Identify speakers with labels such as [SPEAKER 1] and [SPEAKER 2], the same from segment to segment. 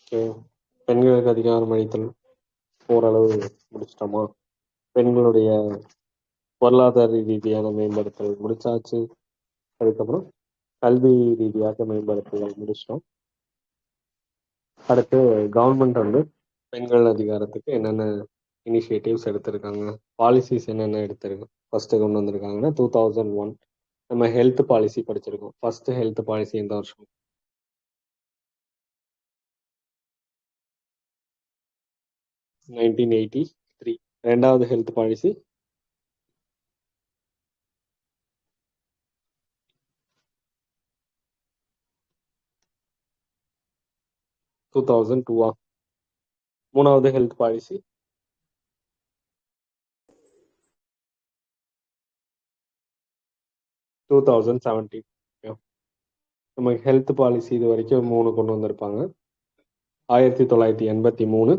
[SPEAKER 1] Okay. பெண்களுக்கு அதிகாரம் அளித்தல் ஓரளவு முடிச்சிட்டோமா? பெண்களுடைய பொருளாதார ரீதியான மேம்படுத்தல் முடிச்சாச்சு. அதுக்கப்புறம் கல்வி ரீதியாக மேம்படுத்தல் முடிச்சிட்டோம். அடுத்து கவர்மெண்ட் வந்து பெண்கள் அதிகாரத்துக்கு என்னென்ன இனிஷியேட்டிவ்ஸ் எடுத்திருக்காங்க, பாலிசிஸ் என்னென்ன எடுத்திருக்கு ஃபர்ஸ்ட் கொண்டு வந்திருக்காங்கன்னா 2001 நம்ம ஹெல்த் பாலிசி படிச்சிருக்கோம். ஃபர்ஸ்ட் ஹெல்த் பாலிசி எந்த வருஷம்? 1983. ரெண்டாவது ஹெல்த் பாலிசி 2002. மூணாவது ஹெல்த் பாலிசி 2017. நமக்கு ஹெல்த் பாலிசி இது வரைக்கும் 3 கொண்டு வந்திருப்பாங்க. 1983,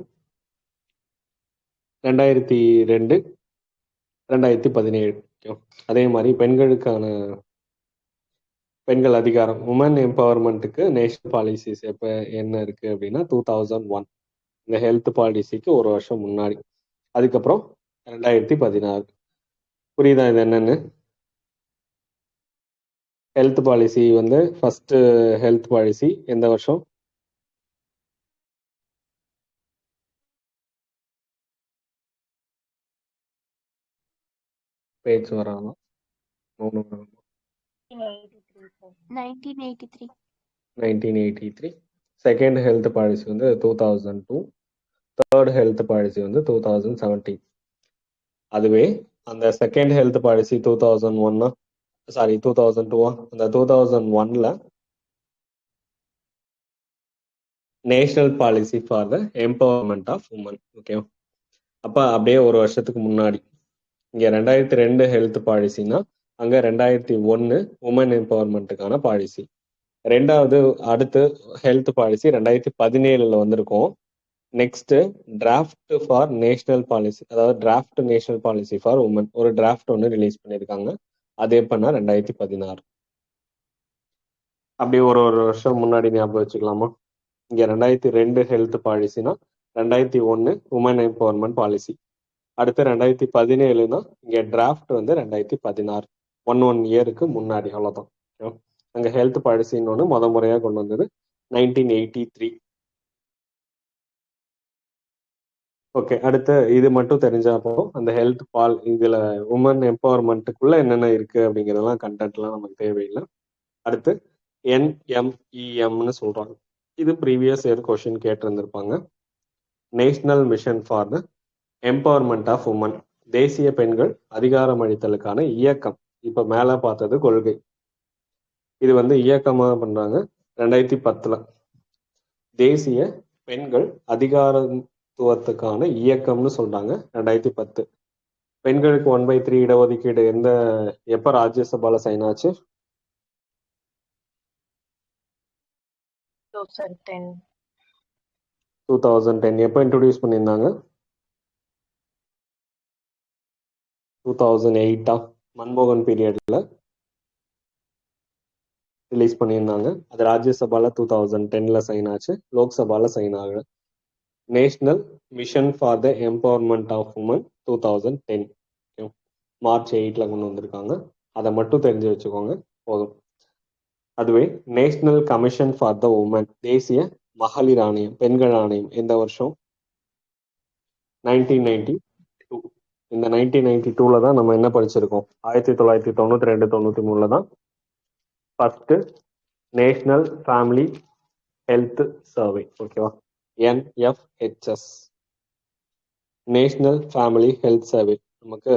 [SPEAKER 1] 2002, 2017. அதே மாதிரி பெண்கள் அதிகாரம் உமன் எம்பவர்மெண்ட்டுக்கு நேஷனல் பாலிசிஸ் எப்போ என்ன இருக்கு அப்படின்னா 2001. இந்த ஹெல்த் பாலிசிக்கு ஒரு வருஷம் முன்னாடி. அதுக்கப்புறம் 2016. புரியுதா இது என்னன்னு? ஹெல்த் பாலிசி வந்து ஃபர்ஸ்ட் ஹெல்த் பாலிசி எந்த வருஷம்? பேச்சு வராமா? 1983. செகண்ட் ஹெல்த் பாலிசி வந்து 2002. தேர்ட் ஹெல்த் பாலிசி வந்து 2017. அதுவே அந்த செகண்ட் ஹெல்த் பாலிசி 2001, 2002, அந்த 2001ல national policy for the empowerment of women. Okay, அப்ப அப்படியே ஒரு வருஷத்துக்கு முன்னாடி இங்க 2002 ஹெல்த் பாலிசினா அங்க 2001 உமன் எம்பவர்மெண்ட்டுக்கான பாலிசி. ரெண்டாவது அடுத்து ஹெல்த் பாலிசி 2017 வந்திருக்கும். Next draft for national policy, அதாவது draft national policy for women ஒரு டிராஃப்ட் ஒன்று ரிலீஸ் பண்ணியிருக்காங்க. அது எப்பன்னா 2016. அப்படி ஒரு ஒரு வருஷம் முன்னாடி ஞாபகம் வச்சுக்கலாமா? இங்க 2002 ஹெல்த் பாலிசினா 2001 உமன் எம்பவர்மெண்ட் பாலிசி. அடுத்து 2017னா இங்க டிராஃப்ட் வந்து 2016. 1 இயருக்கு முன்னாடி, அவ்வளவுதான். அங்க ஹெல்த் பாலிசின்னு ஒன்று முறையா கொண்டு வந்தது 1983. ஓகே, அடுத்து இது மட்டும் தெரிஞ்சப்போ அந்த ஹெல்த் இதுல உமன் எம்பவர்மெண்ட்டுக்குள்ள என்னென்ன இருக்கு அப்படிங்கிறதெல்லாம் கண்டென்ட்லாம் நமக்கு தேவையில்லை. அடுத்து NMEMன்னு சொல்றாங்க. இது ப்ரீவியஸ் இயர் கொஸ்டின் கேட்டிருந்திருப்பாங்க. National mission for the empowerment of women, தேசிய பெண்கள் அதிகாரம் அளித்தலுக்கான இயக்கம். இப்ப மேல பார்த்தது கொள்கை, இது வந்து இயக்கமா பண்றாங்க 2010. தேசிய பெண்கள் அதிகாரத்துவத்துக்கான இயக்கம்னு சொல்றாங்க 2010. பெண்களுக்கு 1/3 இடஒதுக்கீடு எப்ப ராஜ்யசபால சைன் ஆச்சு? 2010. எப்ப இன்ட்ரோடியூஸ் பண்ணியிருந்தாங்க? 2008. மன்மோகன் பீரியட்ல ரிலீஸ் பண்ணியிருந்தாங்க. அது ராஜ்யசபால 2010 சைன் ஆச்சு, லோக்சபால சைன் ஆகல. National mission for the empowerment of women 2010. March 8 கொண்டு வந்திருக்காங்க. அதை மட்டும் தெரிஞ்சு வச்சுக்கோங்க போதும். அதுவே national commission for the women, தேசிய மகளிர் ஆணையம், பெண்கள் ஆணையம் எந்த வருஷம்? 1992. இந்த 1992 தான் நம்ம என்ன படிச்சிருக்கோம்? 1992, 93 தான் first national family health survey. ஓகேவா? NFHS, national family health survey. நமக்கு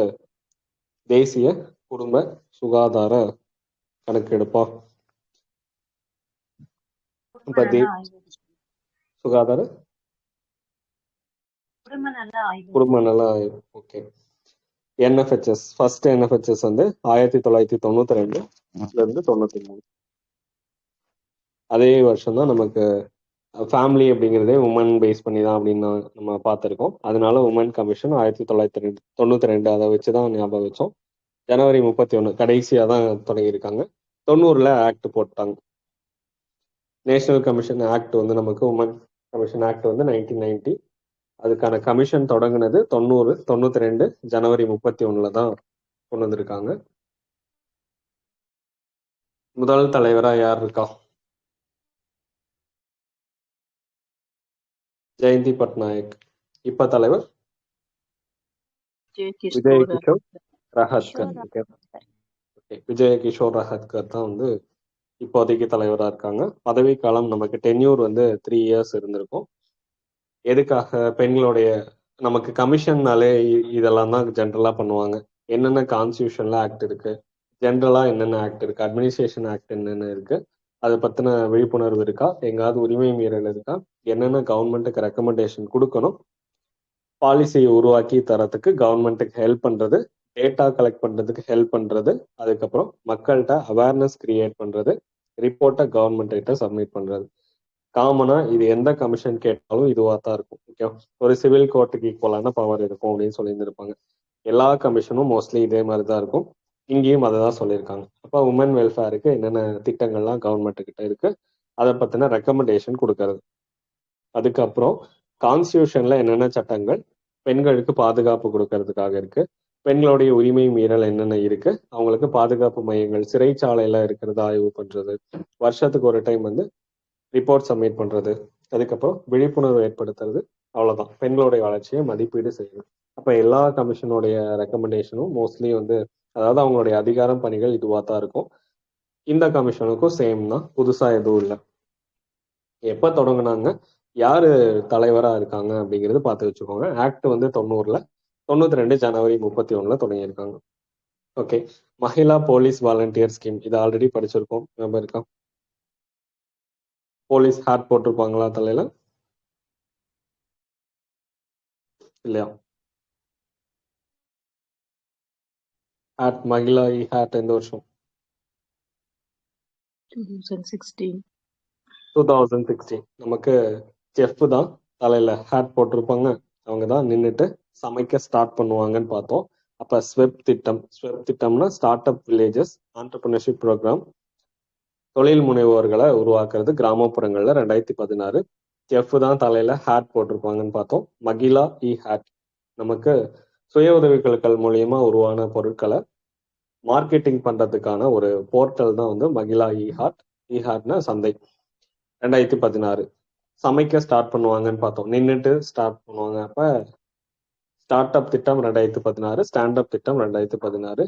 [SPEAKER 1] தேசிய குடும்ப சுகாதார கணக்கெடுப்பா. சுகாதார குடும்ப நல ஆய்வு. ஓகே. NFHS ஃபர்ஸ்ட் NFHS வந்து 1992 இருந்து 93. அதே வருஷம் தான் நமக்கு ஃபேமிலி அப்படிங்கிறதே உமன் பேஸ் பண்ணி தான் அப்படின்னு நம்ம பார்த்துருக்கோம். அதனால உமன் கமிஷன் 1992 அதை வச்சுதான் ஞாபகம் வச்சோம். ஜனவரி 31 கடைசியா தான் தொடங்கியிருக்காங்க. 90 ஆக்ட் போட்டாங்க. நேஷனல் கமிஷன் ஆக்ட் வந்து நமக்கு உமன் கமிஷன் ஆக்ட் வந்து 1990. அதுக்கான கமிஷன் தொடங்குனது 92 ஜனவரி 31 தான் கொண்டு வந்திருக்காங்க. முதல் தலைவரா யார் இருக்கா? ஜெயந்தி பட்நாயக். இப்ப தலைவர் விஜய் கிஷோர் ரஹத்கர். விஜய் கிஷோர் ரஹத்கர் தான் வந்து இப்போதைக்கு தலைவரா இருக்காங்க. பதவி காலம் நமக்கு டென்யூர் வந்து 3 இயர்ஸ் இருந்திருக்கும். எதுக்காக? பெண்களுடைய நமக்கு கமிஷன்னாலே இதெல்லாம் தான் ஜென்ரலா பண்ணுவாங்க. என்னென்ன கான்ஸ்டியூஷன்ல ஆக்ட் இருக்கு, ஜென்ரலா என்னென்ன ஆக்ட் இருக்கு, அட்மினிஸ்ட்ரேஷன் ஆக்ட் என்னென்ன இருக்கு, அதை பத்தின விழிப்புணர்வு இருக்கா, எங்காவது உரிமை மீறல் இருக்கா, என்னென்ன கவர்மெண்ட்டுக்கு ரெக்கமெண்டேஷன் கொடுக்கணும், பாலிசியை உருவாக்கி தரத்துக்கு கவர்மெண்ட்டுக்கு ஹெல்ப் பண்றது, டேட்டா கலெக்ட் பண்றதுக்கு ஹெல்ப் பண்றது, அதுக்கப்புறம் மக்கள்கிட்ட அவேர்னஸ் கிரியேட் பண்றது, ரிப்போர்ட்டை கவர்மெண்ட் கிட்ட சப்மிட் பண்றது. காமனா இது எந்த கமிஷன் கேட்டாலும் இதுவா தான் இருக்கும். ஓகே, ஒரு சிவில் கோர்ட்டுக்கு ஈக்குவலான பவர் இருக்கும் அப்படின்னு சொல்லியிருந்திருப்பாங்க. எல்லா கமிஷனும் மோஸ்ட்லி இதே மாதிரி தான் இருக்கும். இங்கேயும் அதை தான் சொல்லியிருக்காங்க. அப்போ உமன் வெல்ஃபேருக்கு என்னென்ன திட்டங்கள்லாம் கவர்மெண்ட் கிட்ட இருக்கு, அதை பத்தின ரெக்கமெண்டேஷன் கொடுக்கறது. அதுக்கப்புறம் கான்ஸ்டியூஷன்ல என்னென்ன சட்டங்கள் பெண்களுக்கு பாதுகாப்பு கொடுக்கறதுக்காக இருக்கு, பெண்களுடைய உரிமை மீறல் என்னென்ன இருக்கு, அவங்களுக்கு பாதுகாப்பு மையங்கள் சிறைச்சாலையில இருக்கிறது ஆய்வு பண்றது, வருஷத்துக்கு ஒரு டைம் வந்து ரிப்போர்ட் சப்மிட் பண்றது, அதுக்கப்புறம் விழிப்புணர்வு ஏற்படுத்துறது. அவ்வளவுதான், பெண்களுடைய வளர்ச்சியை மதிப்பீடு செய்யணும். அப்ப எல்லா கமிஷனுடைய ரெக்கமெண்டேஷனும் மோஸ்ட்லி வந்து, அதாவது அவங்களுடைய அதிகாரம் பணிகள் இதுவா தான் இருக்கும். இந்த கமிஷனுக்கும் சேம் தான், புதுசா எதுவும் இல்லை. எப்ப தொடங்குனாங்க, யாரு தலைவரா இருக்காங்க அப்படிங்கிறது பார்த்து வச்சுக்கோங்க. ஆக்ட் வந்து 92 ஜனவரி 31 தொடங்கியிருக்காங்க. Okay, Mahila police volunteer scheme, இது ஆல்ரெடி படிச்சிருக்கோம், ஞாபகம் இருக்கா? போலீஸ் ஹேட் போட்டிருப்பாங்களா தலையில? இல்லையா? ஹேட், மகிழா ஹேட் எந்த வருஷம்? 2016. நமக்கு செஃப் தான் தலையில ஹேட் போட்டிருப்பாங்க, அவங்க தான் நின்றுட்டு சமைக்க ஸ்டார்ட் பண்ணுவாங்கன்னு பார்த்தோம். அப்ப ஸ்வெப் திட்டம்னா start up villages entrepreneurship programme, தொழில் முனைவோர்களை உருவாக்குறது கிராமப்புறங்கள்ல 2016. செஃப் தான் தலையில ஹேட் போட்டிருப்பாங்கன்னு பார்த்தோம். மகிழா ஹேட் நமக்கு சுய உதவிக்குழுக்கள் மூலியமா உருவான பொருட்களை மார்க்கெட்டிங் பண்றதுக்கான ஒரு போர்ட்டல் தான் வந்து மகிழா ஹாட்னா சந்தை. 2016 சமைக்க ஸ்டார்ட் பண்ணுவாங்கன்னு பார்த்தோம், நின்றுட்டு ஸ்டார்ட் பண்ணுவாங்க. அப்ப ஸ்டார்ட் அப் திட்டம் 2016, ஸ்டாண்ட் அப் திட்டம் 2016.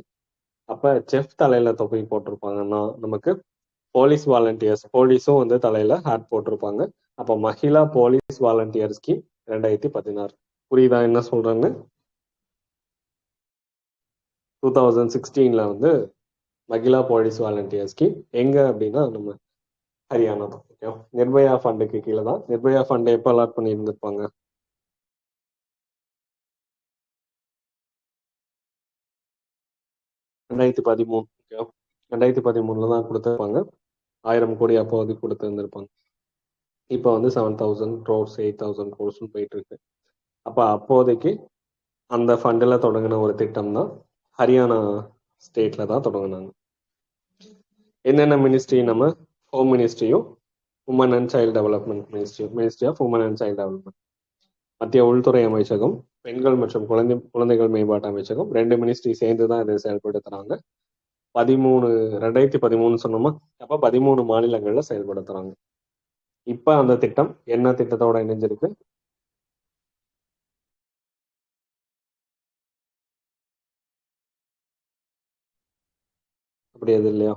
[SPEAKER 1] அப்ப செஃப் தலையில தொப்பி போட்டிருப்பாங்கன்னா நமக்கு போலீஸ் வாலண்டியர்ஸ், போலீஸும் வந்து தலையில ஹேட் போட்டிருப்பாங்க. அப்ப மகிழா போலீஸ் வாலண்டியர் ஸ்கீம் 2016. புரியுதா என்ன சொல்றேன்னு? 2016 வந்து மகிழா போலீஸ் வாலண்டியர் ஸ்கீம் எங்க அப்படின்னா நம்ம ஹரியானா தான். ஓகே, நிர்பயா ஃபண்டுக்கு கீழே தான். நிர்பயா ஃபண்ட் எப்போ அலாட் பண்ணி இருந்திருப்பாங்க? 2013. ஓகே, 2013 தான் கொடுத்துருப்பாங்க. 1000 கோடி அப்போதைக்கு கொடுத்து இருந்திருப்பாங்க. இப்போ வந்து 7000 crores 8000 crores போயிட்டு இருக்கு. அப்ப அப்போதைக்கு அந்த ஃபண்ட்ல தொடங்கின ஒரு திட்டம் தான் ஹரியானா ஸ்டேட்ல தான் தொடங்கினாங்க. என்னென்ன மினிஸ்ட்ரி? நம்ம ஹோம் மினிஸ்ட்ரியும் women and child development ministry of women and child development, மத்திய உள்துறை அமைச்சகம், பெண்கள் மற்றும் குழந்தைகள் மேம்பாட்டு அமைச்சகம், 2 மினிஸ்ட்ரி சேர்ந்து தான் இதை செயல்படுத்துறாங்க. 2013 சொன்னோமா, அப்ப 13 மாநிலங்கள்ல செயல்படுத்துறாங்க. இப்ப அந்த திட்டம் என்ன திட்டத்தோட இணைஞ்சிருக்கு? அப்படி எது இல்லையா?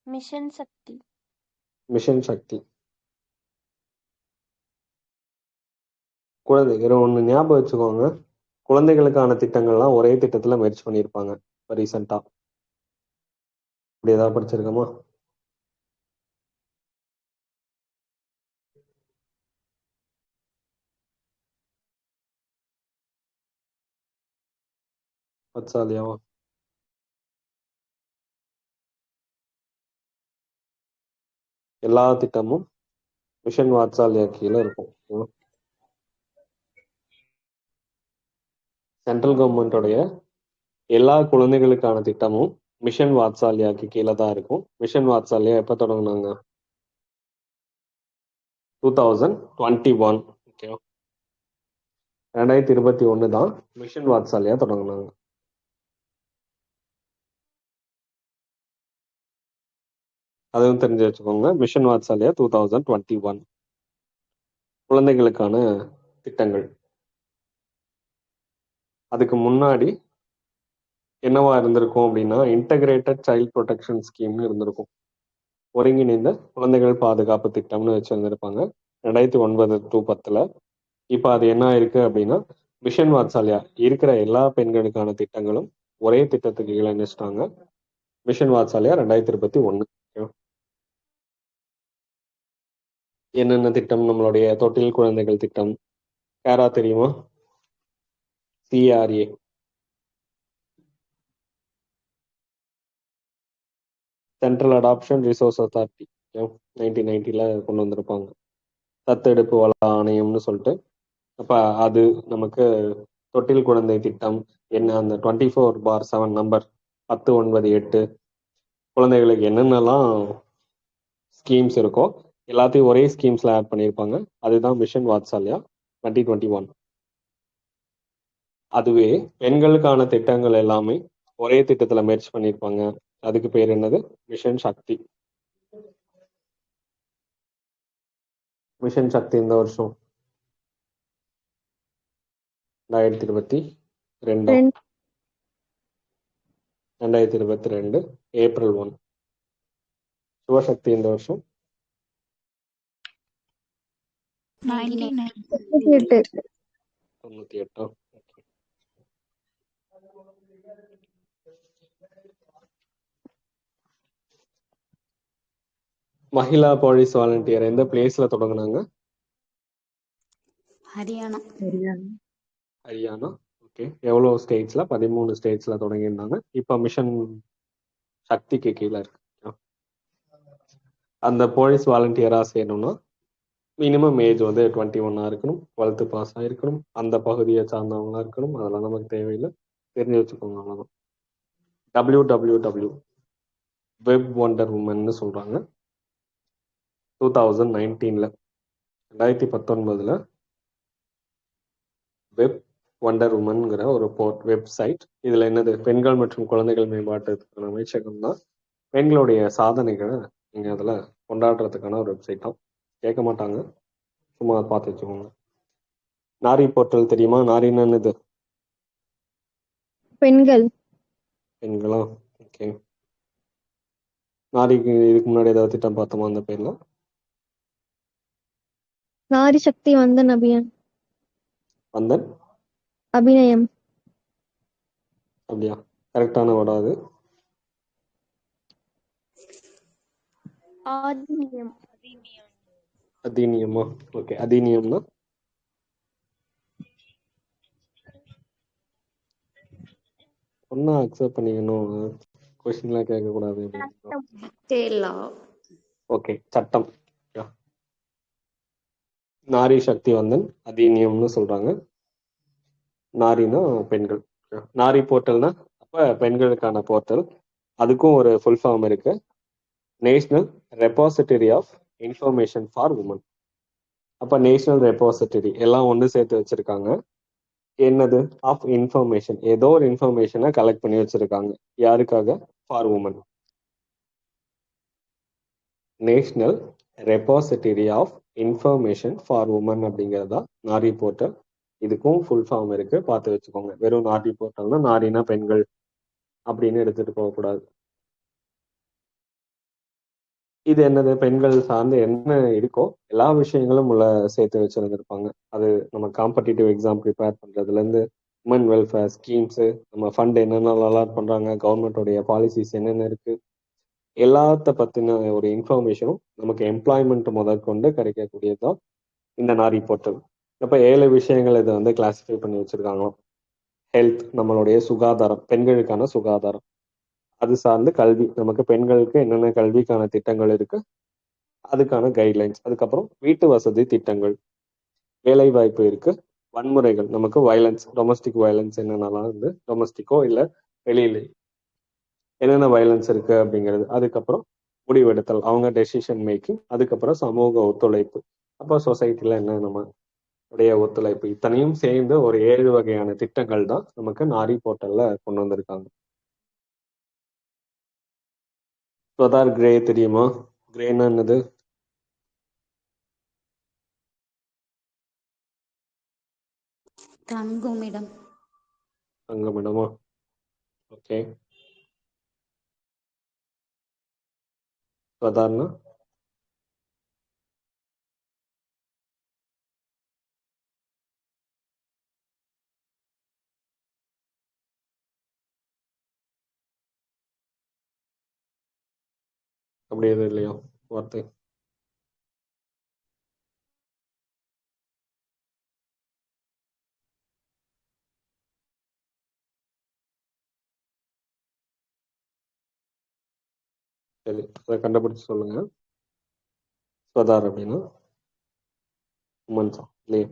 [SPEAKER 2] மிஷன் சக்தி.
[SPEAKER 1] மிஷன் சக்தி. குழந்தைகள் ஒண்ணு ஞாபகம் வச்சுக்கோங்க, குழந்தைகளுக்கான திட்டங்கள்லாம் ஒரே திட்டத்துல முயற்சி பண்ணியிருப்பாங்க ரீசெண்டா. அப்படி ஏதாவது படிச்சிருக்கோமா? வத்சாலியாவா? எல்லா திட்டமும் மிஷன் வாத்சாலியா கீழே இருக்கும். சென்ட்ரல் கவர்மெண்டோடைய எல்லா குழந்தைகளுக்கான திட்டமும் மிஷன் வாத்சாலியாக்கு கீழே தான் இருக்கும். மிஷன் வாத்சாலியா எப்ப தொடங்கினாங்க? 2021. ஓகே, 2021 தான் மிஷன் வாத்சல்யா தொடங்கினாங்க. அதுவும் தெரிஞ்சு வச்சுக்கோங்க. மிஷன் வாத்சல்யா 2021 குழந்தைகளுக்கான திட்டங்கள். அதுக்கு முன்னாடி என்னவா இருந்திருக்கும் அப்படின்னா இன்டகிரேட்டட் சைல்ட் ப்ரொடெக்ஷன் ஸ்கீம்னு இருந்திருக்கும். ஒருங்கிணைந்த குழந்தைகள் பாதுகாப்பு திட்டம்னு வச்சிருந்திருப்பாங்க 2009 to 10. இப்போ அது என்ன ஆயிருக்கு அப்படின்னா மிஷன் வாத்சல்யா இருக்கிற எல்லா பெண்களுக்கான திட்டங்களும் ஒரே திட்டத்துக்கு கீழே இணைச்சிட்டாங்க. மிஷன் வாத்சல்யா 2021. என்னென்ன திட்டம்? நம்மளுடைய தொட்டில் குழந்தைகள் திட்டம், கேரா தெரியுமா? CRA, central adoption resource authority, 1990 கொண்டு வந்திருப்பாங்க. தத்தெடுப்பு வள ஆணையம்னு சொல்லிட்டு. அப்ப அது நமக்கு தொட்டில் குழந்தை திட்டம் என்ன, அந்த 24/7 நம்பர் 1098 குழந்தைகளுக்கு என்னென்னலாம் ஸ்கீம்ஸ் இருக்கோ எல்லாத்தையும் ஒரே ஸ்கீம்ஸ்ல ஆட் பண்ணியிருப்பாங்க. அதுதான் மிஷன் வாத்சல்யா 2021. அதுவே பெண்களுக்கான திட்டங்கள் எல்லாமே ஒரே திட்டத்துல மெர்ஜ் பண்ணியிருப்பாங்க. அதுக்கு பேர் என்னது? மிஷன் சக்தி. மிஷன் சக்தி இந்த வருஷம் 2022 April 1. சிவசக்தி இந்த வருஷம் 98. மகிழா போலீஸ் வாலண்டியர் எந்த பிளேஸ்ல தொடங்குனாங்க? ஹரியானா. ஓகே, எவ்வளவு ஸ்டேட்ஸ்ல? 13 ஸ்டேட்ஸ்ல தொடங்கியிருந்தாங்க. இப்ப மிஷன் சக்திக்கு கீழே இருக்கு. அந்த போலீஸ் வாலண்டியரா செய்யணும்னா மினிமம் ஏஜ் 21 இருக்கணும், 12th பாஸ் ஆயிருக்கணும், அந்த பகுதியை சார்ந்தவங்களா இருக்கணும். அதெல்லாம் நமக்கு தேவையில்லை, தெரிஞ்சு வச்சுக்கோங்க. அவ்வளவுதான். WWW வெப் வண்டர் உமன் சொல்றாங்க 2019. 2019 வெப் வண்டர் உமன்ங்கிற ஒரு வெப்சைட். இதுல என்னது? பெண்கள் மற்றும் குழந்தைகள் மேம்பாட்டுக்கான அமைச்சகம் தான் பெண்களுடைய சாதனைகளை நீங்க அதுல கொண்டாடுறதுக்கான ஒரு வெப்சைட் தான். கேட்க மாட்டாங்க, சும்மா பார்த்து வச்சுக்கோங்க. நாரி போர்ட்டல் தெரியுமா? நாரின்னு என்னது? பெண்களா? ஓகே. நாரிக்கு இதுக்கு முன்னாடி ஏதாவது திட்டம் பார்த்தோமா அந்த பேர்ல?
[SPEAKER 3] நாரி சக்தி வந்தன் அபியான்.
[SPEAKER 1] வந்தன்
[SPEAKER 3] அபிநயம்.
[SPEAKER 1] அப்படியா? கரெக்டான வேர்டா அது? அதிநியமா? ஓகே, அதிநியம்னா ஒன்னா அக்செப்ட் பண்ணிக்கணும், கொஸ்டின்லாம் கேட்கக்கூடாது. ஓகே, சட்டம். நாரி சக்தி வந்தன் அதிநியம்னு சொல்றாங்க. நாரினா பெண்கள். நாரி போர்ட்டல்னா அப்ப பெண்களுக்கான போர்ட்டல். அதுக்கும் ஒரு ஃபுல் ஃபார்ம் இருக்கு, national repository of information for women. அப்ப நேஷனல் ரெபாசிட்டரி எல்லாம் ஒன்று சேர்த்து வச்சிருக்காங்க. என்னது? ஆஃப் இன்ஃபர்மேஷன், ஏதோ ஒரு இன்ஃபர்மேஷனை கலெக்ட் பண்ணி வச்சிருக்காங்க. யாருக்காக? For women. National repository of information for women அப்படிங்கிறதா நாரி போர்ட்டல். இதுக்கும் ஃபுல் ஃபார்ம் இருக்கு, பார்த்து வச்சுக்கோங்க. வெறும் நாரி போர்ட்டல்னா நாரினா பெண்கள் அப்படின்னு எடுத்துட்டு போகக்கூடாது. இது என்னது? பெண்கள் சார்ந்து என்ன இருக்கோ எல்லா விஷயங்களும் உள்ள சேர்த்து வச்சிருந்திருப்பாங்க. அது நம்ம காம்படிட்டிவ் எக்ஸாம் ப்ரிப்பேர் பண்றதுல இருந்து உமன் வெல்ஃபேர் ஸ்கீம்ஸ், நம்ம ஃபண்ட் என்னென்ன அலாட் பண்றாங்க, கவர்மெண்டோடைய பாலிசிஸ் என்னென்ன இருக்கு, எல்லாத்த பத்தின ஒரு இன்ஃபர்மேஷனும் நமக்கு எம்ப்ளாய்மெண்ட் முதற்கொண்டு கிடைக்கக்கூடியதுதான் இந்த நாரி போர்ட்டல். அப்ப 7 விஷயங்கள் இதை கிளாசிஃபை பண்ணி வச்சிருக்காங்க. ஹெல்த், நம்மளுடைய சுகாதாரம், பெண்களுக்கான சுகாதாரம். அது சார்ந்து கல்வி, நமக்கு பெண்களுக்கு என்னென்ன கல்விக்கான திட்டங்கள் இருக்கு, அதுக்கான கைட்லைன்ஸ். அதுக்கப்புறம் வீட்டு வசதி திட்டங்கள், வேலை வாய்ப்பு இருக்கு, வன்முறைகள், நமக்கு வயலன்ஸ், டொமஸ்டிக் வயலன்ஸ் என்னென்னலாம் டொமஸ்டிக்கோ இல்ல வெளியில என்னென்ன வயலன்ஸ் இருக்கு அப்படிங்கிறது. அதுக்கப்புறம் முடிவெடுத்தல், அவங்க டெசிஷன் மேக்கிங். அதுக்கப்புறம் சமூக ஒத்துழைப்பு, அப்போ சொசைட்டில என்ன நம்ம உடைய ஒத்துழைப்பு இத்தனையும் சேர்ந்து ஒரு 7 வகையான திட்டங்கள் தான் நமக்கு நாரி போர்ட்டல்ல கொண்டு வந்திருக்காங்க. ஸ்வதார் கிரே தெரியுமா? கிரேன்னா என்னது?
[SPEAKER 4] தங்குமிடம்.
[SPEAKER 1] தங்குமிடமா? ஓகே. ஸ்வதார்னா அப்படி எதுவும் இல்லையா வார்த்தை? சரி, அதை கண்டுபிடிச்சு சொல்லுங்க. ஸ்வதார் அப்படின்னா உமன்ஸ் இல்லையா?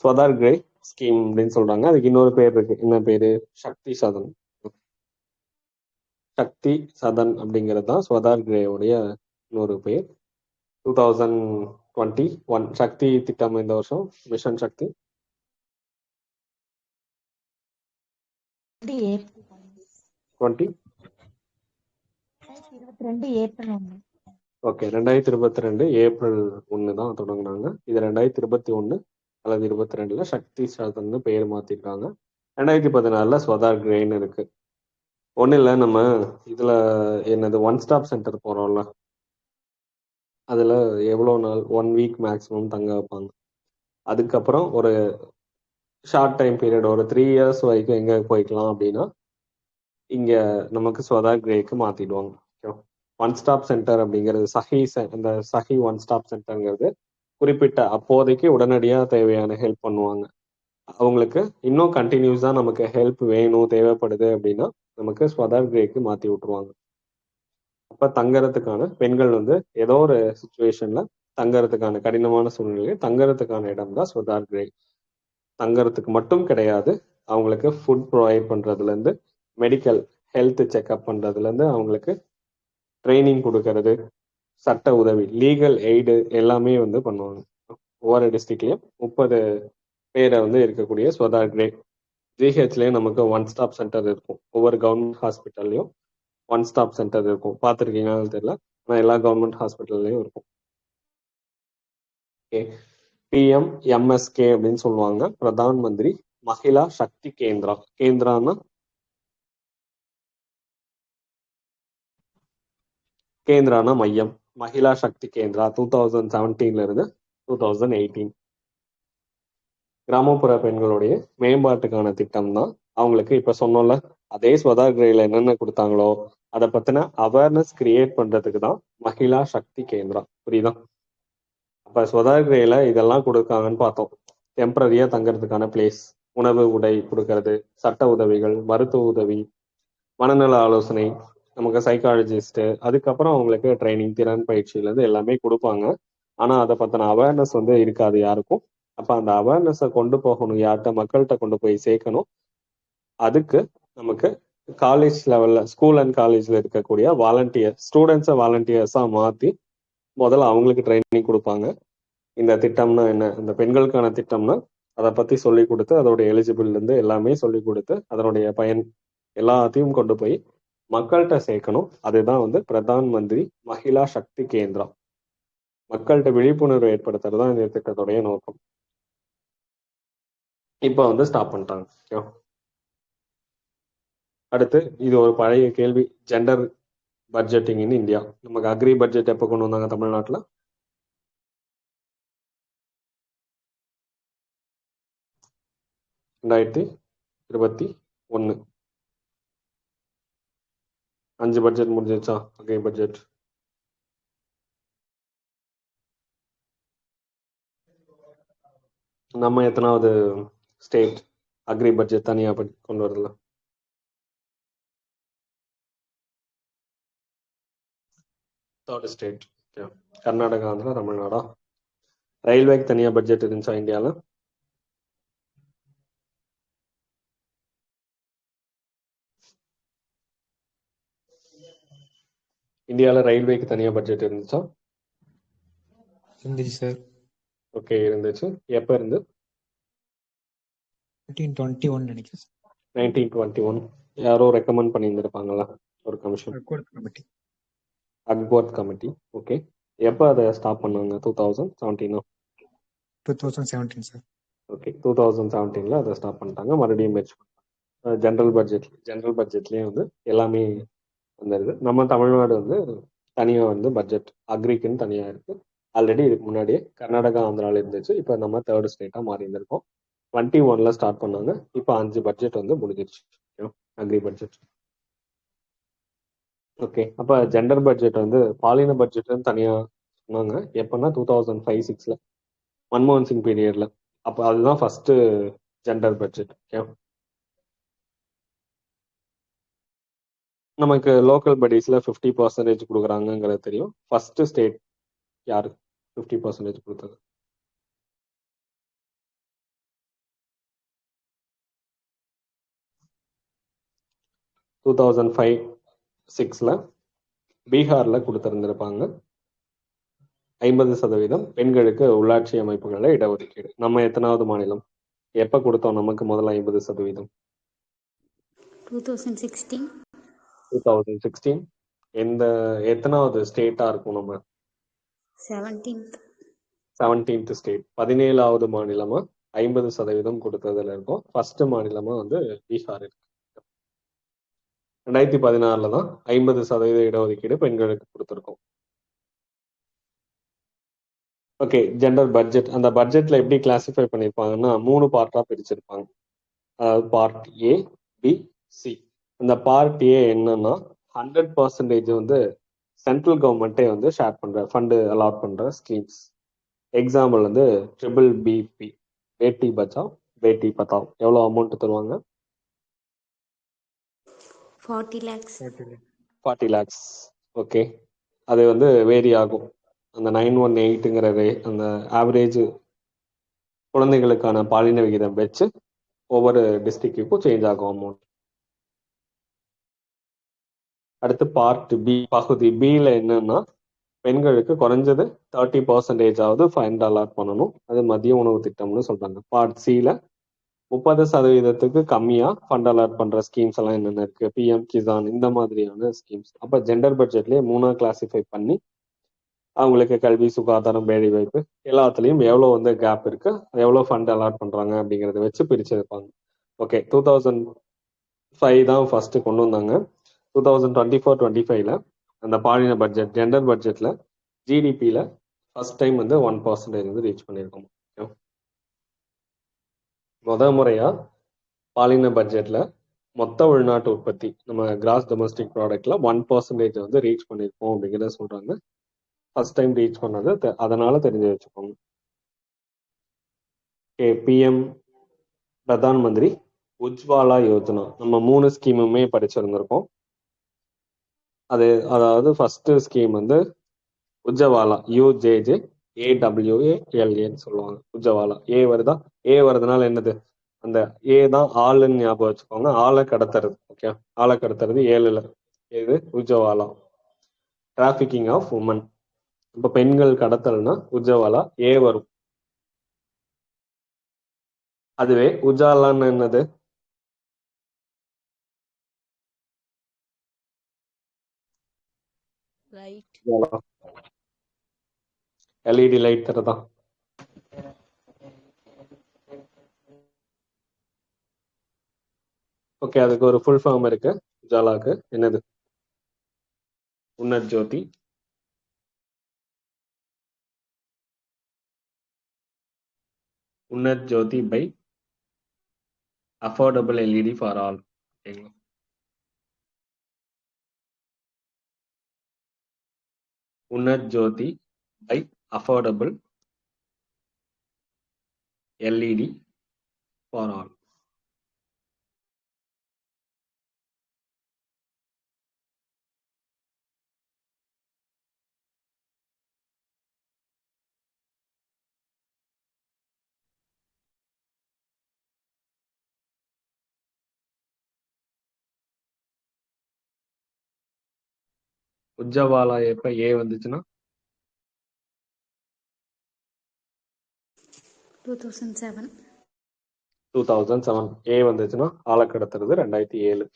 [SPEAKER 1] ஸ்வதார் கிரே ஸ்கீம் அப்படின்னு சொல்றாங்க. அதுக்கு இன்னொரு பேர் இருக்கு. என்ன பேரு? சக்தி சதன். சக்தி சதன் அப்படிங்கிறது தான் ஸ்வதார் கிரேவுடைய இன்னொரு பேர். 2021 சக்தி திட்டம் இந்த வருஷம் மிஷன் சக்தி 20 ஓகே 2022 ஏப்ரல் 1 தான் தொடங்கினாங்க. இது 2021 அல்லது 22ல சக்தி சதன்னு பேர் மாத்திருக்காங்க. 2014ல ஸ்வதார் கிரேன்னு இருக்கு. ஒன்றும் இல்லை, நம்ம இதுல என்னது ஒன் ஸ்டாப் சென்டர் போறோம்ல, அதுல எவ்வளோ நாள் 1 வீக் மேக்ஸிமம் தங்க வைப்பாங்க. அதுக்கப்புறம் ஒரு ஷார்ட் டைம் பீரியட் ஒரு 3 இயர்ஸ் வரைக்கும் எங்க போய்க்கலாம் அப்படின்னா இங்க நமக்கு ஸ்வதார் கிரேக்கு மாத்திடுவாங்க. ஒன் ஸ்டாப் சென்டர் அப்படிங்கிறது இந்த சஹி ஒன் ஸ்டாப் சென்டர்ங்கிறது குறிப்பிட்ட அப்போதைக்கு உடனடியாக தேவையான ஹெல்ப் பண்ணுவாங்க. அவங்களுக்கு இன்னும் கண்டினியூஸாக நமக்கு ஹெல்ப் வேணும் தேவைப்படுது அப்படின்னா நமக்கு ஸ்வதார் கிரேக்கு மாற்றி விட்டுருவாங்க. அப்போ தங்கறதுக்கான பெண்கள் வந்து ஏதோ ஒரு சுச்சுவேஷன்ல தங்கறதுக்கான கடினமான சூழ்நிலையை தங்கறதுக்கான இடம் தான் ஸ்வதார் கிரே. தங்கறதுக்கு மட்டும் கிடையாது, அவங்களுக்கு ஃபுட் ப்ரொவைட் பண்றதுலேருந்து மெடிக்கல் ஹெல்த் செக்அப் பண்றதுலேருந்து அவங்களுக்கு ட்ரைனிங் கொடுக்கறது, சட்ட உதவி லீகல் எய்டு எல்லாமே வந்து பண்ணுவாங்க. ஒவ்வொரு டிஸ்ட்ரிக்ட்லயும் 30 பேரை வந்து இருக்கக்கூடிய ஸ்வதார் கிரே. ஜிஹெச்லயும் நமக்கு ஒன் ஸ்டாப் சென்டர் இருக்கும். ஒவ்வொரு கவர்மெண்ட் ஹாஸ்பிட்டல்லையும் ஒன் ஸ்டாப் சென்டர் இருக்கும். பார்த்துருக்கீங்கன்னு தெரியல, ஆனால் எல்லா கவர்மெண்ட் ஹாஸ்பிட்டல்லையும் இருக்கும். ஓகே, PMMSK அப்படின்னு சொல்லுவாங்க, பிரதான் மந்திரி மகிழா சக்தி கேந்திரா. கேந்திரான்னா கேந்திரானா மையம். மகிழா சக்தி கேந்திரா 2017 இருந்து 2018 கிராமப்புற பெண்களுடைய மேம்பாட்டுக்கான திட்டம் தான். அவங்களுக்கு இப்ப சொன்னோம்ல, அதே ஸ்வதார் கிரேல என்னென்ன கொடுத்தாங்களோ அதை பத்தின அவேர்னஸ் கிரியேட் பண்றதுக்கு தான் மகிழா சக்தி கேந்திரா. புரியுதா? அப்ப ஸ்வதார் கிரேல இதெல்லாம் கொடுக்காங்கன்னு பார்த்தோம். டெம்பரரியா தங்கறதுக்கான பிளேஸ், உணவு உடை கொடுக்கறது, சட்ட உதவிகள், மருத்துவ உதவி, மனநல ஆலோசனை, நமக்கு சைக்காலஜிஸ்ட், அதுக்கப்புறம் அவங்களுக்கு ட்ரைனிங் திறன் பயிற்சியில இருந்து எல்லாமே கொடுப்பாங்க. ஆனா அதை பத்தின அவேர்னஸ் வந்து இருக்காது யாருக்கும். அப்ப அந்த அவேர்னஸை கொண்டு போகணும், யார்கிட்ட மக்கள்கிட்ட கொண்டு போய் சேர்க்கணும். அதுக்கு நமக்கு காலேஜ் லெவல்ல ஸ்கூல் அண்ட் காலேஜ்ல இருக்கக்கூடிய வாலண்டியர் ஸ்டூடெண்ட்ஸை வாலண்டியர்ஸா மாத்தி முதல்ல அவங்களுக்கு ட்ரைனிங் கொடுப்பாங்க. இந்த திட்டம்னா என்ன, இந்த பெண்களுக்கான திட்டம்னா அதை பத்தி சொல்லி கொடுத்து அதோட எலிஜிபிள் இருந்து எல்லாமே சொல்லி கொடுத்து அதனுடைய பயன் எல்லாத்தையும் கொண்டு போய் மக்கள்கிட்ட சேர்க்கணும். அதுதான் வந்து பிரதான் மந்திரி மகிழா சக்தி கேந்திரா. மக்கள்கிட்ட விழிப்புணர்வு ஏற்படுத்துறது தான் இந்த திட்டத்துடைய நோக்கம். இப்போ வந்து ஸ்டாப் பண்ணிட்டாங்க. ஓகே, அடுத்து இது ஒரு பழைய கேள்வி. Gender budgeting in India. நமக்கு அக்ரி பட்ஜெட் எப்போ கொண்டு வந்தாங்க தமிழ்நாட்டில்? ரெண்டாயிரத்தி 21. 5 பட்ஜெட் முடிஞ்சிச்சா அக்ரி பட்ஜெட்? நம்ம எத்தனாவது ஸ்டேட் அக்ரி பட்ஜெட் தனியா கொண்டு வரல? Third state. கர்நாடகா, ஆந்திரா, தமிழ்நாடா? ரயில்வேக்கு தனியா பட்ஜெட் இருந்துச்சா இந்தியாவில்? இந்தியாவில் ரயில்வேக்கு தனியா பட்ஜெட் இருந்துச்சா?
[SPEAKER 5] இருந்துச்சு சார்.
[SPEAKER 1] ஓகே, இருந்துச்சு. எப்போ இருந்து?
[SPEAKER 4] 1921 நினைக்கிறேன் சார்.
[SPEAKER 1] 1921. யாரோ ரெக்கமெண்ட் பண்ணியிருந்திருப்பாங்களா ஒரு கமிஷன்?
[SPEAKER 4] கமிட்டி.
[SPEAKER 1] அக்போர்த் கமிட்டி. ஓகே, எப்போ அதை ஸ்டாப் பண்ணாங்க? 2017?
[SPEAKER 4] 2017 சார்.
[SPEAKER 1] ஓகே, 2017 அதை ஸ்டாப் பண்ணிட்டாங்க. மறுபடியும் மெர்ஜ் பண்ணாங்க. ஜென்ரல் பட்ஜெட்லேயே வந்து எல்லாமே வந்துடுது. நம்ம தமிழ்நாடு வந்து தனியாக வந்து பட்ஜெட் அக்ரிக்குன்னு தனியாக இருக்கு. ஆல்ரெடி இதுக்கு முன்னாடியே கர்நாடகா ஆந்திராவில் இருந்துச்சு. இப்போ நம்ம தேர்ட் ஸ்டேட்டாக மாறி இருந்திருக்கோம். 21 ஸ்டார்ட் பண்ணாங்க. இப்போ 5 பட்ஜெட் வந்து முடிஞ்சிருச்சு அக்ரி பட்ஜெட். ஓகே, அப்போ ஜெண்டர் பட்ஜெட் வந்து பாலின பட்ஜெட்னு தனியாக சொன்னாங்க. எப்போன்னா 2005-6 மன்மோகன் சிங் பீரியட்ல. அப்போ அதுதான் ஃபர்ஸ்ட் ஜெண்டர் பட்ஜெட். ஓகே, நமக்கு லோக்கல் பாடிஸ்ல 50% கொடுக்குறாங்கிறது தெரியும். ஃபர்ஸ்ட் ஸ்டேட் யாரு 50% கொடுத்தது? டூ 2005-6 பீகார்ல கொடுத்திருந்திருப்பாங்க. 50% பெண்களுக்கு உள்ளாட்சி அமைப்புகளில் இடஒதுக்கீடு. நம்ம எத்தனாவது மாநிலம்? எப்ப கொடுத்தோம் நமக்கு முதல்ல 50%?
[SPEAKER 5] 2016.
[SPEAKER 1] 2016. எத்தனாவது ஸ்டேட்டா இருக்கும் நம்ம?
[SPEAKER 5] 17th.
[SPEAKER 1] 17th state. 17வது மாநிலமா 50% கொடுத்ததுல இருக்கும். ஃபர்ஸ்ட் மாநிலமா வந்து பீகார் இருக்கு. 2016 தான் 50% இடஒதுக்கீடு பெண்களுக்கு கொடுத்துருக்கோம். Okay, gender budget. அந்த பட்ஜெட்ல எப்படி கிளாசிஃபை பண்ணியிருப்பாங்கன்னா 3 பார்ட்டா பிரிச்சிருப்பாங்க. அதாவது பார்ட் ஏ, பி, சி. இந்த பார்ட் ஏ என்னன்னா 100% வந்து சென்ட்ரல் கவர்மெண்ட்டே வந்து ஷேர் பண்ற ஃபண்டு அலாட் பண்ற ஸ்கீம்ஸ். எக்ஸாம்பிள் வந்து BBP, பேட்டி பச்சாவ் பேட்டி பத்தாவ். எவ்வளோ அமௌண்ட் தருவாங்க?
[SPEAKER 5] 40 lakhs.
[SPEAKER 1] 40 lakhs. ஓகே, அது வந்து வேரி ஆகும். அந்த 918ங்கிற அந்த ஆவரேஜ் குழந்தைகளுக்கான பாலின விகிதம் வச்சு ஒவ்வொரு டிஸ்ட்ரிக்ட்டுக்கும் சேஞ்ச் ஆகும் அமௌண்ட். அடுத்து பார்ட் பி, பகுதி பியில் என்னன்னா பெண்களுக்கு குறைஞ்சது 30% ஃபண்ட் அலாட் பண்ணணும். அது மதிய உணவு திட்டம்னு சொல்றாங்க. பார்ட் சியில் 30%க்கு கம்மியா ஃபண்ட் அலாட் பண்ற ஸ்கீம்ஸ் எல்லாம் என்னென்ன இருக்கு? PM கிசான், இந்த மாதிரியான ஸ்கீம்ஸ். அப்ப ஜெண்டர் பட்ஜெட்லயே 3 கிளாசிஃபை பண்ணி அவங்களுக்கு கல்வி, சுகாதாரம், வேலை வாய்ப்பு எல்லாத்துலயும் எவ்வளவு வந்து கேப் இருக்கு, எவ்வளவு ஃபண்ட் அலாட் பண்றாங்க அப்படிங்கறத வச்சு பிரிச்சிருப்பாங்க. ஓகே, 2005 தான் ஃபர்ஸ்ட் கொண்டு வந்தாங்க. 2024-25 அந்த பாலின பட்ஜெட் ஜெண்டர் பட்ஜெட்ல ஜிடிபியில ஃபர்ஸ்ட் டைம் வந்து 1% வந்து ரீச் பண்ணியிருக்கோம். முறையா பாலின பட்ஜெட்ல மொத்த உள்நாட்டு உற்பத்தி நம்ம கிராஸ் டொமஸ்டிக் ப்ராடக்ட்ல 1% வந்து ரீச் பண்ணியிருக்கோம் அப்படிங்கிறத சொல்றாங்க. ஃபர்ஸ்ட் டைம் ரீச் பண்ணது, அதனால தெரிஞ்சு வச்சுக்கோங்க. PM பிரதான் மந்திரி உஜ்வாலா யோஜனா, நம்ம 3 ஸ்கீமுமே படிச்சிருந்திருக்கோம். அதாவது ஃபர்ஸ்ட் ஸ்கீம் வந்து உஜ்வாலா, UJJAWALAன்னு சொல்லுவாங்க. உஜ்வாலா. ஏ வருதுனால என்னது? அந்த ஏ தான் ஆளுன்னு ஞாபகம் வச்சுக்கோங்க. ஆளை கடத்துறது. ஓகே, ஆளை கடத்துறது 7ல. இது உஜ்வாலா. டிராபிகிங் ஆஃப் உமன், இப்ப பெண்கள் கடத்தல்னா உஜ்வாலா ஏ வரும். அதுவே உஜாலான்னு என்னது? LED லைட் தரதா. ஓகே, அதுக்கு ஒரு ஃபுல் ஃபார்ம் இருக்கு. உஜாலாக்கு என்னது? Unnat Jyoti. Unnat Jyoti by affordable LED for all. ஓகேங்களா? Unnat Jyoti by affordable LED for all. Ujjwala எப்ப ஏ வந்துச்சுன்னா
[SPEAKER 5] 2007.
[SPEAKER 1] 2007. ஏ வந்துச்சுன்னா ஆளை கடத்துறது 2007.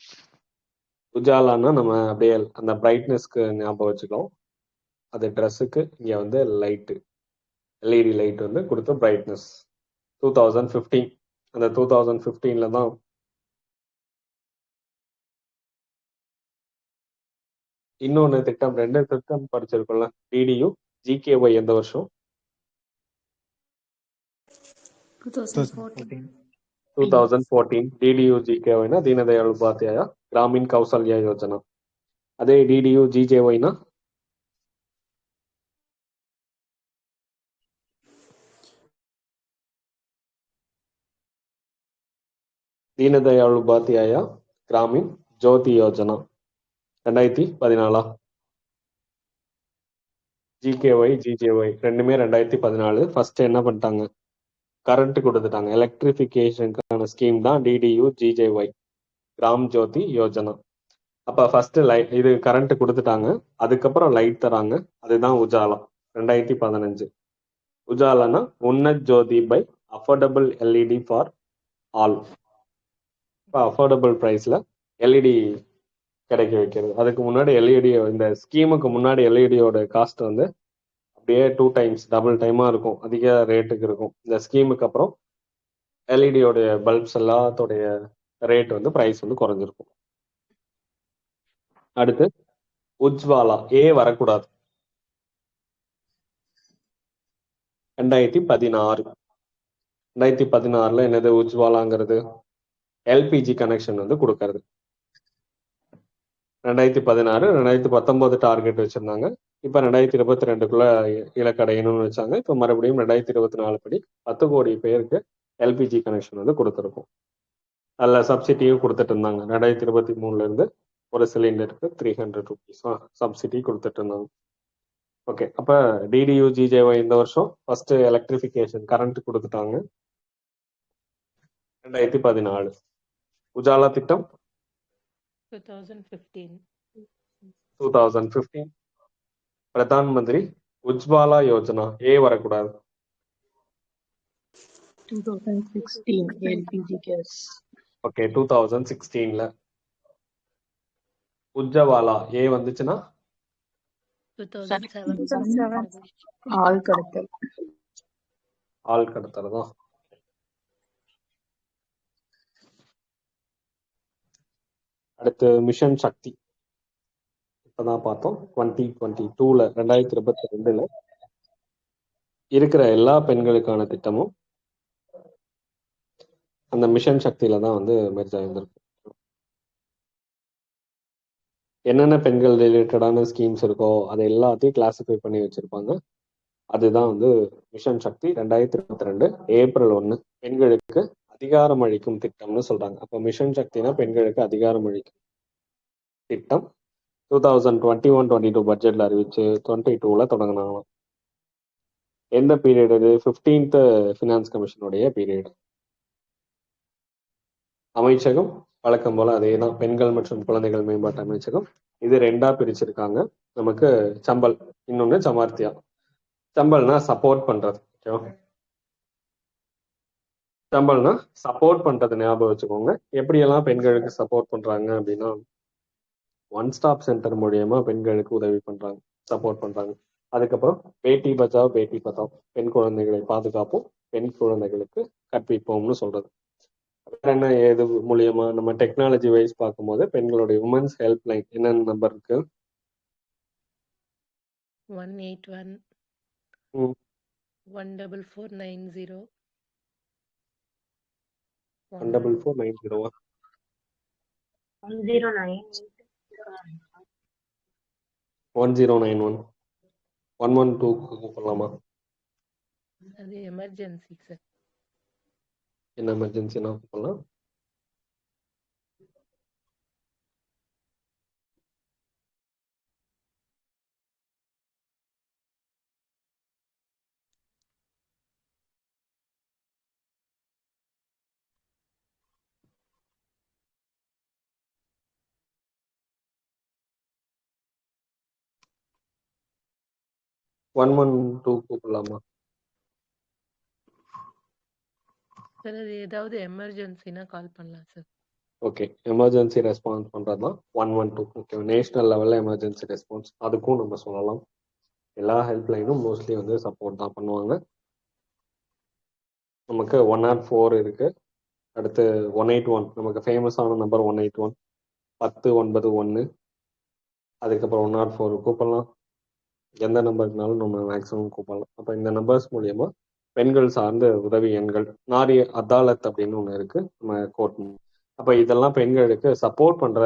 [SPEAKER 1] உஜாலான்னா நம்ம அப்படியே அந்த பிரைட்னஸ்க்கு ஞாபகம் வச்சுக்கோம். அது ட்ரெஸ்ஸுக்கு இங்கே வந்து லைட்டு, எல்இடி லைட் வந்து கொடுத்த பிரைட்னஸ். 2015. அந்த 2015 தான் இன்னொன்று திட்டம், 2 திட்டம் படிச்சிருக்கோம்ல. டிடியு ஜிகேஒய் எந்த வருஷம்?
[SPEAKER 5] 2014.
[SPEAKER 1] 2014. டிடியு ஜிகேஒய்னா தீனதயாள் உபாத்யாயா கிராமின் கௌசல்யா யோஜனா. அதே டிடியு ஜிஜேஒய்னா தீனதயாள் உபாத்யாயா கிராமின் ஜோதி யோஜனா. 2014. ஜிகேஒய் ஜிஜேஒய் ரெண்டுமே 2014. ஃபர்ஸ்ட் என்ன பண்ணிட்டாங்க? கரண்ட் கொடுத்துட்டாங்க. எலக்ட்ரிஃபிகேஷனுக்கான ஸ்கீம் தான் டிடியு ஜிஜேஒய் கிராம் ஜோதி யோஜனா. அப்ப ஃபர்ஸ்ட் லைட் இது கரண்ட் கொடுத்துட்டாங்க, அதுக்கப்புறம் லைட் தராங்க. அதுதான் உஜாலா. 2015. உஜாலானா Unnat Jyoti by affordable LED for all. இப்போ அஃபோர்டபுள் ப்ரைஸ்ல எல்இடி கிடைக்க வைக்கிறது. அதுக்கு முன்னாடி எல்இடி, இந்த ஸ்கீமுக்கு முன்னாடி எல்இடியோட காஸ்ட் வந்து அப்படியே 2 டைம்ஸ் டபுள் டைமா இருக்கும், அதிக ரேட்டுக்கு இருக்கும். இந்த ஸ்கீமுக்கு அப்புறம் எல்இடியோடைய பல்ப்ஸ் எல்லாத்தோடைய ரேட் வந்து ப்ரைஸ் வந்து குறைஞ்சிருக்கும். அடுத்து உஜ்வாலா. ஏ வரக்கூடாது. 2016. 2016 என்னது உஜ்வாலாங்கிறது? எல்பிஜி கனெக்ஷன் வந்து கொடுக்கறது. 2016. 2019 டார்கெட் வச்சிருந்தாங்க. இப்ப 2022க்குள்ள இலக்கடையணும்னு வச்சாங்க. இப்ப மறுபடியும் 2024 படி 10 கோடி பேருக்கு எல்பிஜி கனெக்ஷன் வந்து கொடுத்துருக்கும். அதில் சப்சிடியும் கொடுத்துட்டு இருந்தாங்க. 2023 இருந்து ஒரு சிலிண்டருக்கு 300 rupees சப்சிடி கொடுத்துட்டு இருந்தாங்க. ஓகே, அப்ப டிடியு ஜிஜேஒய் இந்த வருஷம் ஃபர்ஸ்ட் எலக்ட்ரிஃபிகேஷன் கரண்ட் கொடுத்துட்டாங்க. 2014. உஜாலா திட்டம் 2015. பிரதான் மந்திரி உஜ்வாலா யோஜனா. ஏ வரக்கூடாது.
[SPEAKER 6] 2016 LPG gas.
[SPEAKER 1] ஓகே, 2016ல உஜ்வாலா ஏ வந்துச்சுன்னா
[SPEAKER 2] 2007.
[SPEAKER 6] ஆள் கடத்தல்.
[SPEAKER 1] ஆள் கடத்துறதும். அடுத்து மிஷன் சக்தி. இப்பதான் பார்த்தோம். 2022ல 2022ல இருக்கிற எல்லா பெண்களுக்கான திட்டமும் அந்த மிஷன் சக்தியில தான் வந்து மெர்ஜ் ஆயிருந்திருக்கு. என்னென்ன பெண்கள் ரிலேட்டடான ஸ்கீம்ஸ் இருக்கோ அதை எல்லாத்தையும் கிளாசிஃபை பண்ணி வச்சிருப்பாங்க. அதுதான் வந்து மிஷன் சக்தி 2022 ஏப்ரல் 1 பெண்களுக்கு அதிகாரம் அளிக்கும் திட்டம்னு சொல்றாங்க. அப்ப மிஷன் சக்தினா பெண்களுக்கு அதிகாரம் அளிக்கும் திட்டம். 2021-22 பட்ஜெட்ல அறிவிச்சு 22ல தொடங்கினாங்களாம். எந்த பீரியட் இது? 15th finance கமிஷனுடைய period. அமைச்சகம் வழக்கம் போல அதே தான், பெண்கள் மற்றும் குழந்தைகள் மேம்பாட்டு அமைச்சகம். இது 2ஆ பிரிச்சிருக்காங்க. நமக்கு சம்பல், இன்னொன்னு சமார்த்தியா. சம்பல்னா சப்போர்ட் பண்றது. சம்பல்னா சப்போர்ட் பண்றது ஞாபகம் வச்சுக்கோங்க. எப்படியெல்லாம் பெண்களுக்கு சப்போர்ட் பண்றாங்க அப்படின்னா, ஒன் ஸ்டாப் சென்டர் மூலியமா பெண்களுக்கு உதவி பண்றாங்க, சப்போர்ட் பண்றாங்க. அதுக்கப்புறம் பேட்டி பச்சாவ் பேட்டி பத்தாவ், பெண் குழந்தைகளை பாதுகாப்போம், பெண் குழந்தைகளுக்கு கற்பிப்போம்னு சொல்றது. வேற என்ன ஏது மூலியமா நம்ம டெக்னாலஜி வைஸ் பார்க்கும்போது பெண்களுடைய உமன்ஸ் ஹெல்ப் லைன் என்னென்ன நம்பர் இருக்கு?
[SPEAKER 7] 181
[SPEAKER 1] ம்,
[SPEAKER 7] 14490
[SPEAKER 1] 14490 1091 112 கூப்பிடலாமா?
[SPEAKER 7] அது எமர்ஜென்சி சார்.
[SPEAKER 1] என்ன எமர்ஜென்சினா கூப்பிடலாம். ஒன் 112 கூப்பிடலாமா?
[SPEAKER 7] சார் அது ஏதாவது எமர்ஜென்சினா கால் பண்ணலாம் சார்.
[SPEAKER 1] ஓகே, எமர்ஜென்சி ரெஸ்பான்ஸ் பண்ணுறது தான் 112. ஓகே, நேஷனல் லெவலில் எமர்ஜென்சி ரெஸ்பான்ஸ் அதுக்கும் நம்ம சொல்லலாம். எல்லா ஹெல்ப்லைனும் மோஸ்ட்லி வந்து சப்போர்ட் தான் பண்ணுவாங்க. நமக்கு 104 இருக்கு. அடுத்து 181, நமக்கு ஃபேமஸான நம்பர் 181, 1091. அதுக்கப்புறம் 104 கூப்பிடலாம். எந்த நம்பருக்குனாலும் நம்ம மேக்ஸிமம் கூப்பிடலாம். அப்போ இந்த நம்பர்ஸ் மூலியமா பெண்கள் சார்ந்த உதவி எண்கள், நாரி அதாலத் அப்படின்னு ஒன்று இருக்கு நம்ம கோர்ட். அப்போ இதெல்லாம் பெண்களுக்கு சப்போர்ட் பண்ற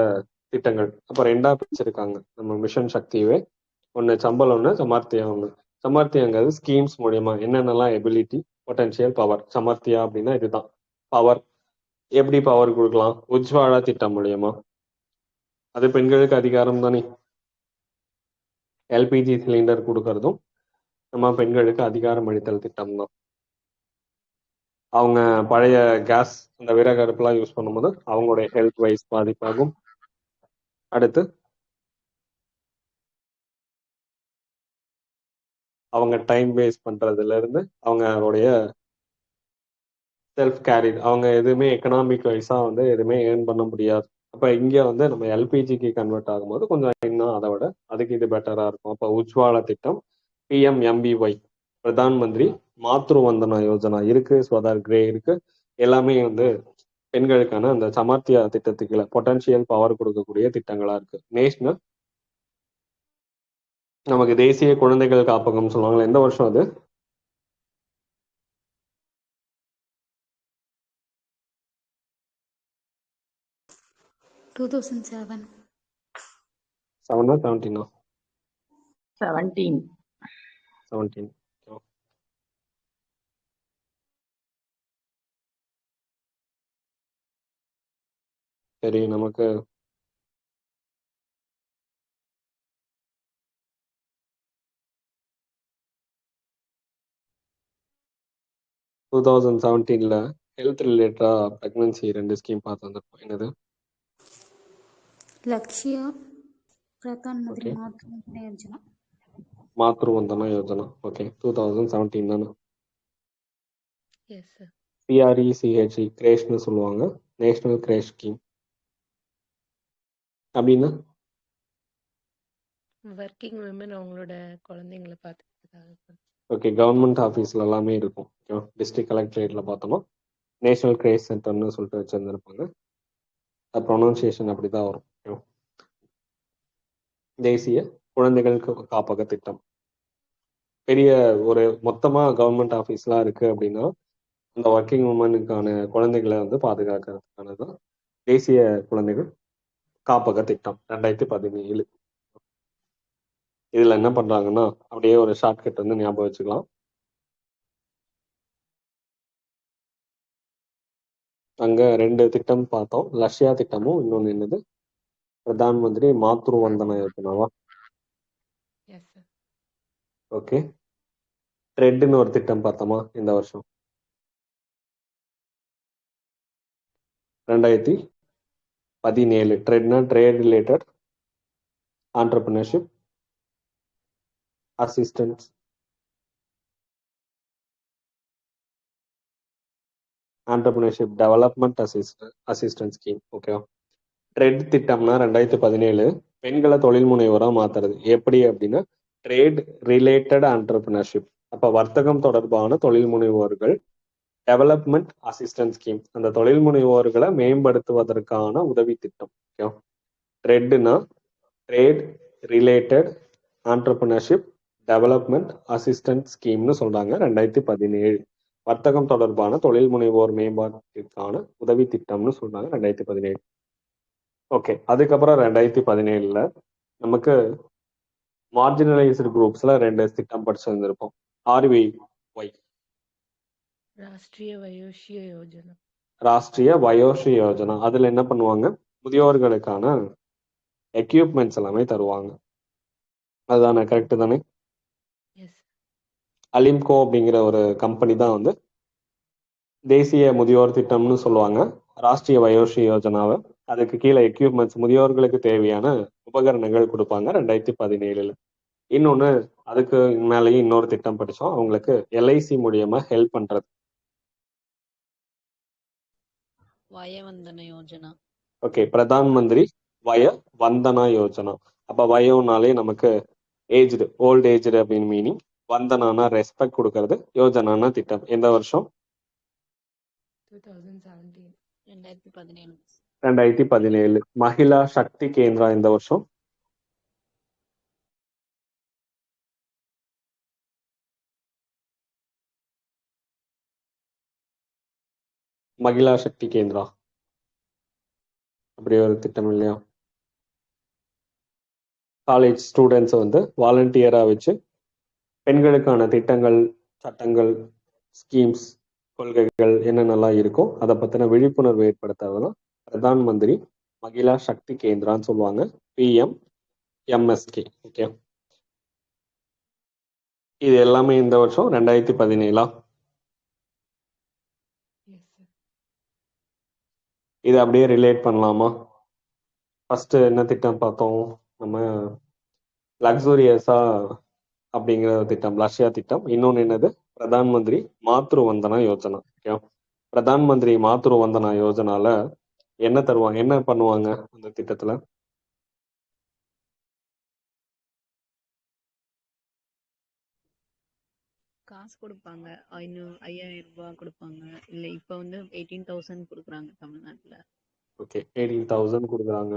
[SPEAKER 1] திட்டங்கள். அப்போ ரெண்டா பிரிச்சிருக்காங்க நம்ம மிஷன் சக்தியவே. ஒன்று சம்பளம், ஒன்று சமர்த்தியா. ஒன்று சமர்த்தியாங்கிறது ஸ்கீம்ஸ் மூலியமா என்னென்னலாம் எபிலிட்டி, பொட்டன்ஷியல், பவர். சமர்த்தியா அப்படின்னா இதுதான் பவர். எப்படி பவர் கொடுக்கலாம்? உஜ்வாலா திட்டம் மூலியமா. அது பெண்களுக்கு அதிகாரம் தானே. எல்பிஜி சிலிண்டர் கொடுக்கறதும் நம்ம பெண்களுக்கு அதிகாரம் அளித்தல் திட்டம் தான். அவங்க பழைய கேஸ் அந்த விறகு அடுப்புலாம் யூஸ் பண்ணும்போது அவங்களுடைய ஹெல்த் வைஸ் பாதிப்பாகும். அடுத்து அவங்க டைம் வேஸ்ட் பண்றதுல இருந்து அவங்களுடைய செல்ஃப் கேரி, அவங்க எதுவுமே எக்கனாமிக் வைஸா வந்து எதுவுமே ஏர்ன் பண்ண முடியாது. அப்ப இங்க வந்து நம்ம எல்பிஜிக்கு கன்வெர்ட் ஆகும்போது கொஞ்சம் இன்னும் அதை விட அதுக்கு இது பெட்டரா இருக்கும். அப்ப உஜ்வாலா திட்டம், PMMBY, பிரதான் மந்திரி மாத்ரு வந்தனா யோஜனா இருக்கு, ஸ்வதார் கிரே இருக்கு. எல்லாமே வந்து பெண்களுக்கான அந்த சமர்த்தியா திட்டத்துக்குள்ள பொட்டன்ஷியல் பவர் கொடுக்கக்கூடிய திட்டங்களா இருக்கு. நேஷனல் நமக்கு தேசிய குழந்தைகள் காப்பகம் சொல்லுவாங்களே, எந்த வருஷம் அது?
[SPEAKER 5] 2007.
[SPEAKER 1] 7 17?
[SPEAKER 6] 17.
[SPEAKER 1] 17. சரி, நமக்கு டூ 2017 ஹெல்த் ரிலேட்டடா பிரெக்னன்சி 2 ஸ்கீம் பார்த்து வந்திருப்போம். என்னது?
[SPEAKER 5] லக்ஷ்ய பிரதான் மந்திரி
[SPEAKER 1] Okay.
[SPEAKER 5] மாத்ரு யோஜனா.
[SPEAKER 1] மாத்ரு வந்தனா யோஜனா. ஓகே, 2017 தானே.
[SPEAKER 7] Yes sir.
[SPEAKER 1] PRECHE கிரேஷ்னு சொல்லுவாங்க, நேஷனல் கிரேஷ் ஸ்கீம். அப்படின்னா
[SPEAKER 7] ஒர்க்கிங் விமன் அவங்களோட குழந்தைங்களை பார்த்துக்கிறதுக்காக.
[SPEAKER 1] ஓகே, கவர்மெண்ட் ஆஃபீஸ்ல எல்லாமே இருக்கும். டிஸ்ட்ரிக்ட் கலெக்டரேட்ல பார்த்தோம்னா நேஷனல் கிரேஷ் சென்டர்னு சொல்லிட்டு வச்சிருந்துருப்பாங்க. அது ப்ரொனவுன்சியேஷன் அப்படிதான் வரும். தேசிய குழந்தைகள் காப்பக திட்டம். பெரிய ஒரு மொத்தமா கவர்மெண்ட் ஆஃபீஸ்லாம் இருக்கு அப்படின்னா அந்த ஒர்க்கிங் உமனுக்கான குழந்தைகளை வந்து பாதுகாக்கிறதுக்கானதான் தேசிய குழந்தைகள் காப்பக திட்டம் 2017. இதுல என்ன பண்றாங்கன்னா அப்படியே ஒரு ஷார்ட்கட் வந்து ஞாபகம் வச்சுக்கலாம். அங்க 2 திட்டம் பார்த்தோம். லக்ஷ்யா திட்டமும் இன்னொன்னு என்னது, பிரதான் மந்திரி மாத்ரு வந்தனா யோஜனாவா?
[SPEAKER 7] Yes sir.
[SPEAKER 1] ஓகே. ட்ரெட்னு ஒரு திட்டம் பார்த்தோமா இந்த வருஷம்? 2017. ட்ரெட்னா trade related entrepreneurship assistance entrepreneurship development assistance scheme. ஓகேவா? ட்ரெட் திட்டம்னா 2017 பெண்களை தொழில் முனைவோராக மாத்துறது. எப்படி அப்படின்னா ட்ரேட் ரிலேட்டட் ஆண்டர்பிரினர்ஷிப். அப்ப வர்த்தகம் தொடர்பான தொழில் முனைவோர்கள் டெவலப்மெண்ட் அசிஸ்டன்ஸ் ஸ்கீம், அந்த தொழில் முனைவோர்களை மேம்படுத்துவதற்கான உதவி திட்டம். ஓகேவா? ட்ரெட்னா trade related entrepreneurship development assistance ஸ்கீம்னு சொல்றாங்க. 2017 வர்த்தகம் தொடர்பான தொழில் முனைவோர் மேம்பாட்டிற்கான உதவி திட்டம்னு சொல்றாங்க 2017. ஓகே, அதுக்கப்புறம் 2017 நமக்கு மார்ஜினலைஸ்டு குரூப்ஸ்ல 2 திட்டம் படிச்சிருந்திருப்போம். RVY,
[SPEAKER 7] ராஷ்டிரிய வயோஷ்ய யோஜனா.
[SPEAKER 1] ராஷ்டிரிய வயோஷ்ய யோஜனா. அதுல என்ன பண்ணுவாங்க, முதியோர்களுக்கான எக்யூப்மெண்ட்ஸ் எல்லாமே தருவாங்க. அதுதானே, கரெக்ட் தானே?
[SPEAKER 7] எஸ்.
[SPEAKER 1] அலிம்கோ அப்படிங்கிற ஒரு கம்பெனி தான் வந்து தேசிய முதியோர் திட்டம்னு சொல்லுவாங்க ராஷ்டிரிய வயோஷ்ய யோஜனாவை. அதுக்கு கீழே எக்யூப்மெண்ட்ஸ், முதியோர்களுக்கு தேவையான உபகரணங்கள் கொடுப்பாங்க 2017. இன்னொன்னு அதுக்கு மேலேயும் இன்னொரு திட்டம் படிச்சோம், அவங்களுக்கு LIC மூலியமா ஹெல்ப் பண்றது.
[SPEAKER 6] வயவந்தன யோஜனா.
[SPEAKER 1] ஓகே, பிரதான் மந்திரி வய வந்தனா யோஜனா. அப்ப வயோனாலே நமக்கு ஏஜ்டு, ஓல்ட் ஏஜ்டு அப்படின்னு மீனிங். வந்தனானா ரெஸ்பெக்ட் கொடுக்கறது, யோஜனானா திட்டம். எந்த வருஷம்?
[SPEAKER 7] 2017.
[SPEAKER 6] 2017.
[SPEAKER 1] 2017. மகிழா சக்தி கேந்திரா இந்த வருஷம்? மகிழா சக்தி கேந்திரா அப்படி ஒரு திட்டம் இல்லையா? காலேஜ் ஸ்டூடெண்ட்ஸ் வந்து வாலண்டியரா வச்சு பெண்களுக்கான திட்டங்கள், சட்டங்கள், ஸ்கீம்ஸ், கொள்கைகள் என்னென்னலாம் இருக்கோ அதை பத்தின விழிப்புணர்வு ஏற்படுத்துறதுதான் பிரதான் மந்திரி மகிழா சக்தி கேந்திரான்னு சொல்லுவாங்க, PMMSK. ஓகே, இது எல்லாமே இந்த வருஷம் 2017.
[SPEAKER 7] Yes, sir.
[SPEAKER 1] இது அப்படியே ரிலேட் பண்ணலாமா? ஃபர்ஸ்ட் என்ன திட்டம் பார்த்தோம் நம்ம? லக்ஸூரியஸா அப்படிங்கிற ஒரு திட்டம், லஷ்யா திட்டம். இன்னொன்னு என்னது? பிரதான் மந்திரி மாத்ரு வந்தனா யோஜனா. ஓகே, பிரதான் மந்திரி மாத்ரு வந்தனா யோஜனால என்ன தருவாங்க, என்ன பண்ணுவாங்க அந்த திட்டத்துல?
[SPEAKER 6] காசு கொடுப்பாங்க. 5,000 ரூபாய் கொடுப்பாங்க. இல்ல இப்ப வந்து 18,000 கொடுக்குறாங்க தமிழ்நாட்டுல.
[SPEAKER 1] ஓகே, 18,000 கொடுக்குறாங்க.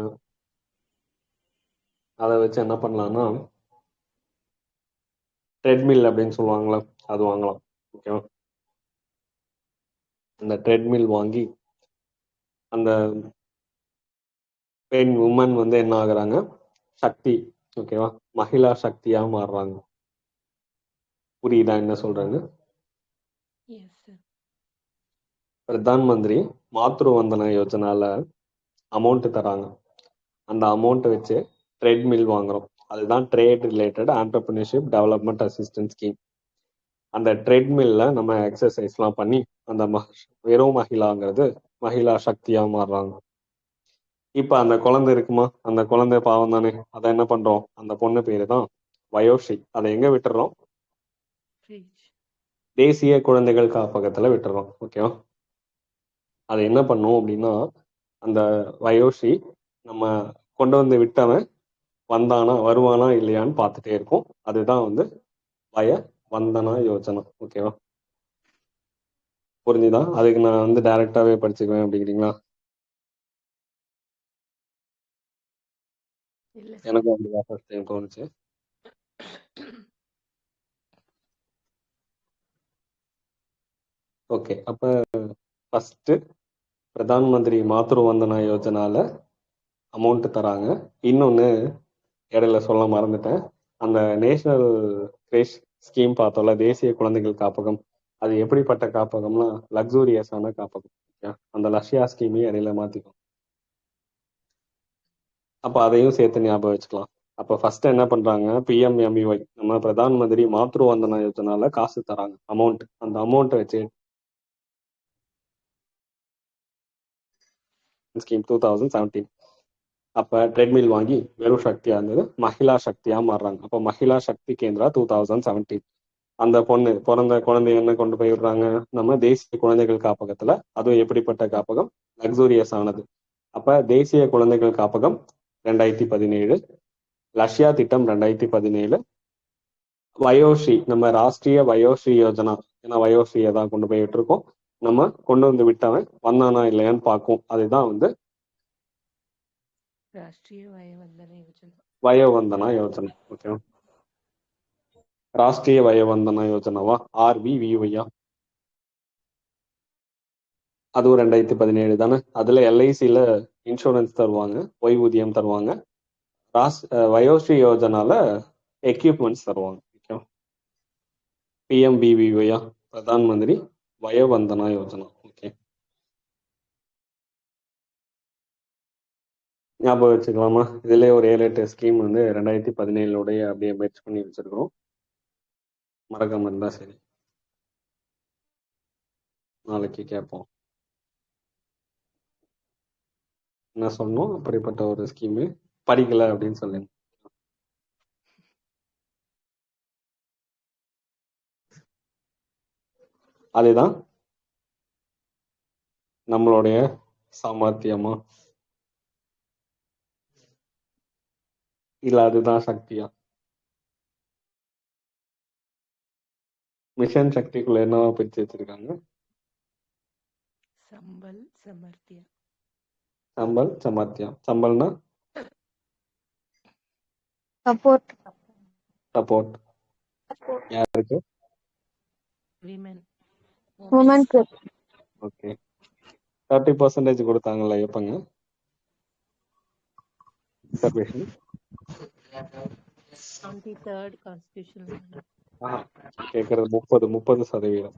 [SPEAKER 1] அதை வச்சு என்ன பண்ணலாம்னா ட்ரெட்மில் அப்படின்னு சொல்லுவாங்களா, அது வாங்கலாம். ஓகேவா? அந்த ட்ரெட்மில் வாங்கி அந்த பெண் உமன் வந்து என்ன ஆகுறாங்க, சக்தி, ஓகேவா, மகிழா சக்தியா மாறுறாங்க. புரியுதா என்ன சொல்றாங்க?
[SPEAKER 7] Yes, sir.
[SPEAKER 1] பிரதான் மந்திரி மாத்ரு வந்தனா யோஜனால அமௌண்ட் தராங்க. அந்த அமௌண்ட் வச்சு ட்ரெட்மில் வாங்குறோம். அதுதான் trade related entrepreneurship development assistance scheme. அந்த ட்ரெட்மில்ல நம்ம எக்ஸசைஸ்லாம் பண்ணி அந்த வெறும் மகிழாங்கிறது மகிழா சக்தியா மாறுறாங்க. இப்ப அந்த குழந்தை இருக்குமா, அந்த குழந்தை பாவம் தானே, அதை என்ன பண்றோம், அந்த பொண்ணு பேரு தான் வயோஸ்ரீ. அதை எங்க விட்டுறோம்?
[SPEAKER 7] Fridge.
[SPEAKER 1] தேசிய குழந்தைகள் காப்பகத்துல விட்டுறோம். ஓகேவா? அதை என்ன பண்ணும் அப்படின்னா, அந்த வயோஸ்ரீ நம்ம கொண்டு வந்து விட்டவன் வந்தானா வருவானா இல்லையான்னு பார்த்துட்டே இருக்கும். அதுதான் வந்து வய வந்தனா யோஜனா. ஓகேவா? புரிஞ்சுதா? அதுக்கு நான் வந்து டைரக்டாவே படிச்சுக்குவேன் அப்படிங்கிறீங்களா?
[SPEAKER 7] இல்ல sir.
[SPEAKER 1] எனக்கும் அப்படிதான் ஃபர்ஸ்ட் டைம் தோணுச்சு. ஓகே, அப்ப ஃபர்ஸ்ட் பிரதான் மந்திரி மாத்ரு வந்தனா யோஜனால அமௌண்ட் தராங்க. இன்னொன்னு இடையில சொல்ல மறந்துட்டேன். அந்த நேஷனல் கிரேஷ் ஸ்கீம் பார்த்தோம்ல, தேசிய குழந்தைகள் காப்பகம். அது எப்படிப்பட்ட காப்பகம்னா லக்ஸூரியஸான காப்பகம். ஓகே? அந்த லஷ்யா ஸ்கீமையும் இடையில மாத்திக்கும். அப்ப அதையும் சேர்த்து ஞாபகம் வச்சுக்கலாம். அப்ப ஃபர்ஸ்ட் என்ன பண்றாங்க, PMMUY நம்ம பிரதான் மந்திரி மாத்ரு வந்தனா யோஜனால காசு தராங்க, அமௌண்ட். அந்த அமௌண்ட் வச்சு ஸ்கீம் 2017. அப்ப ட்ரெட்மில் வாங்கி வெறும் சக்தியா இருந்தது மகிழா சக்தியா மாறுறாங்க. அப்ப மகிழா சக்தி கேந்திரா 2017. அந்த பொண்ணு பிறந்த குழந்தைய என்ன கொண்டு போய் விடுறாங்க, நம்ம தேசிய குழந்தைகள் காப்பகத்துல. அதுவும் எப்படிப்பட்ட காப்பகம்? லக்ஸூரியஸ் ஆனது. அப்ப தேசிய குழந்தைகள் காப்பகம் 2017, லஷ்யா திட்டம் 2017, வயோஸ்ரீ நம்ம ராஷ்டிரிய வயோஸ்ரீ யோஜனா. ஏன்னா வயோஸ்ரீயை தான் கொண்டு போய் விட்டுருக்கோம். நம்ம கொண்டு வந்து விட்டவன் வந்தானா இல்லையான்னு பார்க்கும். அதுதான் வந்து
[SPEAKER 7] ராஷ்டிரிய வயவந்தன யோஜனா.
[SPEAKER 1] வயோவந்தனா யோஜனா. ஓகே, ராஷ்டிரிய வயோவந்தனா யோஜனாவா, RVVY. அதுவும் 2017 தானே. அதுல LICல இன்சூரன்ஸ் தருவாங்க, ஓய்வூதியம் தருவாங்க. வயோஸ்ரீ யோஜனால எக்யூப்மெண்ட்ஸ் தருவாங்க. Okay, PMBVY, Pradhan Mantri வயோவந்தனா Yojana. Okay, ஞாபகம் வச்சுக்கலாமா? இதுல ஒரு 7-8 ஸ்கீம் வந்து 2017 அப்படியே மெர்ஜ் பண்ணி வச்சிருக்கிறோம். மறக்காம இருந்தா சரி, நாளைக்கு கேட்போம் என்ன சொன்னோம். அப்படிப்பட்ட ஒரு ஸ்கீமு படிக்கல அப்படின்னு சொல்லுங்க. அதுதான் நம்மளுடைய சாமர்த்தியமா? இல்ல அதுதான் சக்தியா? மிஷன் சக்திக்குள்ள என்னவா பிரிச்சு வச்சிருக்காங்க?
[SPEAKER 7] சம்பல் சமர்த்தியம்.
[SPEAKER 1] சம்பல் சமர்த்தியம். சம்பல்னா
[SPEAKER 3] சப்போர்ட்.
[SPEAKER 1] சப்போர்ட். யாருக்கு?
[SPEAKER 7] விமன்.
[SPEAKER 3] உமன்க்கு.
[SPEAKER 1] ஓகே. 30% கொடுத்தாங்கல்ல, எப்பங்க ரிசர்வேஷன்?
[SPEAKER 7] 23rd constitutional amendment.
[SPEAKER 1] கேட்கறது 30%.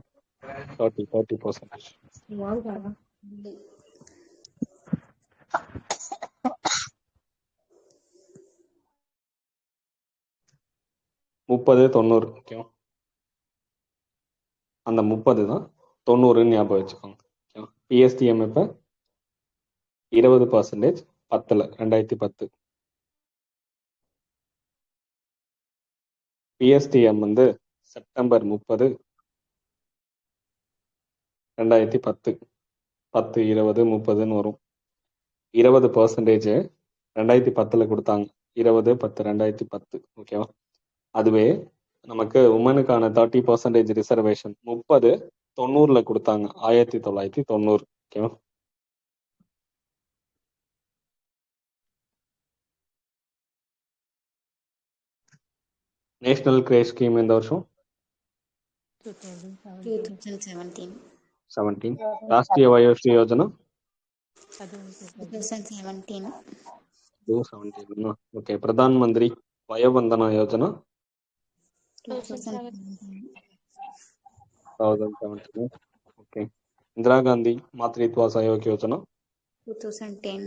[SPEAKER 1] 30%. முப்பது 90. ஓகே, அந்த 30 தான் 90ன்னு ஞாபகம் வச்சுக்கோங்க. பிஎஸ்டிஎம் இப்ப 20% 10ல 2010. பிஎஸ்டிஎம் வந்து செப்டம்பர் 30 2010. 10 20 30ன்னு வரும். 20% 2010 கொடுத்தாங்க. 20 10 2010. ஓகேவா? அதுவே நமக்கு உமனுக்கான 30% ரிசர்வேஷன் 30 90ல கொடுத்தாங்க. 1990. ஓகேவா? நேஷனல் கிரேஸ் ஸ்கீம் எந்த வருஷம்?
[SPEAKER 7] 2017.
[SPEAKER 1] 17. ராஷ்டிரிய வயோஸ்ரீ யோஜனா
[SPEAKER 7] அதுவும்
[SPEAKER 5] 2017.
[SPEAKER 1] 17. ஓகே. பிரதான் மந்திரி வயோவந்தனா யோஜனா
[SPEAKER 2] 2017.
[SPEAKER 1] 2017. ஓகே. இந்திரா காந்தி மாத்ரித்வா சஹயோக் யோஜனா
[SPEAKER 5] 2010.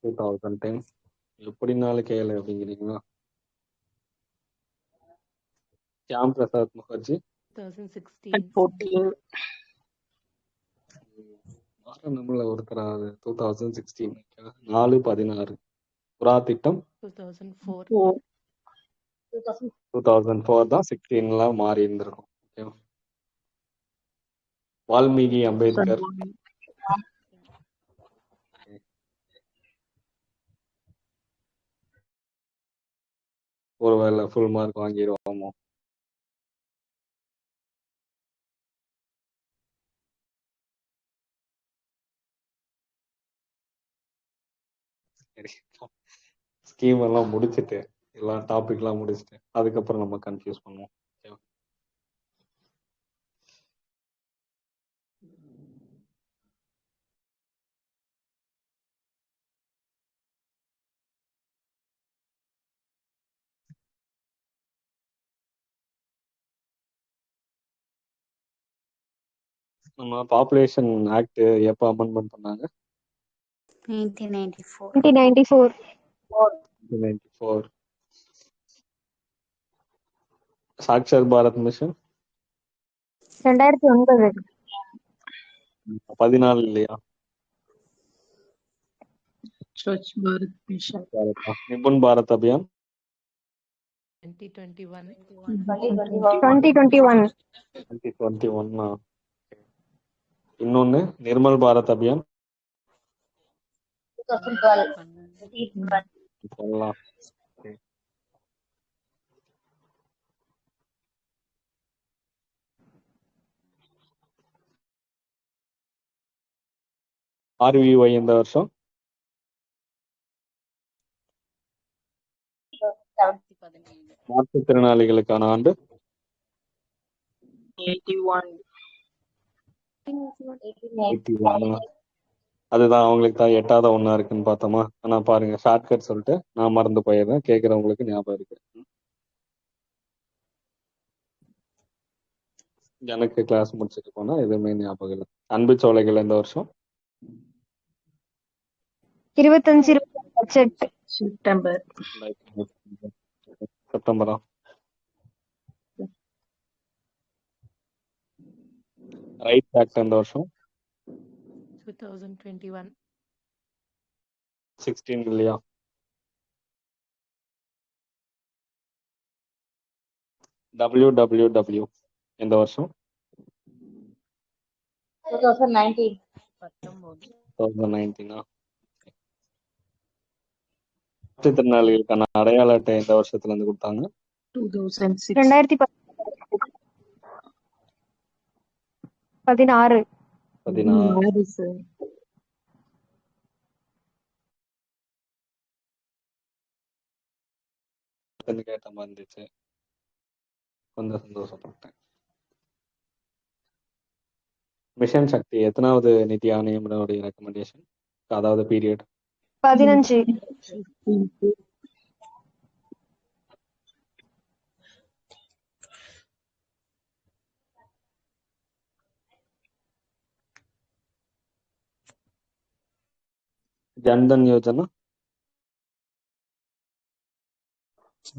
[SPEAKER 1] 2010. எப்படினாலும் கேளு அப்படிங்கிறீங்களா? ஷியாம் பிரசாத் முகர்ஜி
[SPEAKER 7] 2016.
[SPEAKER 1] நம்மள ஒருத்தராது 2016. 4/16. புறா திட்டம்
[SPEAKER 7] 2004.
[SPEAKER 1] 2004 தான் 16ல மாறி இருந்திருக்கும். ஓகேவா? வால்மீகி அம்பேத்கர் ஒருவேளை ஃபுல் மார்க் வாங்கிடுவோமோ? ஸ்கீம் எல்லாம் முடிச்சுட்டு எல்லா டாபிக்லாம் முடிச்சுட்டு அதுக்கப்புறம் நம்ம கன்ஃபியூஸ் பண்ணுவோம். ஓகேவா? நம்ம பாப்புலேஷன் ஆக்ட் எப்போ அமெண்ட்மெண்ட் பண்ணாங்க?
[SPEAKER 5] 1994.
[SPEAKER 3] 1994.
[SPEAKER 1] 1994. சாக்ஷர் பாரத் மிஷன்
[SPEAKER 3] 2009.
[SPEAKER 1] 14 இல்லையா?
[SPEAKER 7] Swachh Bharat Mission.
[SPEAKER 1] Nipun Bharat Abhiyan
[SPEAKER 7] 2021.
[SPEAKER 3] 2021.
[SPEAKER 1] 2021. இன்னொன்னு நிர்மல் பாரத் அபியான்
[SPEAKER 5] 2012.
[SPEAKER 1] சொல்லலாம். RVY எந்த வருஷம்? மாற்றுத்திறனாளிகளுக்கான ஆண்டு 81. அதுதான் அவங்களுக்கு தான் எட்டாத ஒண்ணா இருக்குன்னு பார்த்தோமா. ஆனா பாருங்க, ஷார்ட்கட் சொல்லிட்டு நான் மறந்து போயிடுறேன். கேட்கறவங்களுக்கு ஞாபகம் இருக்கு. எனக்கு கிளாஸ் முடிச்சுட்டு போனா எதுவுமே ஞாபகம் இல்லை. அன்பு சோலைகள் எந்த வருஷம்?
[SPEAKER 3] 25 பட்ஜெட்.
[SPEAKER 7] September.
[SPEAKER 1] செப்டம்பரா? ரைட் ஆக்ட் எந்த வருஷம்?
[SPEAKER 7] 2021.
[SPEAKER 1] 16 இல்லையா? WWW எந்த வருஷம்?
[SPEAKER 5] 2019.
[SPEAKER 1] 2019 மாற்றுத்திறனாளிகளுக்கான அடையாள அட்டை எந்த வருஷத்துல இருந்து கொடுத்தாங்க?
[SPEAKER 7] 2006.
[SPEAKER 3] 2016.
[SPEAKER 1] 16.
[SPEAKER 7] சார்.
[SPEAKER 1] கேட்ட மாதிரி இருந்துச்சு, கொஞ்சம் சந்தோஷப்பட்டேன். மிஷன் சக்தி எத்தனாவது நிதி ஆணையம்னுடைய ரெக்கமெண்டேஷன், அதாவது பீரியட்?
[SPEAKER 3] 15.
[SPEAKER 1] ஜன்தன் யோஜனா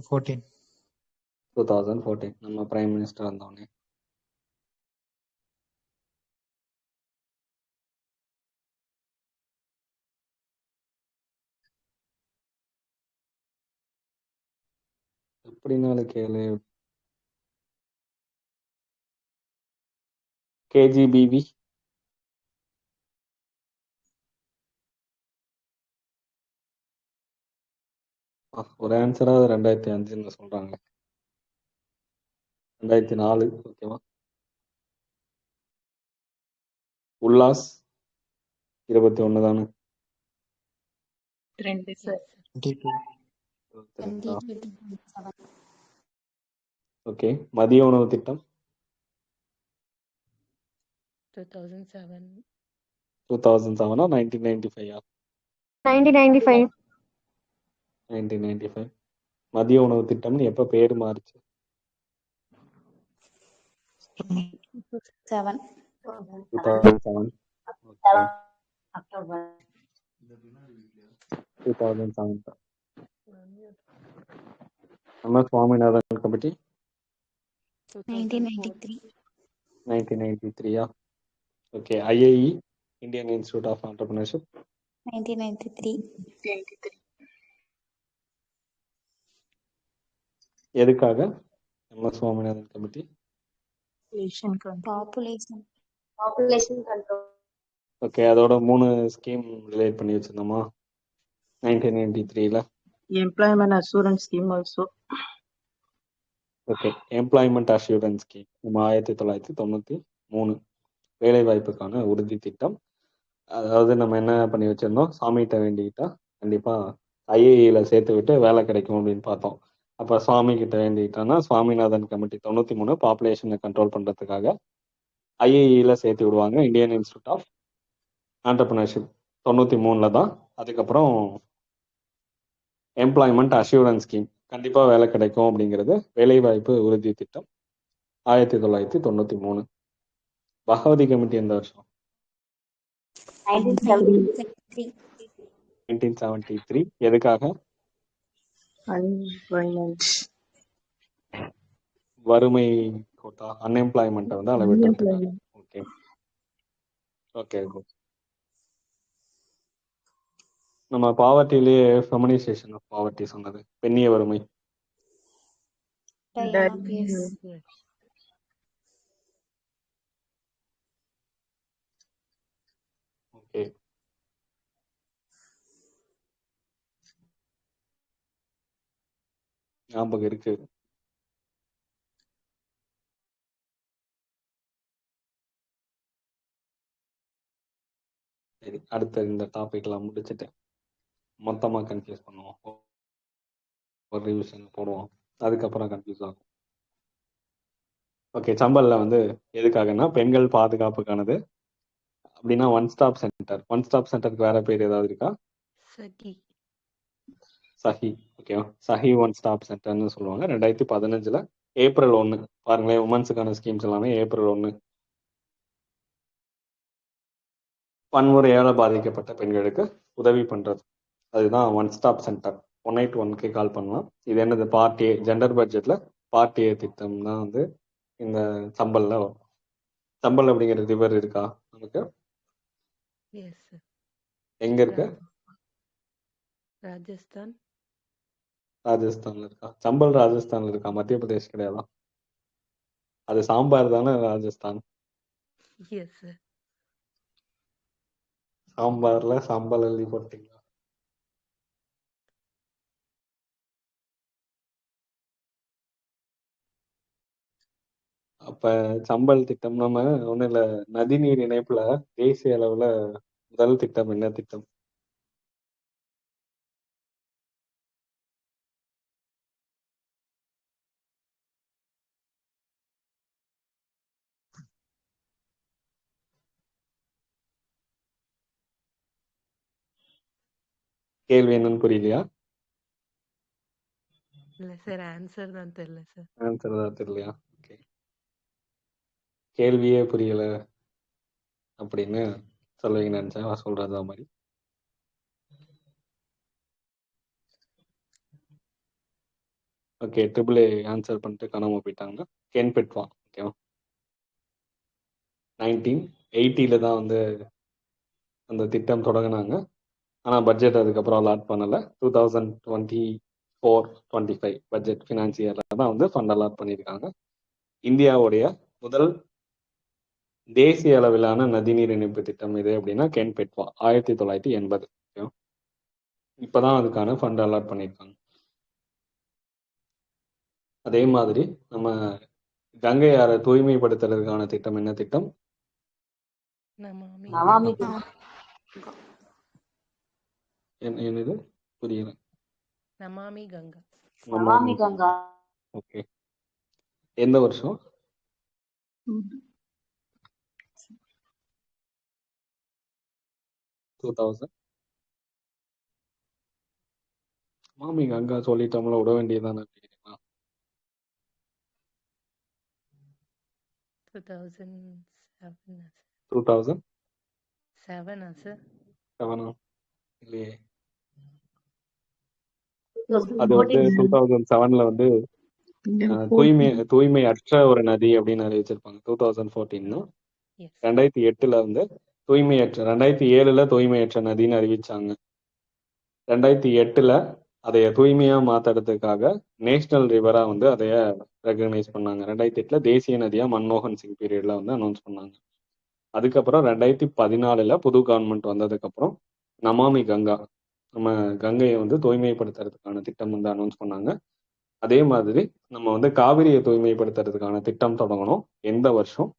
[SPEAKER 4] 14.
[SPEAKER 1] 2014 நம்ம பிரைம் மினிஸ்டர் வந்தோடனே. எப்படினாலும் கேளு. கேஜிபிவி ஒரு ஆன்சரா 2005 சொல்றாங்க. 2004 ஓகேவா? உல்லாஸ் 21 தானே?
[SPEAKER 7] 2 சார்.
[SPEAKER 4] 22.
[SPEAKER 1] 22.
[SPEAKER 5] 27.
[SPEAKER 1] ஓகே. மதிய உணவு திட்டம்
[SPEAKER 7] 2007.
[SPEAKER 1] 2007 1995?
[SPEAKER 3] 1995.
[SPEAKER 1] 1995. மதிய உணவு திட்டம்னு எப்ப பேரு மாறுச்சு?
[SPEAKER 5] 7.
[SPEAKER 1] 2007. ஓகே. 2007. நம்ம Swaminathan committee
[SPEAKER 5] 1993.
[SPEAKER 1] 1993. Okay. IIE Indian institute of entrepreneurship
[SPEAKER 5] 1993.
[SPEAKER 1] எதுக்காக நம்ம சுவாமிநாதன் கமிட்டி?
[SPEAKER 5] Population.
[SPEAKER 1] ஓகே. அதோட 3 ஸ்கீம் ரிலேட் பண்ணி வச்சிருந்தோமா 1993ல?
[SPEAKER 7] Employment assurance scheme also.
[SPEAKER 1] Okay. Employment assurance scheme நம்ம 1993 வேலை வாய்ப்புக்கான உறுதி திட்டம். அதாவது நம்ம என்ன பண்ணி வச்சிருந்தோம், சாமிகிட்ட வேண்டிக்கிட்டா கண்டிப்பா ஐஏஇல சேர்த்து விட்டு வேலை கிடைக்கும் அப்படின்னு பார்த்தோம். அப்ப சுவாமி கிட்ட வேண்டிக்கிட்டோம்னா சுவாமிநாதன் கமிட்டி 93 பாப்புலேஷனை கண்ட்ரோல் பண்றதுக்காக ஐஏஇல சேர்த்து விடுவாங்க. இந்தியன் இன்ஸ்டிடியூட் ஆஃப் என்டர்பிரினர்ஷிப் 93ல தான். அதுக்கப்புறம் எம்ப்ளாய்மெண்ட் அஷ்யூரன்ஸ் ஸ்கீம் கண்டிப்பா வேலை கிடைக்கும் அப்படிங்கிறது வேலைவாய்ப்பு உறுதி திட்டம் 1993. பகவதி கமிட்டி எந்த வருஷம்?
[SPEAKER 5] 1973.
[SPEAKER 1] 1973. எதுக்காக?
[SPEAKER 7] Unemployment.
[SPEAKER 1] வறுமை கோட்டா, அன்எம்ப்ளாய்மெண்ட் வந்து அளவிட்டு. Okay okay good. நம்ம பாவர்ட்டிலேயே ஃபெமினைசேஷன் ஆஃப் பாவர்ட்டி சொன்னது பெண்ணிய வறுமை.
[SPEAKER 5] Diana Pierce.
[SPEAKER 1] ஓகே. ஞாபகம் இருக்கு. சரி, அடுத்த இந்த டாபிக்லாம் முடிச்சுட்டு மொத்தமா கன்ஃபியூஸ் பண்ணுவோம். ஒரு ரிவிஷன் போடுவோம், அதுக்கப்புறம் கன்ஃபியூஸ் ஆகும். ஓகே. சம்பல்ல வந்து எதுக்காகன்னா பெண்கள் பாதுகாப்புக்கானது. அப்படின்னா one stop centre. One stop சென்டருக்கு வேற பேர் ஏதாவது இருக்கா?
[SPEAKER 7] சகி.
[SPEAKER 1] சஹி. ஓகேவா? சஹி ஒன் ஸ்டாப் சென்டர்னு சொல்லுவாங்க. 2015 ஏப்ரல் 1 பாருங்களேன், உமன்ஸுக்கான ஸ்கீம்ஸ் எல்லாமே ஏப்ரல் 1. வன்முறையால் பாதிக்கப்பட்ட பெண்களுக்கு உதவி பண்றது, அதுதான் ஒன் ஸ்டாப் சென்டர். 181க்கு கால் பண்ணலாம். இது என்னது? Part A. ஜெண்டர் பட்ஜெட்ல பார்ட் ஏ திட்டம் தான் வந்து இந்த சம்பல்ல வரும். சம்பல் அப்படிங்கிற ரிவர் இருக்கா நமக்கு?
[SPEAKER 7] Yes sir.
[SPEAKER 1] எங்க இருக்கு?
[SPEAKER 7] ராஜஸ்தான்.
[SPEAKER 1] ராஜஸ்தான்ல இருக்கா? சம்பல் ராஜஸ்தான்ல இருக்கா? மத்திய பிரதேஷ் கிடையாதா? அது சாம்பார் தானே ராஜஸ்தான்.
[SPEAKER 7] Yes sir.
[SPEAKER 1] சாம்பார்ல சாம்பல் அள்ளி போட்டீங்களா? அப்ப சம்பல் திட்டம் நம்ம ஒண்ணும் இல்ல, நதிநீர் இணைப்புல தேசிய அளவுல முதல் திட்டம் என்ன திட்டம்? கேள்வி என்னன்னு புரியலையா?
[SPEAKER 7] இல்ல சார், ஆன்சர் தான் தெரியல சார்.
[SPEAKER 1] ஆன்சர் தான் தெரியலையா? ஓகே, கேள்வியே புரியல அப்படின்னு சொல்லுவீங்க நினைச்சேன். நான் சொல்றதா மாதிரி. ஓகே, ட்ரிபிள் ஆன்சர் பண்ணிட்டு காணாம போயிட்டாங்க. கென் பெட்வா. ஓகேவா, 1980 தான் வந்து அந்த திட்டம் தொடங்கினாங்க. ஆனால் பட்ஜெட் அதுக்கப்புறம் அலாட் பண்ணல. 2024-25 பட்ஜெட் ஃபினான்சியரில் தான் வந்து ஃபண்ட் அலாட் பண்ணியிருக்காங்க. இந்தியாவுடைய முதல் தேசிய அளவிலான நதிநீர் இணைப்பு திட்டம் இது அப்படின்னா கென் பெட்வா 1980. இப்போதான் அதுக்கான ஃபண்ட் அலாட் பண்ணியிருக்காங்க. அதே மாதிரி நம்ம கங்கை ஆறை தூய்மைப்படுத்துறதுக்கான திட்டம் என்ன திட்டம்?
[SPEAKER 5] நமாமி
[SPEAKER 1] என்னது புரியல?
[SPEAKER 7] நமாமி கங்கா.
[SPEAKER 5] நமாமி கங்கா.
[SPEAKER 1] ஓகே, எந்த வருஷம்? 2000. மாமி கங்கா சொல்லிட்டோம்ல, விட வேண்டியதானே.
[SPEAKER 7] 2007
[SPEAKER 1] 2007
[SPEAKER 7] சார்.
[SPEAKER 1] இல்லையே. அது வந்து 2007 வந்து தூய்மை அற்ற ஒரு நதி அப்படின்னு அறிவிச்சிருப்பாங்க. 2014.
[SPEAKER 7] எஸ்.
[SPEAKER 1] 2008 வந்து தூய்மையற்ற, 2007 தூய்மையற்ற நதின்னு அறிவிச்சாங்க. 2008 அதைய தூய்மையா மாத்துறதுக்காக நேஷனல் ரிவரா வந்து அதைய ரெகனைஸ் பண்ணாங்க. 2008 தேசிய நதியா மன்மோகன் சிங் பீரியட்ல வந்து அனௌன்ஸ் பண்ணாங்க. அதுக்கப்புறம் 2014 புது கவர்மெண்ட் வந்ததுக்கு அப்புறம் நமாமி கங்கா, நம்ம கங்கையை வந்து தூய்மைப்படுத்துறதுக்கான திட்டம் வந்து அனௌன்ஸ் பண்ணாங்க. அதே மாதிரி நம்ம வந்து காவிரியை தூய்மைப்படுத்துறதுக்கான திட்டம் தொடங்கணும். எந்த வருஷம்?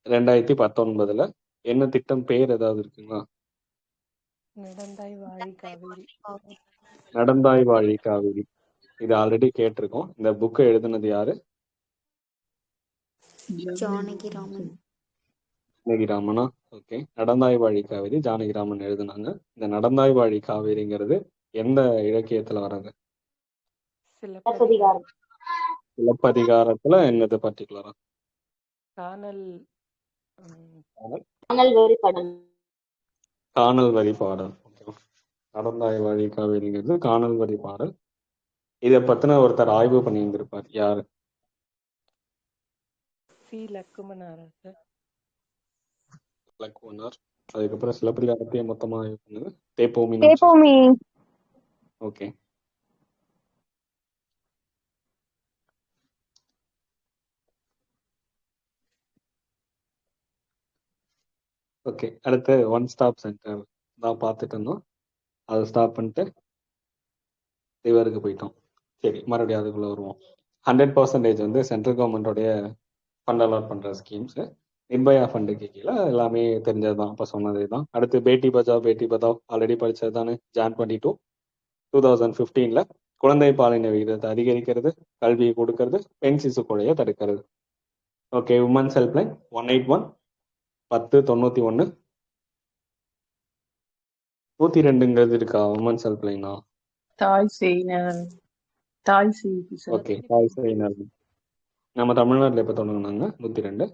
[SPEAKER 1] 2019. என்ன திட்டம், பேர் ஏதாவது இருக்குங்களா?
[SPEAKER 7] நடந்தாய் வாழி காவேரி.
[SPEAKER 1] நடந்தாய் வாழி காவிரி. இது ஆல்ரெடி கேட்டிருக்கோம். இந்த புக்கை எழுதுனது யாரு?
[SPEAKER 5] ஜானகிராமன்.
[SPEAKER 1] ஜானகிராமனா? ஓகே, நடந்தாய் வாழி காவிரி ஜானகிராமன் எழுதுனாங்க. இந்த நடந்தாய் வாழி காவிரிங்கிறது எந்த இலக்கியத்துல வர்றது?
[SPEAKER 7] சிலப்பதிகாரம்.
[SPEAKER 1] சிலப்பதிகாரத்துல என்னது பர்டிகுலரா?
[SPEAKER 7] காணல்.
[SPEAKER 1] காணல் வரி பாடல். நடந்தாய் வாழி காவிரிங்கிறது காணல் வரி பாடல். இதை பத்தின ஒருத்தர் ஆய்வு பண்ணியிருந்திருப்பார். யாரு?
[SPEAKER 7] சி லக்குமனாரா சார்?
[SPEAKER 1] லக்குவனார். அதுக்கப்புறம் சிலப்பதிகாரத்தையே மொத்தமா ஆய்வு பண்ணது தேப்போமி.
[SPEAKER 3] தேப்போமி.
[SPEAKER 1] Okay, okay. அடுத்து ஒன் ஸ்டாப் சென்டர் தான் பார்த்துட்டு இருந்தோம். அதை ஸ்டாப் பண்ணிட்டு ரிவருக்கு போயிட்டோம். சரி, மறுபடியும் அதுக்குள்ள வருவோம். 100% வந்து சென்ட்ரல் கவர்மெண்டோடைய ஃபண்ட் அலாட் பண்ற ஸ்கீம்ஸ். நிர்பயா ஃபண்டுக்கு கீழே எல்லாமே தெரிஞ்சது தான், இப்போ சொன்னதே தான். அடுத்து பேட்டி பச்சாவ் பேட்டி பதாவ் ஆல்ரெடி படிச்சது தானே. Jan 22, 2015 குழந்தை பாலின விகிதத்தை அதிகரிக்கிறது, கல்வியை கொடுக்கறது, பெண் சிசு கொலையை தடுக்கிறது. Okay, women's helpline 181 1091. 102 இருக்கா உமன்ஸ் ஹெல்ப்லைனா?
[SPEAKER 8] தாய் செய்தி சார்.
[SPEAKER 1] ஓகே, தாய் சேய் நலன். நம்ம தமிழ்நாட்டில் எப்போ தொடங்கினாங்க 102?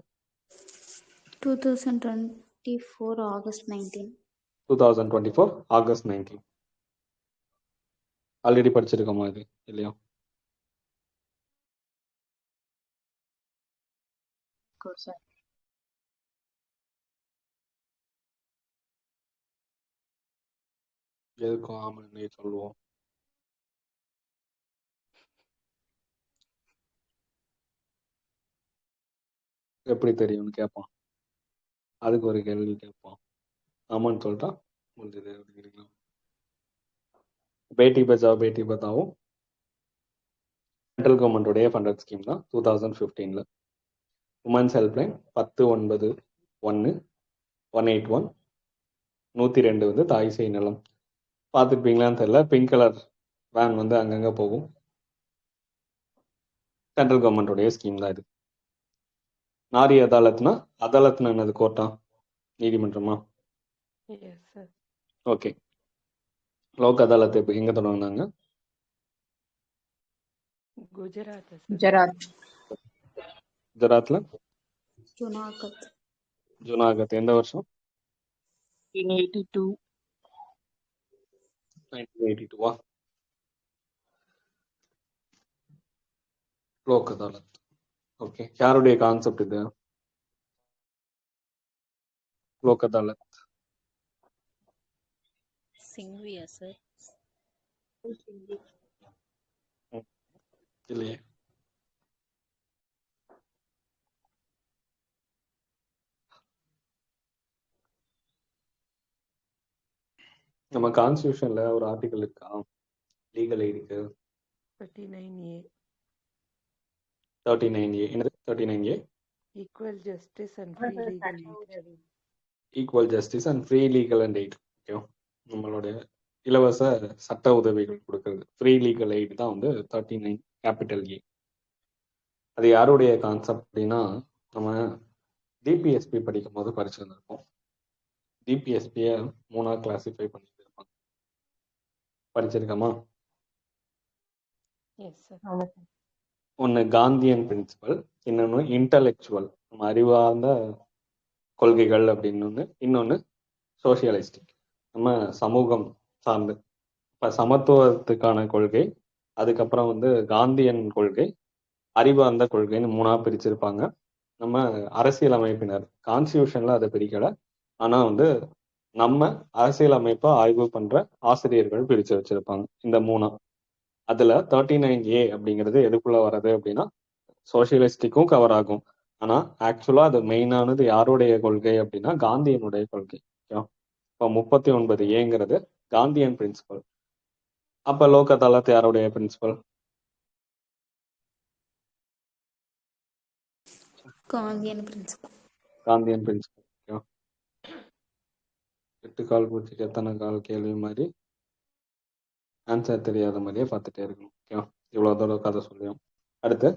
[SPEAKER 5] 2024 August 19.
[SPEAKER 1] 2024 August 19. ஆல்ரெடி படிச்சிருக்கோமா இது இல்லையா?
[SPEAKER 8] சார்.
[SPEAKER 1] எதுக்கும் ஆமாம் சொல்லுவோம். எப்படி தெரியும்னு கேட்பான். அதுக்கு ஒரு கேள்வி கேட்பான். ஆமான்னு சொல்லிட்டா முடிஞ்சது அப்படிங்கிறீங்களா? பேட்டி பச்சாவோ பேட்டி பத்தாவும் சென்ட்ரல் கவர்மெண்ட்டுடைய ஃபண்டட் ஸ்கீம் தான் 2015. உமன்ஸ் ஹெல்ப்லைன் 1091 181 102 தாய் சேய் நலம். பார்த்துருப்பீங்களான்னு தெரியல, பிங்க் கலர் வேன் வந்து அங்கங்கே போகும். சென்ட்ரல் கவர்மெண்ட்டுடைய ஸ்கீம் தான் இது. நாரி அதாலத்னா அதாலத்னா என்னது? கோர்ட்டா, நீதிமன்றமா?
[SPEAKER 7] Yes sir.
[SPEAKER 1] Okay. Lok Adalat இப்போ எங்கே தொடங்கினாங்க?
[SPEAKER 7] குஜராத் சார்.
[SPEAKER 8] குஜராத்.
[SPEAKER 1] குஜராத்ல
[SPEAKER 5] ஜுனாகத்.
[SPEAKER 1] ஜுனாகத். எந்த வருஷம்?
[SPEAKER 8] 1982.
[SPEAKER 1] 1982. லோக் அதாலத். ஓகே. யாருடைய கான்செப்ட் இது லோக் அதாலத்?
[SPEAKER 6] சிங்வியா சார்?
[SPEAKER 1] இல்லையே. நம்ம கான்ஸ்டியூஷன்ல ஒரு ஆர்டிகல் இருக்கா லீகல் எய்டுக்கு?
[SPEAKER 7] 39A.
[SPEAKER 1] 39A. என்னது 39A?
[SPEAKER 7] Equal justice and free legal eight.
[SPEAKER 1] Equal justice and free legal and eight. Okay. நம்மளுடைய இலவச சட்ட உதவிகள் கொடுக்கறது ஃப்ரீ லீகல் எய்ட் தான் வந்து 39 கேபிட்டல் ஏ. அது யாருடைய கான்செப்ட் அப்படின்னா, நம்ம டிபிஎஸ்பி படிக்கும் போது படிச்சிருந்திருப்போம். டிபிஎஸ்பியை 3ஆ கிளாசிஃபை பண்ணிட்டு இருப்பாங்க. படிச்சிருக்கோமா?
[SPEAKER 7] Yes sir.
[SPEAKER 1] ஒன்று காந்தியன் பிரின்சிபல், இன்னொன்று இன்டலெக்சுவல், நம்ம அறிவார்ந்த கொள்கைகள் அப்படின்னு ஒன்று, இன்னொன்று சோசியலிஸ்டிக், நம்ம சமூகம் சார்ந்து. இப்போ சமத்துவத்துக்கான கொள்கை, அதுக்கப்புறம் வந்து காந்தியன் கொள்கை, அறிவார்ந்த கொள்கைன்னு 3ஆ பிரிச்சிருப்பாங்க. நம்ம அரசியலமைப்பினர் கான்ஸ்டியூஷன்ல அதை பிரிக்கலை, ஆனால் வந்து நம்ம அரசியலமைப்பை ஆய்வு பண்ற ஆசிரியர்கள் பிரிச்சு வச்சிருப்பாங்க இந்த 3ஆ. அதுல 39A அப்படிங்கிறது எதுக்குள்ள வர்றது அப்படின்னா சோசியலிஸ்டிக்கும் கவர் ஆகும். ஆனா ஆக்சுவலா அது மெயினானது யாருடைய கொள்கை அப்படின்னா காந்தியனுடைய கொள்கை. இப்போ 39Aங்கிறது காந்தியன் பிரின்சிபல். அப்ப லோக் அதாலத் யாருடைய principle?
[SPEAKER 5] Gandhian principle.
[SPEAKER 1] Gandhian principle. 8 கால் பூச்சிக்கு எத்தனை கால் கேள்வி மாதிரி ஆன்சர் தெரியாத மாதிரியே பார்த்துட்டே இருக்கணும். ஓகே, இவ்வளவு தூரம் கதை சொல்லியும். அடுத்து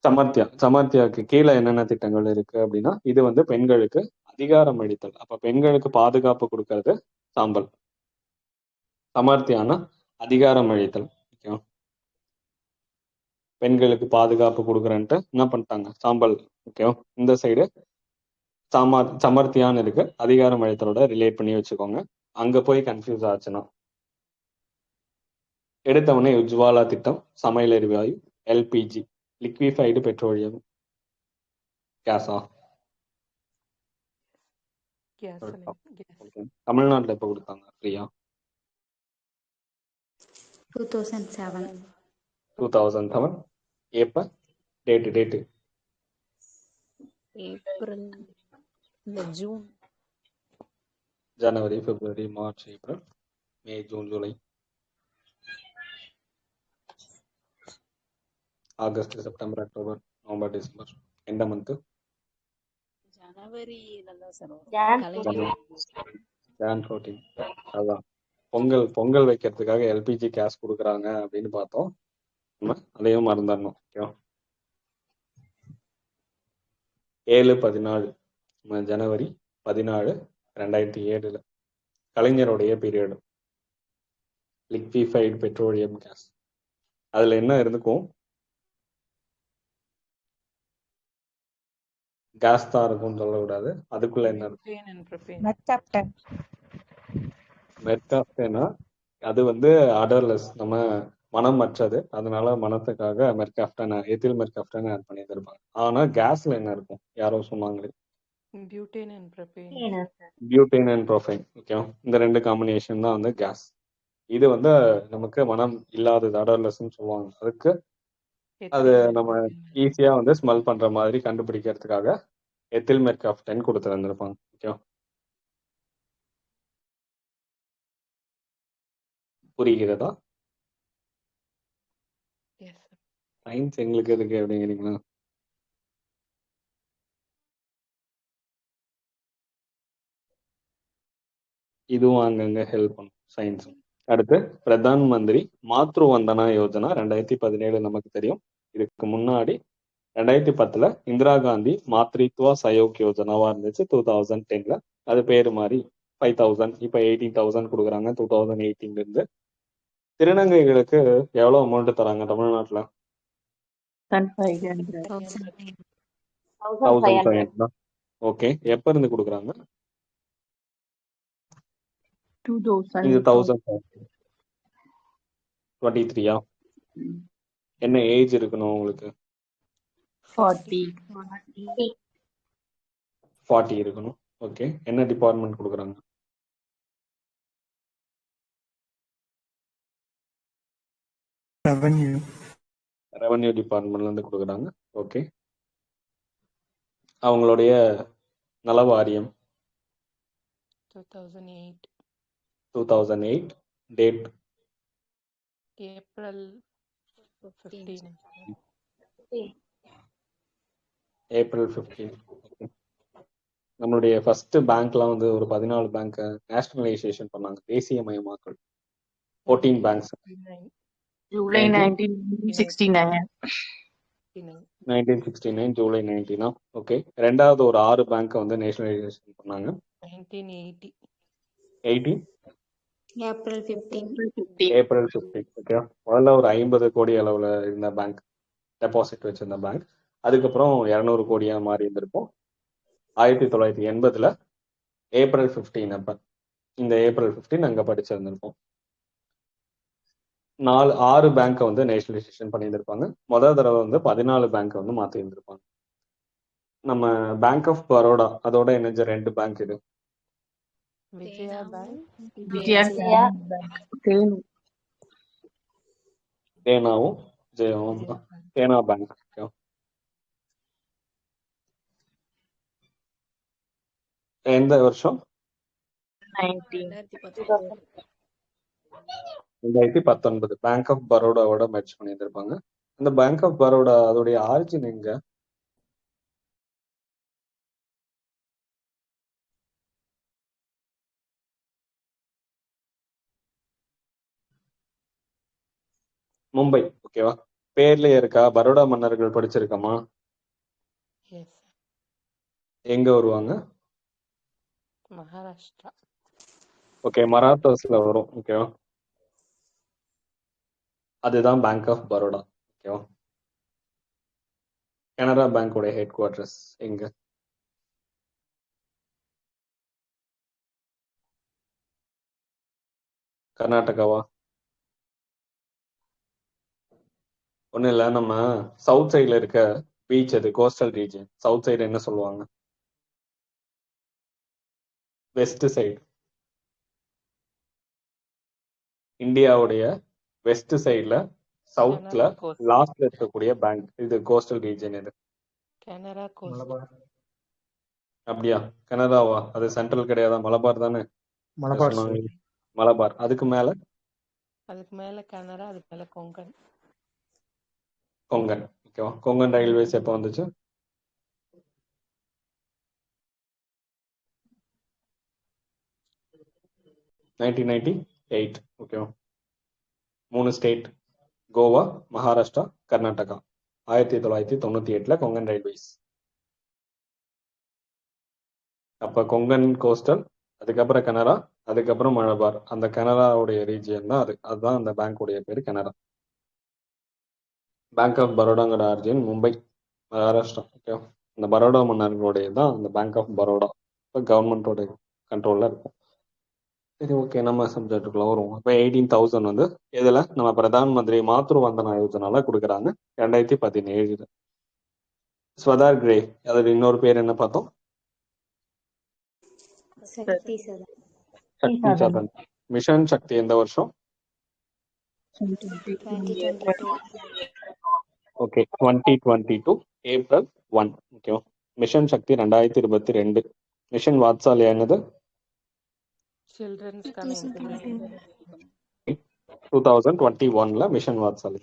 [SPEAKER 1] சமர்த்தியா. சமர்த்தியாவுக்கு கீழே என்னென்ன திட்டங்கள் இருக்கு அப்படின்னா, இது வந்து பெண்களுக்கு அதிகாரம் அளித்தல். அப்ப பெண்களுக்கு பாதுகாப்பு கொடுக்கறது சாம்பல். சமர்த்தியானா அதிகாரம் அளித்தல். ஓகே, பெண்களுக்கு பாதுகாப்பு கொடுக்குறேன்ட்டு என்ன பண்ணிட்டாங்க? சாம்பல். ஓகே, இந்த சைடு சமர்த்தியான்னு இருக்கு, அதிகாரம் அளித்தலோட ரிலேட் பண்ணி வச்சுக்கோங்க. அங்க போய் கன்ஃபியூஸ் ஆச்சுன்னா எடுத்தவொடனே உஜ்வாலா திட்டம், சமையல் எரிவாயு, எல்பிஜி, லிக்விஃபைடு பெட்ரோலியம் கேஸா? தமிழ்நாட்டில் எப்போ கொடுத்தாங்க ஃப்ரீயா?
[SPEAKER 5] 2007.
[SPEAKER 1] 2007. எப்ப? டேட்டு
[SPEAKER 6] ஏப்ரல் இல்ல ஜூன்.
[SPEAKER 1] ஜனவரி, பிப்ரவரி, மார்ச், ஏப்ரல், மே, ஜூன், ஜூலை, August, September, October, November, December. எந்த மந்த்?
[SPEAKER 6] ஜனவரியில தான் சார்
[SPEAKER 3] Jan
[SPEAKER 6] கலைஞர்.
[SPEAKER 1] ஜான் 14. அதான் பொங்கல் வைக்கிறதுக்காக எல்பிஜி கேஸ் கொடுக்குறாங்க அப்படின்னு பார்த்தோம். நம்ம அதையும் மறந்துடணும். ஓகே, 7/14 ஜனவரி 14 2007 கலைஞருடைய பீரியடு. Liquefied petroleum gas. அதுல என்ன இருந்துக்கும்? கேஸ் தான் இருக்கும்னு சொல்லக்கூடாது. அதுக்குள்ள என்ன இருக்கும்? மெர்காப்டேனா அது வந்து அடர்லெஸ், நம்ம மனம் அற்றது, அதனால மனத்துக்காக மெர்காப்டன், எத்தில் மெர்காப்டன் ஆட் பண்ணி தருப்பாங்க. ஆனா கேஸ்ல என்ன இருக்கும்? யாரோ சொன்னாங்களே,
[SPEAKER 7] butane and propane.
[SPEAKER 1] Butane and propane. Okay, இந்த 2 காம்பினேஷன் தான் வந்து கேஸ். இது வந்து நமக்கு மனம் இல்லாதது, அடர்லெஸ்ன்னு சொல்லுவாங்க. அதுக்கு அது
[SPEAKER 7] எத்தில்
[SPEAKER 1] நம்ம
[SPEAKER 7] மெர்கப்டைல்.
[SPEAKER 1] ஈஸியா வந்து ஸ்மெல் பண்ற மாதிரி கண்டுபிடிக்கிறதுக்காக எத்தில் மெர்காப்டைன் கொடுத்துருந்துருப்பாங்க. ஓகே, புரிகிறதா?
[SPEAKER 7] Yes sir.
[SPEAKER 1] சயின்ஸ் எங்களுக்கு எதுக்கு அப்படிங்கிறீங்களா? இதுவும் அங்கங்க ஹெல்ப் பண்ணும் சயின்ஸ். அடுத்து பிரதான் மந்திரி மாத்ரு வந்தனா யோஜனா 2017 நமக்கு தெரியும். இதுக்கு முன்னாடி 2010 இந்திரா காந்தி மாத்ரித்வா சயோக் யோஜனாவா இருந்துச்சு 2010. அது பேரு மாதிரி 5000, இப்ப 18,000 கொடுக்குறாங்க 2018 இருந்து. திருநங்கைகளுக்கு எவ்வளவு அமௌண்ட் தராங்க தமிழ்நாட்டுல?
[SPEAKER 8] 1,500.
[SPEAKER 1] 1500. ஓகே, எப்ப இருந்து கொடுக்குறாங்க?
[SPEAKER 8] 2,000.
[SPEAKER 1] இது 1023. என்ன ஏஜ் இருக்கணும் உங்களுக்கு?
[SPEAKER 8] 40.
[SPEAKER 1] 40 இருக்கணும். ஓகே, என்ன டிபார்ட்மெண்ட் கொடுக்குறாங்க? ரெவன்யூ டிபார்ட்மெண்ட்ல இருந்து கொடுக்குறாங்க. ஓகே, அவங்களுடைய நல வாரியம்
[SPEAKER 7] 2008
[SPEAKER 1] 2008. Date
[SPEAKER 7] April 15.
[SPEAKER 1] ஏப்ரல் 15. Okay. நம்மளுடைய ஃபர்ஸ்ட் பேங்க்லாம் வந்து ஒரு 14 பேங்க் நேஷனலைசேஷன் பண்ணாங்க, தேசியமயமாக்கல். 14 பேங்க்ஸ்.
[SPEAKER 8] July 1969.
[SPEAKER 1] 1969 ஜூலை 19. ஓகே, ரெண்டாவது ஒரு 6 பேங்க் வந்து நேஷனலைசேஷன் பண்ணாங்க.
[SPEAKER 7] 1980.
[SPEAKER 1] 18
[SPEAKER 5] ஏப்ரல் 15.
[SPEAKER 1] ஏப்ரல் 15. ஓகே, முதல்ல ஒரு 50 கோடி அளவுல இருந்த பேங்க், டெபாசிட் வச்சிருந்த பேங்க். அதுக்கப்புறம் 200 கோடியா மாறி இருந்திருக்கும் 1980 ஏப்ரல் 15. அப்ப இந்த ஏப்ரல் 15 அங்க படிச்சிருந்திருப்போம். 6 பேங்க் வந்து நேஷனலைசேஷன் பண்ணியிருந்திருப்பாங்க. முதல் தடவை வந்து 14 பேங்க் வந்து மாத்தி இருந்திருப்பாங்க. நம்ம பேங்க் ஆஃப் பரோடா அதோட இணைஞ்ச 2 பேங்க் இது.
[SPEAKER 7] Vijaya bank.
[SPEAKER 8] Vijaya Bank. Tenu.
[SPEAKER 1] தேனாவும் ஜெயாவும்.
[SPEAKER 7] விஜயா பேங்க்.
[SPEAKER 1] தேனா பேங்க். எந்த வருஷம்? 2019. பேங்க் ஆஃப் பரோடாவோட மெர்ஜ் பண்ணியிருந்திருப்பாங்க. அந்த பேங்க் ஆஃப் பரோடா அதோடைய ஆரிஜின் எங்க? மும்பை. ஓகேவா, பேர்லயே இருக்கா? பரோடா மன்னர்கள் படிச்சிருக்கோமா?
[SPEAKER 7] Yes sir.
[SPEAKER 1] எங்க வருவாங்க?
[SPEAKER 7] மகாராஷ்டிரா.
[SPEAKER 1] ஓகே, மராத்தாஸ்ல வரும். ஓகேவா, அதுதான் பேங்க் ஆஃப் பரோடா. ஓகேவா, கனரா பேங்கோட ஹெட் குவார்டர்ஸ் எங்க? கர்நாடகாவா? ஒன்றும் இல்லை, நம்ம சவுத் சைடில் இருக்க பீச், அது கோஸ்டல் ரீஜன். சவுத் சைடு என்ன சொல்லுவாங்க? West side. இந்தியாவுடைய வெஸ்ட் சைடில் சவுத்ல
[SPEAKER 7] கனரா கோஸ்ட்.
[SPEAKER 1] லாஸ்ட்ல இருக்கக்கூடிய பேங்க் இது கோஸ்டல் ரீஜன். இது
[SPEAKER 7] கனரா கோஸ்ட்.
[SPEAKER 1] அப்படியா? கனடாவா? அது சென்ட்ரல் கிடையாதா? மலபார் தானே
[SPEAKER 4] மலபார்
[SPEAKER 1] சொன்னாங்க. மலபார். அதுக்கு மேல
[SPEAKER 7] அதுக்கு மேல கனரா, அதுக்கு மேல கொங்கன்.
[SPEAKER 1] கொங்கன். ஓகேவா, கொங்கன் ரயில்வேஸ் எப்போ வந்துச்சு? (1998). ஓகேவா, 3 ஸ்டேட், கோவா, மகாராஷ்டிரா, கர்நாடகா. 1998 கொங்கன் ரயில்வேஸ். அப்ப கொங்கன் கோஸ்டல், அதுக்கப்புறம் கனரா, அதுக்கப்புறம் மலபார். அந்த கனராவுடைய ரீஜியன் தான் அது. அதுதான் அந்த பேங்கோடைய பேரு, கனரா. பேங்க் ஆஃப் பரோடாங்கிற ஆர்ஜின் மும்பை, மகாராஷ்டிரா. ஓகே, இந்த பரோடா மன்னர்களுடைய தான் அந்த பேங்க் ஆஃப் பரோடா இப்போ கவர்மெண்டோட கண்ட்ரோல்ல இருக்கும். சரி, ஓகே, நம்ம சப்ஜெக்டுக்குள்ள வருவோம். இப்போ 18,000 வந்து இதுல நம்ம பிரதான் மந்திரி மாத்ரு வந்தனா யோஜனால கொடுக்குறாங்க 2017. ஸ்வதார் கிரே, அதோட இன்னொரு பேர் என்ன பார்த்தோம்?
[SPEAKER 5] சக்தி சதா.
[SPEAKER 1] சக்தி சதன். மிஷன் சக்தி எந்த வருஷம்?
[SPEAKER 2] 2022.
[SPEAKER 1] Okay 2022 April 1. ஓகேவா? மிஷன் சக்தி 2022. மிஷன் வாத்சாலியா என்னது?
[SPEAKER 7] சில்ட்ரன்ஸ்க்கான
[SPEAKER 5] 2020.
[SPEAKER 7] Integration
[SPEAKER 1] 2021ல mission வாத்சாலி.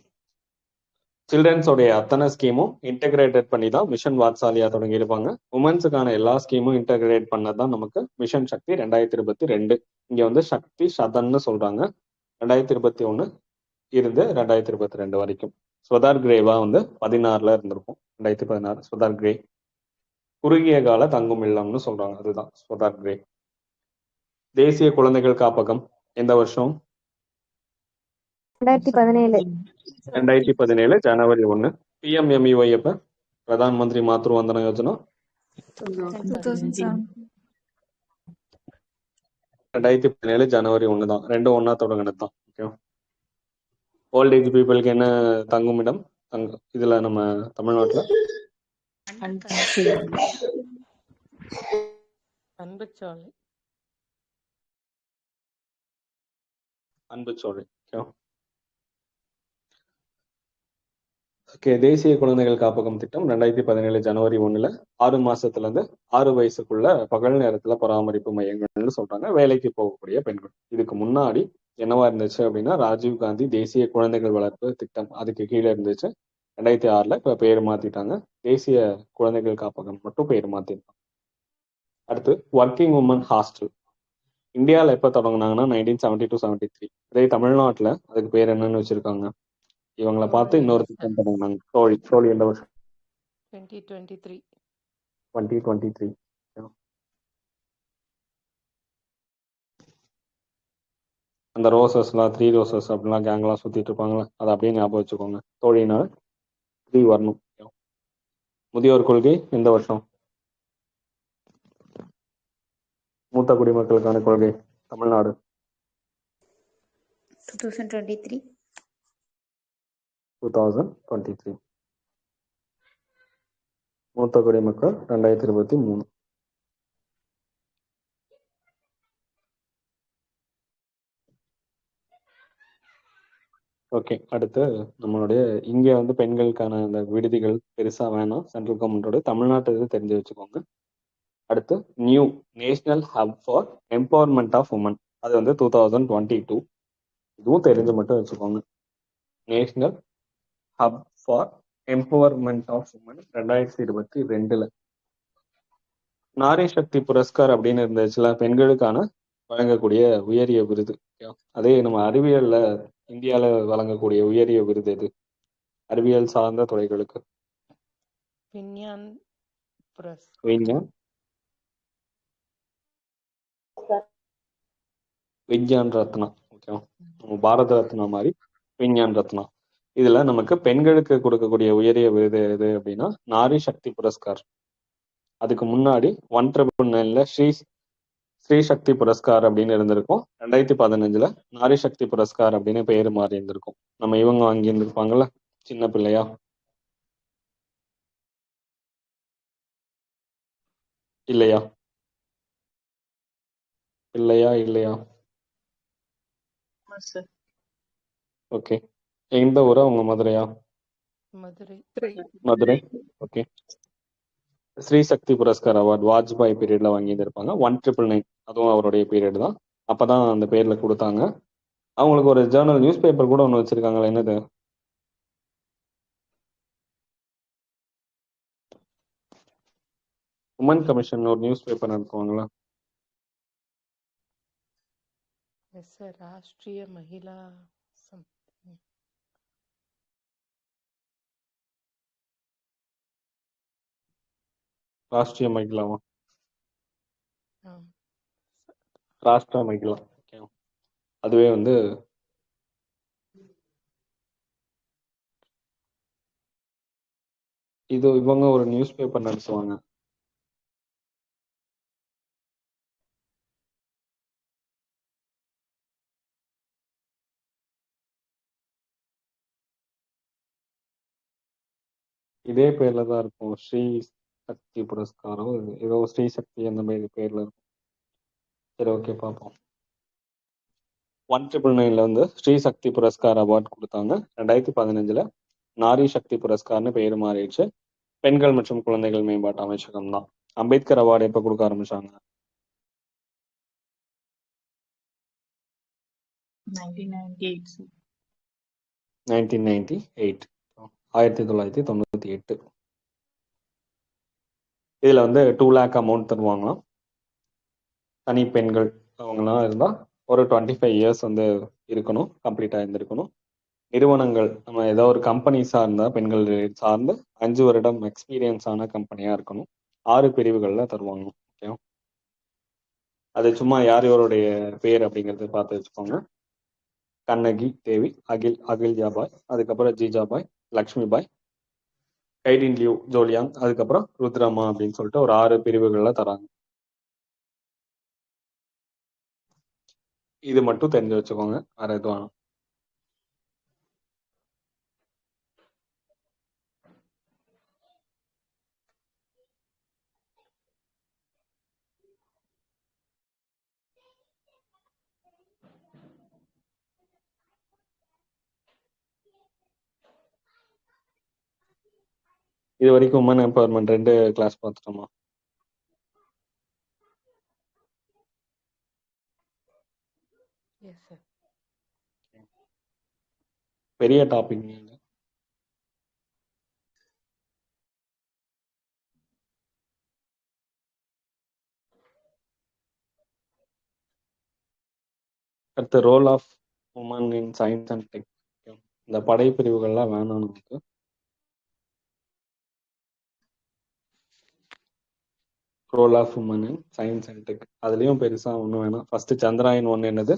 [SPEAKER 1] சில்ட்ரன்ஸோடைய அத்தனை ஸ்கீமும் இன்டகிரேட்டட் பண்ணி தான் மிஷன் வாத்சாலியா தொடங்கியிருப்பாங்க. உமன்ஸுக்கான எல்லா ஸ்கீமும் இன்டகிரேட் பண்ணதான் நமக்கு மிஷன் சக்தி 2022. இங்க வந்து சக்தி சதன்னு சொல்றாங்க. 2021 இருந்து 2022 வரைக்கும். ஸ்வதார் கிரேவா வந்து 16ல இருந்திருக்கும். 2016 ஸ்வதார் கிரே. குறுகிய கால தங்கும் இல்லம்னு சொல்றாங்க, அதுதான் ஸ்வதார் கிரே. தேசிய குழந்தைகள் காப்பகம் எந்த வருஷம்?
[SPEAKER 3] 2017.
[SPEAKER 1] 2017 ஜனவரி 1. பிஎம்எம்இஒய் எப்ப? பிரதான் மந்திரி மாத்ரு வந்தன யோஜனா
[SPEAKER 5] 2017.
[SPEAKER 1] 2017 ஜனவரி 1 தான். ரெண்டும் ஒன்னா தொடங்கினது தான். ஓகே. ஓல்ட் ஏஜ் பீப்புளுக்கு என்ன தங்குமிடம் இதுல நம்ம தமிழ்நாட்டுல?
[SPEAKER 7] அன்புச்சோலை.
[SPEAKER 1] அன்புச்சோலை. ஓகே. தேசிய குழந்தைகள் காப்பகம் திட்டம் 2017 ஜனவரி 1ல 6 மாசத்துல இருந்து 6 வயசுக்குள்ள பகல் நேரத்துல பராமரிப்பு மையங்கள்னு சொல்றாங்க, வேலைக்கு போகக்கூடிய பெண்கள். இதுக்கு முன்னாடி என்னவா இருந்துச்சு அப்படின்னா ராஜீவ் காந்தி தேசிய குழந்தைகள் வளர்ப்பு திட்டம், அதுக்கு கீழே இருந்துச்சு. 2006ல இப்ப பேர் மாத்திட்டாங்க, தேசிய குழந்தைகள் காப்பகம் மட்டும் பேர் மாத்திருக்காங்க. அடுத்து ஒர்க்கிங் உமன் ஹாஸ்டல் இந்தியாவில் எப்ப தொடங்கினாங்கன்னா 1972-73. இதே தமிழ்நாட்டுல அதுக்கு பேர் என்னன்னு வச்சிருக்காங்க? இவங்களை பார்த்து இன்னொரு திட்டம் தொடங்கினாங்க. தோழி எந்த வருஷம்?
[SPEAKER 7] 2023.
[SPEAKER 1] 2023. அந்த ரோசஸ்லாம் 3 ரோசஸ் அப்படிலாம் கேங்லாம் சுத்திட்டு இருப்பாங்களா, அதை அப்படியே ஞாபகம் வச்சுக்கோங்க. தோழினால 3 வரணும். முதியோர் கொள்கை எந்த வருஷம்? மூத்த குடிமக்களுக்கான கொள்கை தமிழ்நாடு
[SPEAKER 5] 2023.
[SPEAKER 1] 2023. மூத்த குடிமக்கள் 2023. ஓகே. அடுத்து நம்மளுடைய இங்க வந்து பெண்களுக்கான அந்த விடுதிகள் பெருசா வேணாம், சென்ட்ரல் கவர்மெண்டோட. தமிழ்நாட்டு இது தெரிஞ்சு வச்சுக்கோங்க. அடுத்து new national hub for empowerment of women, அது வந்து 2022. இதுவும் தெரிஞ்சு மட்டும் வச்சுக்கோங்க. National hub for empowerment of women 2022ல. நாரி சக்தி புரஸ்கார் அப்படின்னு இருந்துச்சுல, பெண்களுக்கான வழங்கக்கூடிய உயரிய விருது. அதே நம்ம அறிவியல்ல இந்தியால வழங்கக்கூடிய உயரிய விருது எது? அறிவியல் சார்ந்த துறைகளுக்கு.
[SPEAKER 7] விஞ்ஞான்
[SPEAKER 1] விஞ்ஞான் ரத்னா. ஓகேவா? நம்ம பாரத ரத்னா மாதிரி விஞ்ஞான் ரத்னா. இதுல நமக்கு பெண்களுக்கு கொடுக்கக்கூடிய உயரிய விருது எது அப்படின்னா நாரி சக்தி புரஸ்கார். அதுக்கு முன்னாடி 1999ல ஸ்ரீ சக்தி புரஸ்கார் அப்படின்னு இருந்திருக்கும். 2015ல நாரி சக்தி புரஸ்கார் அப்படின்னு பெயர் மாறி இருந்திருக்கும். நம்ம இவங்க வாங்கி இருந்திருப்பாங்கல்ல சின்ன பிள்ளையா, இல்லையா? இல்லையா? ஓகே. எந்த ஊரா உங்க? மதுரையா? மதுரை. ஓகே. ஸ்ரீ சக்தி புரஸ்கார் அவார்ட் வாஜ்பாய் பீரியட்ல வாங்கியிருந்திருப்பாங்க. 1999, அதுவும் அவருடைய பீரியட் தான். அப்பதான் அந்த பேர்ல கொடுத்தாங்க. அவங்களுக்கு ஒரு ஜேர்னல் நியூஸ் பேப்பர் கூட ஒன்று வச்சிருக்காங்களா, என்னது? உமன் கமிஷன் ஒரு நியூஸ் பேப்பர் நடத்துவாங்களா?
[SPEAKER 7] ராஷ்டிரிய மகிழா
[SPEAKER 1] ராஷ்டிரிய மகிழாவா? ராஷ்டிரா மகிழா. அதுவே வந்து இது இவங்க ஒரு நியூஸ் பேப்பர் நடத்துவாங்க. இதே பேர்ல தான் இருக்கும், ஸ்ரீ சக்தி புரஸ்காரோ ஏதோ ஸ்ரீ சக்தி அந்த மாதிரி பேர்ல இருக்கும். சரி, ஓகே, பார்ப்போம். 1999ல வந்து ஸ்ரீ சக்தி புரஸ்கார் அவார்ட் கொடுத்தாங்க. 2015ல நாரி சக்தி புரஸ்கார்னு பேர் மாறிடுச்சு. பெண்கள் மற்றும் குழந்தைகள் மேம்பாட்டு அமைச்சகம் தான். அம்பேத்கர் அவார்டு எப்ப கொடுக்க ஆரம்பிச்சாங்க?
[SPEAKER 8] 1998 sir.
[SPEAKER 1] 1998. 1998. இதுல வந்து 2 lakh அமௌண்ட் தருவாங்களாம். தனி பெண்கள் அவங்கலாம் இருந்தா ஒரு 25 இயர்ஸ் வந்து இருக்கணும், கம்ப்ளீட்டா இருந்திருக்கணும். நிறுவனங்கள் நம்ம ஏதோ ஒரு கம்பெனி சார்ந்தா பெண்கள் சார்ந்து 5 வருடம் எக்ஸ்பீரியன்ஸ் ஆன கம்பெனியா இருக்கணும். 6 பிரிவுகள்ல தருவாங்க. ஓகே, அது சும்மா யார் யாருடைய பேர் அப்படிங்கறத பார்த்து வச்சுக்கோங்க. கண்ணகி தேவி, அகில்யாபாய், அதுக்கப்புறம் ஜிஜாபாய், லக்ஷ்மிபாய், கைடின் லியூ ஜோலியாங், அதுக்கப்புறம் ருத்ரமா அப்படின்னு சொல்லிட்டு ஒரு 6 பிரிவுகள்ல தராங்க. இது மட்டும் தெரிஞ்சு வச்சுக்கோங்க, வேற எதுவும் வேணாம். இது வரைக்கும் உமன் எம்பவர்மெண்ட் 2 கிளாஸ் பார்த்துட்டோமா?
[SPEAKER 7] Yes sir.
[SPEAKER 1] பெரிய டாபிக். அடுத்த role of women in science and tech. இந்த படைப்பிரிவுகள்லாம் வேணாம் நமக்கு. Role of women in science and tech அதுலயும் பெருசா ஒன்றும் வேணாம். ஃபர்ஸ்ட் சந்திராயன் 1 என்னது?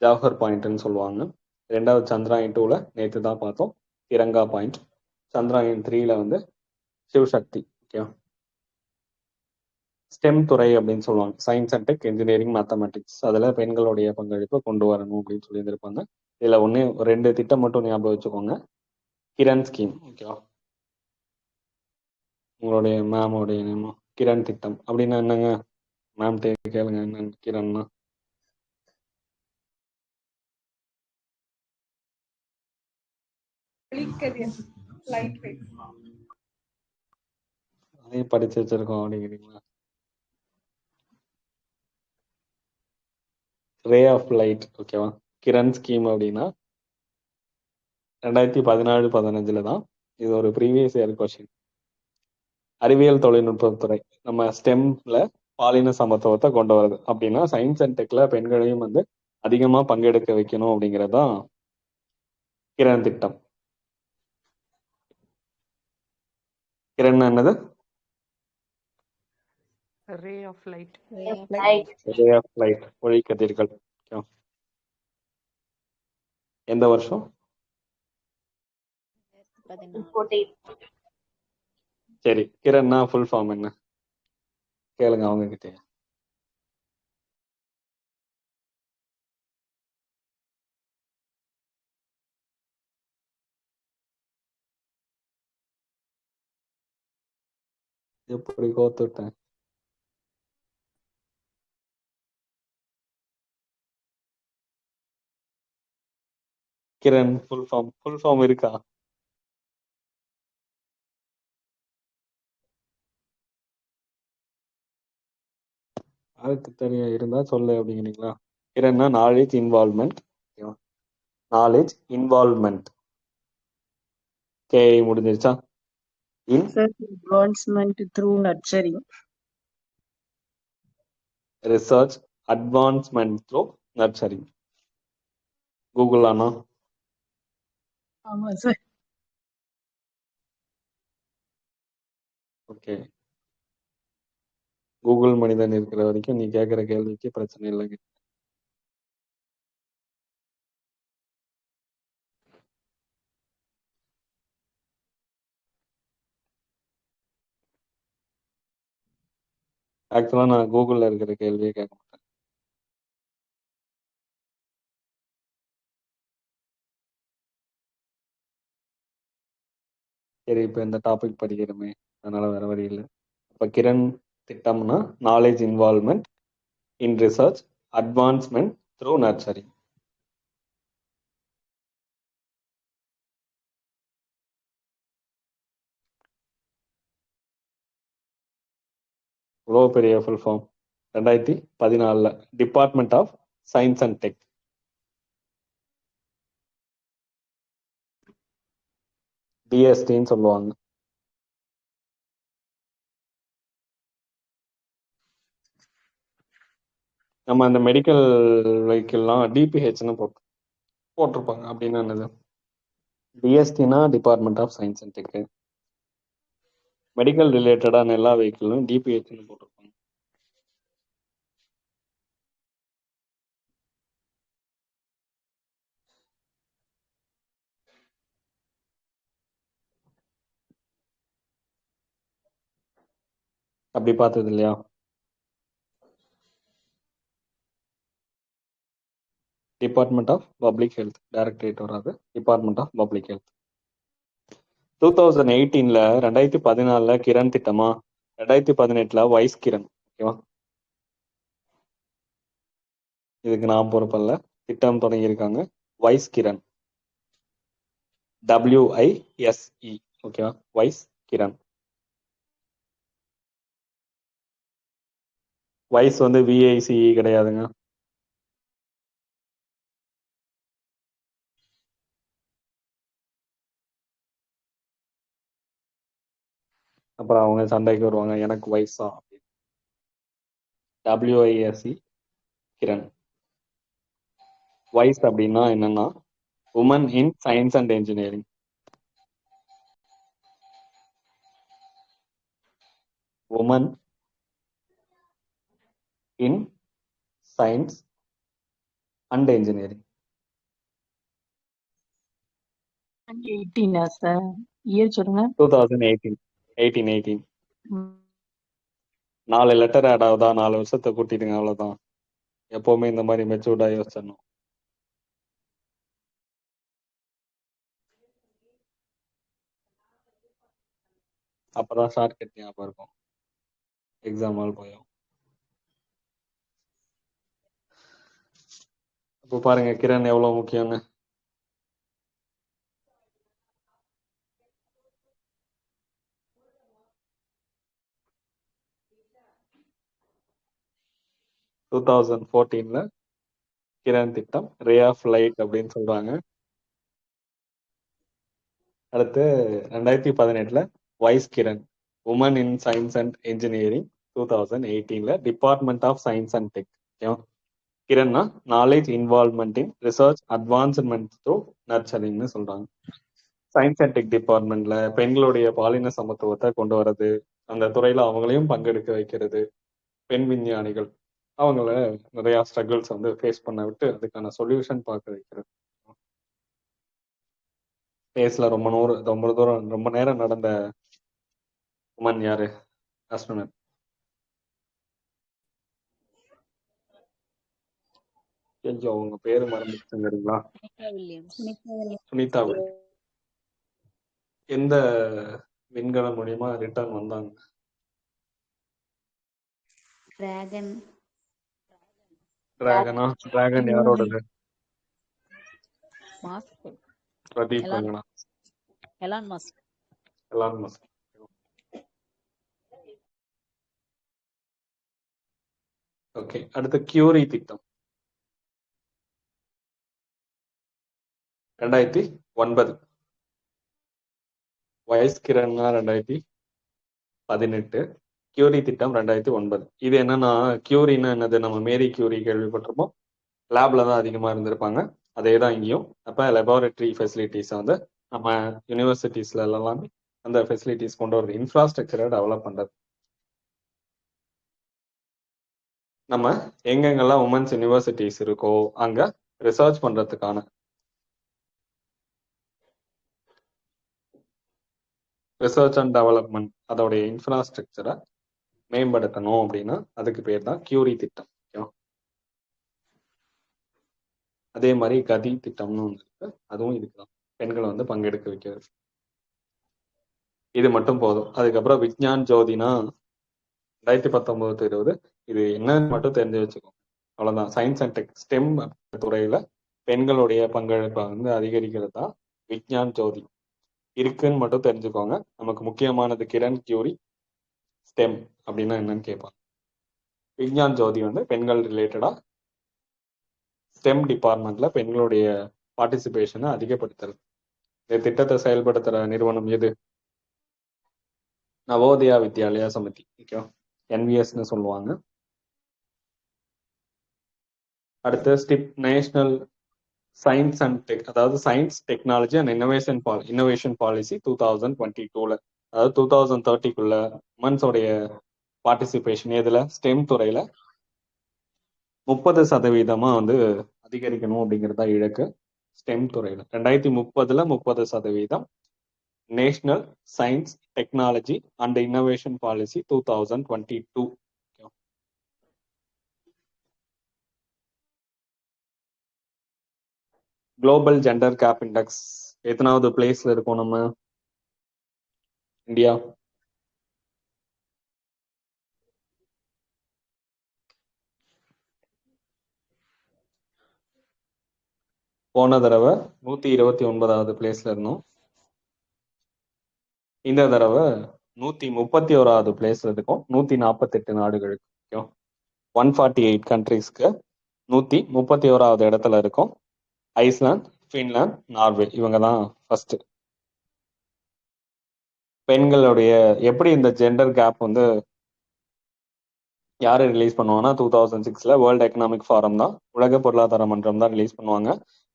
[SPEAKER 1] ஜவஹர் பாயிண்ட்னு சொல்லுவாங்க. 2வது சந்திராயன் 2ல நேற்று தான் பார்த்தோம், திரங்கா பாயிண்ட். சந்திராயன் 3ல வந்து சிவசக்தி. ஓகே, ஸ்டெம் துறை அப்படின்னு சொல்லுவாங்க, science and tech, engineering, mathematics. அதுல பெண்களுடைய பங்களிப்பை கொண்டு வரணும் அப்படின்னு சொல்லியிருந்திருப்பாங்க. இதுல 2 திட்டம் மட்டும் ஞாபகம் வச்சுக்கோங்க. கிரண் ஸ்கீம். ஓகேவா, உங்களுடைய மேமோடைய நேமோ கிரண் திட்டம் அப்படின்னா என்னங்க? மேம் கேளுங்க, என்ன கிரண்னா? அதையும் படிச்சு வச்சிருக்கோம் அப்படிங்கிறீங்களா? Ray of light. ஓகேவா, கிரண் ஸ்கீம் அப்படின்னா 2014-15 தான். இது ஒரு ப்ரீவியஸ் இயர் கொஸ்டின். அறிவியல் தொழில்நுட்பத்துறை நம்ம ஸ்டெம்ல பாலின சமத்துவத்தை கொண்டு வருது அப்படின்னா சயின்ஸ் அண்ட் டெக்ல பெண்களையும் வந்து அதிகமா பங்கெடுக்க வைக்கணும் அப்படிங்கிறது தான் கிரண் திட்டம். கிரண் என்னது?
[SPEAKER 7] Ray of light.
[SPEAKER 1] Ray of light, ஒளிக்கதிர்கள். எந்த வருஷம்?
[SPEAKER 6] 14.
[SPEAKER 1] சரி, கிரண்னா ஃபுல் ஃபார்ம் என்ன கேளுங்க அவங்க கிட்ட. எப்படி கோத்துட்டேன்? கிரண் ஃபுல் ஃபார்ம் இருக்கா? அதுக்கு தெரிய இருந்தா சொல்லு அப்படிங்கிறீங்களா? கிரண்னா knowledge involvement. Knowledge involvement. KI முடிஞ்சிருச்சா?
[SPEAKER 8] Sir, advancement through nurturing.
[SPEAKER 1] Research advancement through nurturing. Google ஆனா?
[SPEAKER 8] ஆமா சார்.
[SPEAKER 1] ஓகே, கூகுள் மனிதன் இருக்கிற வரைக்கும் நீ கேட்குற கேள்விக்கு பிரச்சனை இல்லைங்க. ஆக்சுவலா நான் கூகுள்ல இருக்கிற கேள்வியே கேட்க மாட்டேன். சரி, இப்போ இந்த டாபிக் படிக்கிறோமே, அதனால வேற வழி இல்லை. இப்போ கிரண் திட்டம்னா knowledge involvement in research advancement through nurturing. இவ்வளோ பெரிய full form. 2014 department of science and tech. டிஎஸ்டின்னு சொல்லுவாங்க. நம்ம அந்த மெடிக்கல் வெஹிக்கிள்லாம் டிபிஹெச்னு போட்டிருப்பாங்க. அப்படின்னா என்னது? டிஎஸ்டினா department of science and tech. Medical ரிலேட்டடான எல்லா வெஹிக்கிளும் டிபிஹெச்னு போட்டிருப்பாங்க. அப்படி பார்த்தது இல்லையா? Department of public health directorate வராது, டிபார்ட்மெண்ட் ஆஃப் பப்ளிக் ஹெல்த். 2018ல 2014ல கிரண் திட்டமா, 2018ல வைஸ் கிரண். ஓகேவா? இதுக்கு நான் பொறுப்பல்ல. திட்டம் தொடங்கியிருக்காங்க வைஸ் கிரண், WISE. ஓகேவா? வைஸ் கிரண். வைஸ் வந்து VICE கிடையாதுங்க. அப்புறம் அவங்க சண்டைக்கு வருவாங்க, எனக்கு வயசா. WISE கிரண். வைஸ் அப்படின்னா என்னன்னா women in science and engineering. Women in science and engineering.
[SPEAKER 8] 18 sir? Year சொல்லுங்க.
[SPEAKER 1] 2018.
[SPEAKER 8] ம்.
[SPEAKER 1] 4 லெட்டர் ஆட் ஆகுதா, 4 வருஷத்தை கூட்டிடுங்க, அவ்வளவுதான். எப்பவுமே இந்த மாதிரி மெச்சூர்டா யோசிச்சிடணும். அப்பதான் ஷார்ட் கட் ஞாபகம் இருக்கும். எக்ஸாம் ஆல் போயும். இப்போ பாருங்க கிரண் எவ்வளவு முக்கியம்னு. டூ 2014ல கிரண் திட்டம், ரே ஆஃப் லைட் அப்படின்னு சொல்றாங்க. அடுத்து 2018ல வைஸ் Kiran, women in science and engineering. 2018ல department of science and tech. கிரண்னா knowledge involvement in research advancement through நர்ச்சரிங்னு சொல்றாங்க. சயின்ஸ் அண்ட் டெக் டிபார்ட்மெண்ட்ல பெண்களுடைய பாலின சமத்துவத்தை கொண்டு வர்றது, அந்த துறையில அவங்களையும் பங்கெடுக்க வைக்கிறது, பெண் விஞ்ஞானிகள் அவங்கள நிறைய ஸ்ட்ரகிள்ஸ் வந்து ஃபேஸ் பண்ண விட்டு அதுக்கான சொல்யூஷன் பார்க்க வைக்கிறது. ஸ்பேஸ்ல ரொம்ப நேரம் நடந்த உமன் யாரு? ஆஸ்ட்ரோனட். கொஞ்சம் அவங்க பேரு மறந்துச்சுங்கிறீங்களா? சுனிதா வில்லியம்ஸ். எந்த விண்கலம் மூலியமா ரிட்டர்ன் வந்தாங்க?
[SPEAKER 5] டிராகன்.
[SPEAKER 1] டிராகனா? டிராகன் யாரோடது?
[SPEAKER 6] மாஸ்க்.
[SPEAKER 1] பிரதீப் ரங்கனா.
[SPEAKER 6] Elon Musk.
[SPEAKER 1] Elon Musk. Okay, அடுத்து கியூரி திட்டம் 2009. வைஸ் கிரண்னா 2018, கியூரி திட்டம் 2009. இது என்னன்னா, கியூரின்னா என்னது? நம்ம மேரி கியூரி கேள்விப்பட்டிருப்போம். லேப்ல தான் அதிகமா இருந்திருப்பாங்க. அதே தான் இங்கேயும். அப்ப லெபார்டரி ஃபெசிலிட்டிஸ் வந்து நம்ம யூனிவர்சிட்டிஸ்ல எல்லாமே அந்த ஃபெசிலிட்டிஸ் கொண்டு வருது, இன்ஃப்ராஸ்ட்ரக்சரை டெவலப் பண்றது. நம்ம எங்கெங்கெல்லாம் உமன்ஸ் யூனிவர்சிட்டிஸ் இருக்கோ அங்க ரிசர்ச் பண்றதுக்கான ரிசர்ச் அண்ட் டெவலப்மெண்ட், அதோடைய இன்ஃப்ராஸ்ட்ரக்சரை மேம்படுத்தணும் அப்படின்னா அதுக்கு பேர் தான் கியூரி திட்டம். அதே மாதிரி கதி திட்டம்னு ஒன்று இருக்கு, அதுவும் இதுக்குதான், பெண்களை வந்து பங்கெடுக்க வைக்கிறது. இது மட்டும் போதும். அதுக்கப்புறம் விஜ்ஞான் ஜோதினா 2019-20. இது என்னன்னு மட்டும் தெரிஞ்சு வச்சுக்கோங்க, அவ்வளவுதான். சயின்ஸ் அண்ட் டெக் ஸ்டெம் துறையில பெண்களுடைய பங்களிப்பை வந்து அதிகரிக்கிறது தான் விஜ்ஞான் ஜோதி. இருக்குன்னு மட்டும் தெரிஞ்சுக்கோங்க. நமக்கு முக்கியமானது கிரண், கியூரி, ஸ்டெம் அப்படின்னா என்னன்னு கேட்பாங்க. விஞ்ஞான் ஜோதி வந்து பெண்கள் ரிலேட்டடா ஸ்டெம் டிபார்ட்மெண்ட்ல பெண்களுடைய பார்ட்டிசிபேஷனை அதிகப்படுத்துறது. இந்த திட்டத்தை செயல்படுத்துற நிறுவனம் எது? நவோதயா வித்யாலயா சமிதி. ஓகே, NVSன்னு சொல்லுவாங்க. அடுத்து STIP national science and tech, அதாவது science technology and innovation policy 2022ல, அதாவது 2030க்குள்ள உமன்ஸோடைய பார்ட்டிசிபேஷன் எதுல? ஸ்டெம் துறையில 30% வந்து அதிகரிக்கணும் அப்படிங்கிறதா இலக்கு. ஸ்டெம் துறையில 2030ல 30%. National science technology and innovation policy 2022. Global gender gap index எத்தனாவது பிளேஸ்ல இருக்கோம் நம்ம இந்தியா? போன தடவை 129வது பிளேஸ்ல இருந்தோம். இந்த தடவை 131வது பிளேஸ்ல இருக்கும். 148 நாடுகளுக்கு, 148 கண்ட்ரீஸ்க்கு 131வது இடத்துல இருக்கும். ஐஸ்லாந்து, ஃபின்லாந்து, நார்வே இவங்க தான் ஃபர்ஸ்ட். பெண்களுடைய எப்படி இந்த ஜெண்டர் கேப் வந்து யாரு ரிலீஸ் பண்ணுவாங்கன்னா 2006ல வேர்ல்டு எக்கனாமிக் ஃபாரம் தான், உலக பொருளாதார மன்றம் தான் ரிலீஸ் பண்ணுவாங்க.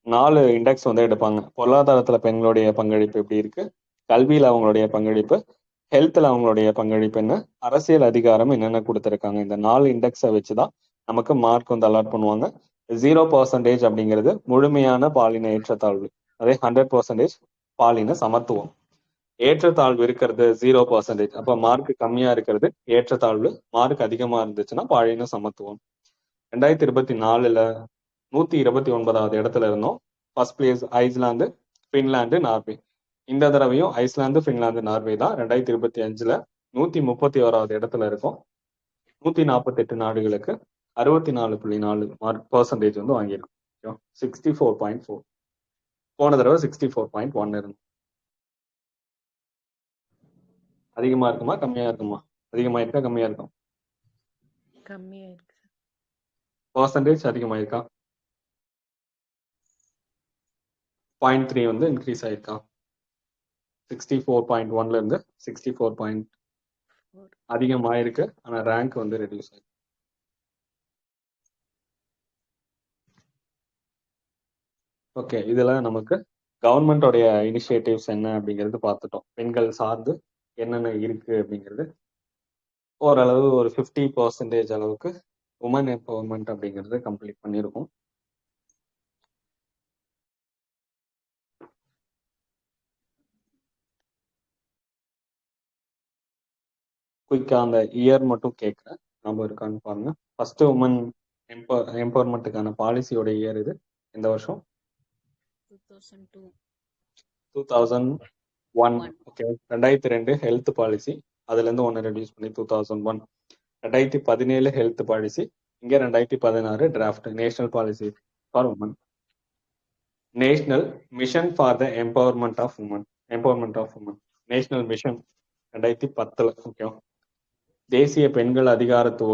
[SPEAKER 1] 4 இண்டெக்ஸ் வந்து எடுப்பாங்க. பொருளாதாரத்துல பெண்களுடைய பங்களிப்பு எப்படி இருக்கு, கல்வியில அவங்களுடைய பங்களிப்பு, ஹெல்த்ல அவங்களுடைய பங்களிப்பு என்ன, அரசியல் அதிகாரம் என்னென்ன கொடுத்துருக்காங்க. இந்த 4 இண்டெக்ஸை வச்சுதான் நமக்கு மார்க் வந்து அலாட் பண்ணுவாங்க. 0% அப்படிங்கிறது முழுமையான பாலின ஏற்றத்தாழ்வு, அதே 100% பாலின சமத்துவம். ஏற்றத்தாழ்வு இருக்கிறது 0%, அப்ப மார்க் கம்மியா இருக்கிறது ஏற்றத்தாழ்வு, மார்க் அதிகமா இருந்துச்சுன்னா பாலின சமத்துவம். 2024ல 129வது இடத்துல இருந்தோம். First place Iceland, Finland, Norway. இந்த தடவையும் ஐஸ்லாந்து, பின்லாந்து, நார்வே தான். 2025ல 131வது இடத்துல இருக்கும். 148 நாடுகளுக்கு 64.4 மார்க் வந்து வாங்கியிருக்கும். 64.4. போன தடவை 64.1 இருக்கும். அதிகமா இருக்குமா கம்மியா இருக்குமா? அதிகமா இருக்கா கம்மியா இருக்கும்?
[SPEAKER 7] கம்மியா இருக்கு சார்.
[SPEAKER 1] பர்சன்டேஜ் அதிகமா இருக்கா? 0.3 வந்து இன்க்ரீஸ் ஆயிருக்கா? 64.1ல இருந்து 64. அதிகமாயிருக்கு, ஆனா ரேங்க் வந்து ரெடியூஸ் ஆயிருக்கு. ஓகே, இதுல நமக்கு கவர்மெண்டோடைய இனிஷியேட்டிவ்ஸ் என்ன அப்படிங்கிறது பார்த்துட்டோம். பெண்கள் சார்ந்து என்னென்ன இருக்கு அப்படிங்கிறது ஓரளவு ஒரு 50% அளவுக்கு உமன் எம்பவர்மெண்ட் அப்படிங்கிறது கம்ப்ளீட் பண்ணியிருக்கோம். குயிக்கா அந்த இயர் மட்டும் கேட்குறேன், நம்ம இருக்கான்னு பாருங்க. ஃபர்ஸ்ட் உமன் எம்பவர்மெண்ட்டுக்கான பாலிசியோட இயர் இது எந்த வருஷம்?
[SPEAKER 6] 2002.
[SPEAKER 1] 2001. ஓகே, 2002 ஹெல்த் பாலிசி, அதுல இருந்து ஒன்னு ரெடியூஸ் பண்ணி 2001. 2017 ஹெல்த் பாலிசி, இங்க 2016 draft national policy for women. National mission for the empowerment of women, national mission 2010. Okay, தேசிய பெண்கள் அதிகாரத்துவ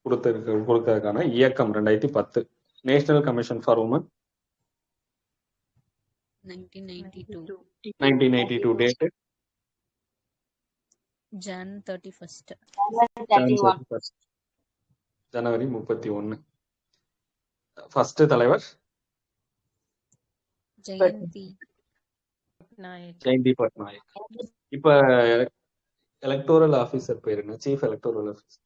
[SPEAKER 1] கொடுக்கறதுக்கான இயக்கம் 2010. National commission for women 1982 date
[SPEAKER 6] Jan 31st.
[SPEAKER 1] ஜனவரி 31. ஃபர்ஸ்ட் தலைவர் ஜெயந்தி பட்நாயக். இப்ப எலக்டோரல் ஆபீசர் பேர் என்ன? Chief electoral officer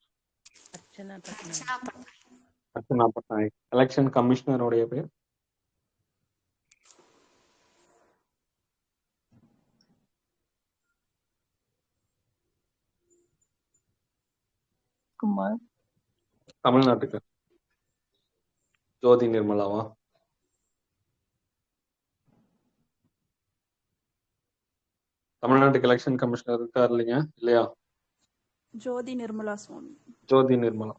[SPEAKER 1] Archana Patnaik. Election கமிஷனருடைய பேர்
[SPEAKER 8] குமார்.
[SPEAKER 1] தமிழ்நாட்டுக்கு ஜோதி நிர்மலாவா? தமிழ்நாட்டுக்கு எலெக்ஷன் கமிஷனர் இருக்காரு இல்லைங்க, இல்லையா?
[SPEAKER 9] ஜோதி நிர்மலா சுவாமி.
[SPEAKER 1] Jothi Nirmala.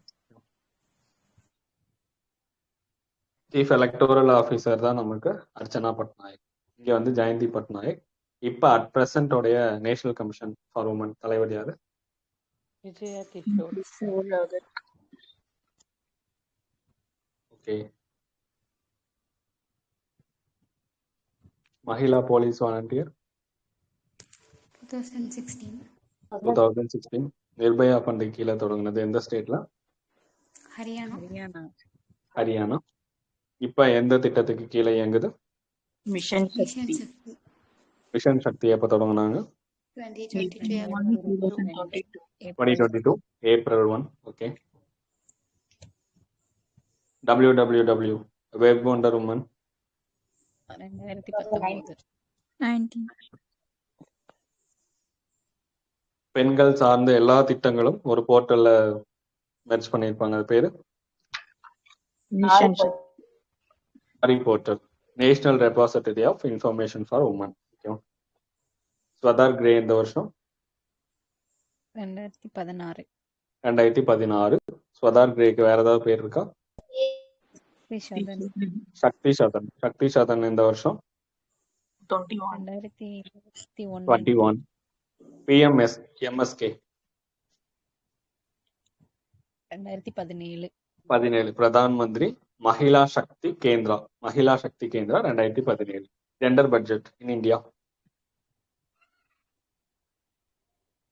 [SPEAKER 1] Chief electoral officer தான் நமக்கு அர்ச்சனா பட்நாயக். இங்க வந்து ஜெயந்தி பட்நாயக். இப்ப அட் பிரசன்ட் உடைய நேஷனல் கமிஷன் ஃபார் உமன் தலைவர் யாரு?
[SPEAKER 7] Vijaya Kishore.
[SPEAKER 1] Okay. Mahila police volunteer
[SPEAKER 5] 2016.
[SPEAKER 1] 2016. Nirbhaya fund கீழே தொடங்குனது எந்த ஸ்டேட்ல?
[SPEAKER 5] ஹரியானா.
[SPEAKER 6] ஹரியானா.
[SPEAKER 1] ஹரியானா. இப்ப எந்த திட்டத்துக்கு கீழே இயங்குது?
[SPEAKER 8] Mission
[SPEAKER 5] mission
[SPEAKER 8] Shakti
[SPEAKER 5] Shakti.
[SPEAKER 1] Mission Shakti எப்ப தொடங்குனாங்க?
[SPEAKER 5] 2022.
[SPEAKER 8] 2022.
[SPEAKER 1] 2022 April 1. Okay. www web wonder women
[SPEAKER 6] 2019.
[SPEAKER 9] 19.
[SPEAKER 1] பெண்கள் சார்ந்த எல்லா திட்டங்களும் ஒரு போர்ட்டல்ல மெர்ஜ் பண்ணியிருப்பாங்க. அது பேரு
[SPEAKER 8] மிஷன் சக்தி.
[SPEAKER 1] ஹரி portal. National repository of information for women. Swadhar Greh இந்த வருஷம்
[SPEAKER 6] 2016.
[SPEAKER 1] 2016. ஸ்வதார் கிரேக்கு வேற ஏதாவது பேர் இருக்கா?
[SPEAKER 6] ஸ்ரீஷாதன்.
[SPEAKER 1] சக்தி சதன். சக்தி சதன் இந்த வருஷம்
[SPEAKER 8] 21.
[SPEAKER 6] 2021.
[SPEAKER 1] 21. BMS MSK
[SPEAKER 6] 2017.
[SPEAKER 1] 17. Pradhan Mantri Mahila Shakti Kendra. Mahila Shakti Kendra 2017. Gender budget in India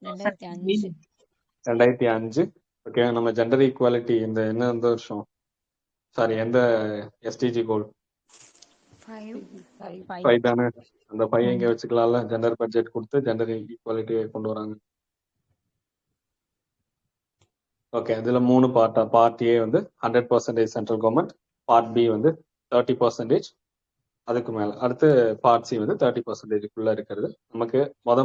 [SPEAKER 6] 2005.
[SPEAKER 1] 2005. Okay. நம்ம ஜெண்டர் ஈக்குவாலிட்டி இந்த எந்த வருஷம்? சாரி, எந்த எஸ்டிஜி கோல்?
[SPEAKER 5] 5.
[SPEAKER 1] 5 தானே. அந்த 5 இங்க வச்சுக்கலாம்ல. ஜெண்டர் பட்ஜெட் கொடுத்து ஜெண்டர் ஈக்குவாலிட்டியை கொண்டு வராங்க. ஓகே. இதுல 3 பார்ட்டா. பார்ட் ஏ வந்து 100% சென்ட்ரல் கவர்மெண்ட், பார்ட் பி வந்து 30%, அதுக்கு மேல. அடுத்து பார்ட் சி வந்து 30%க்குள்ள இருக்கிறது. நமக்கு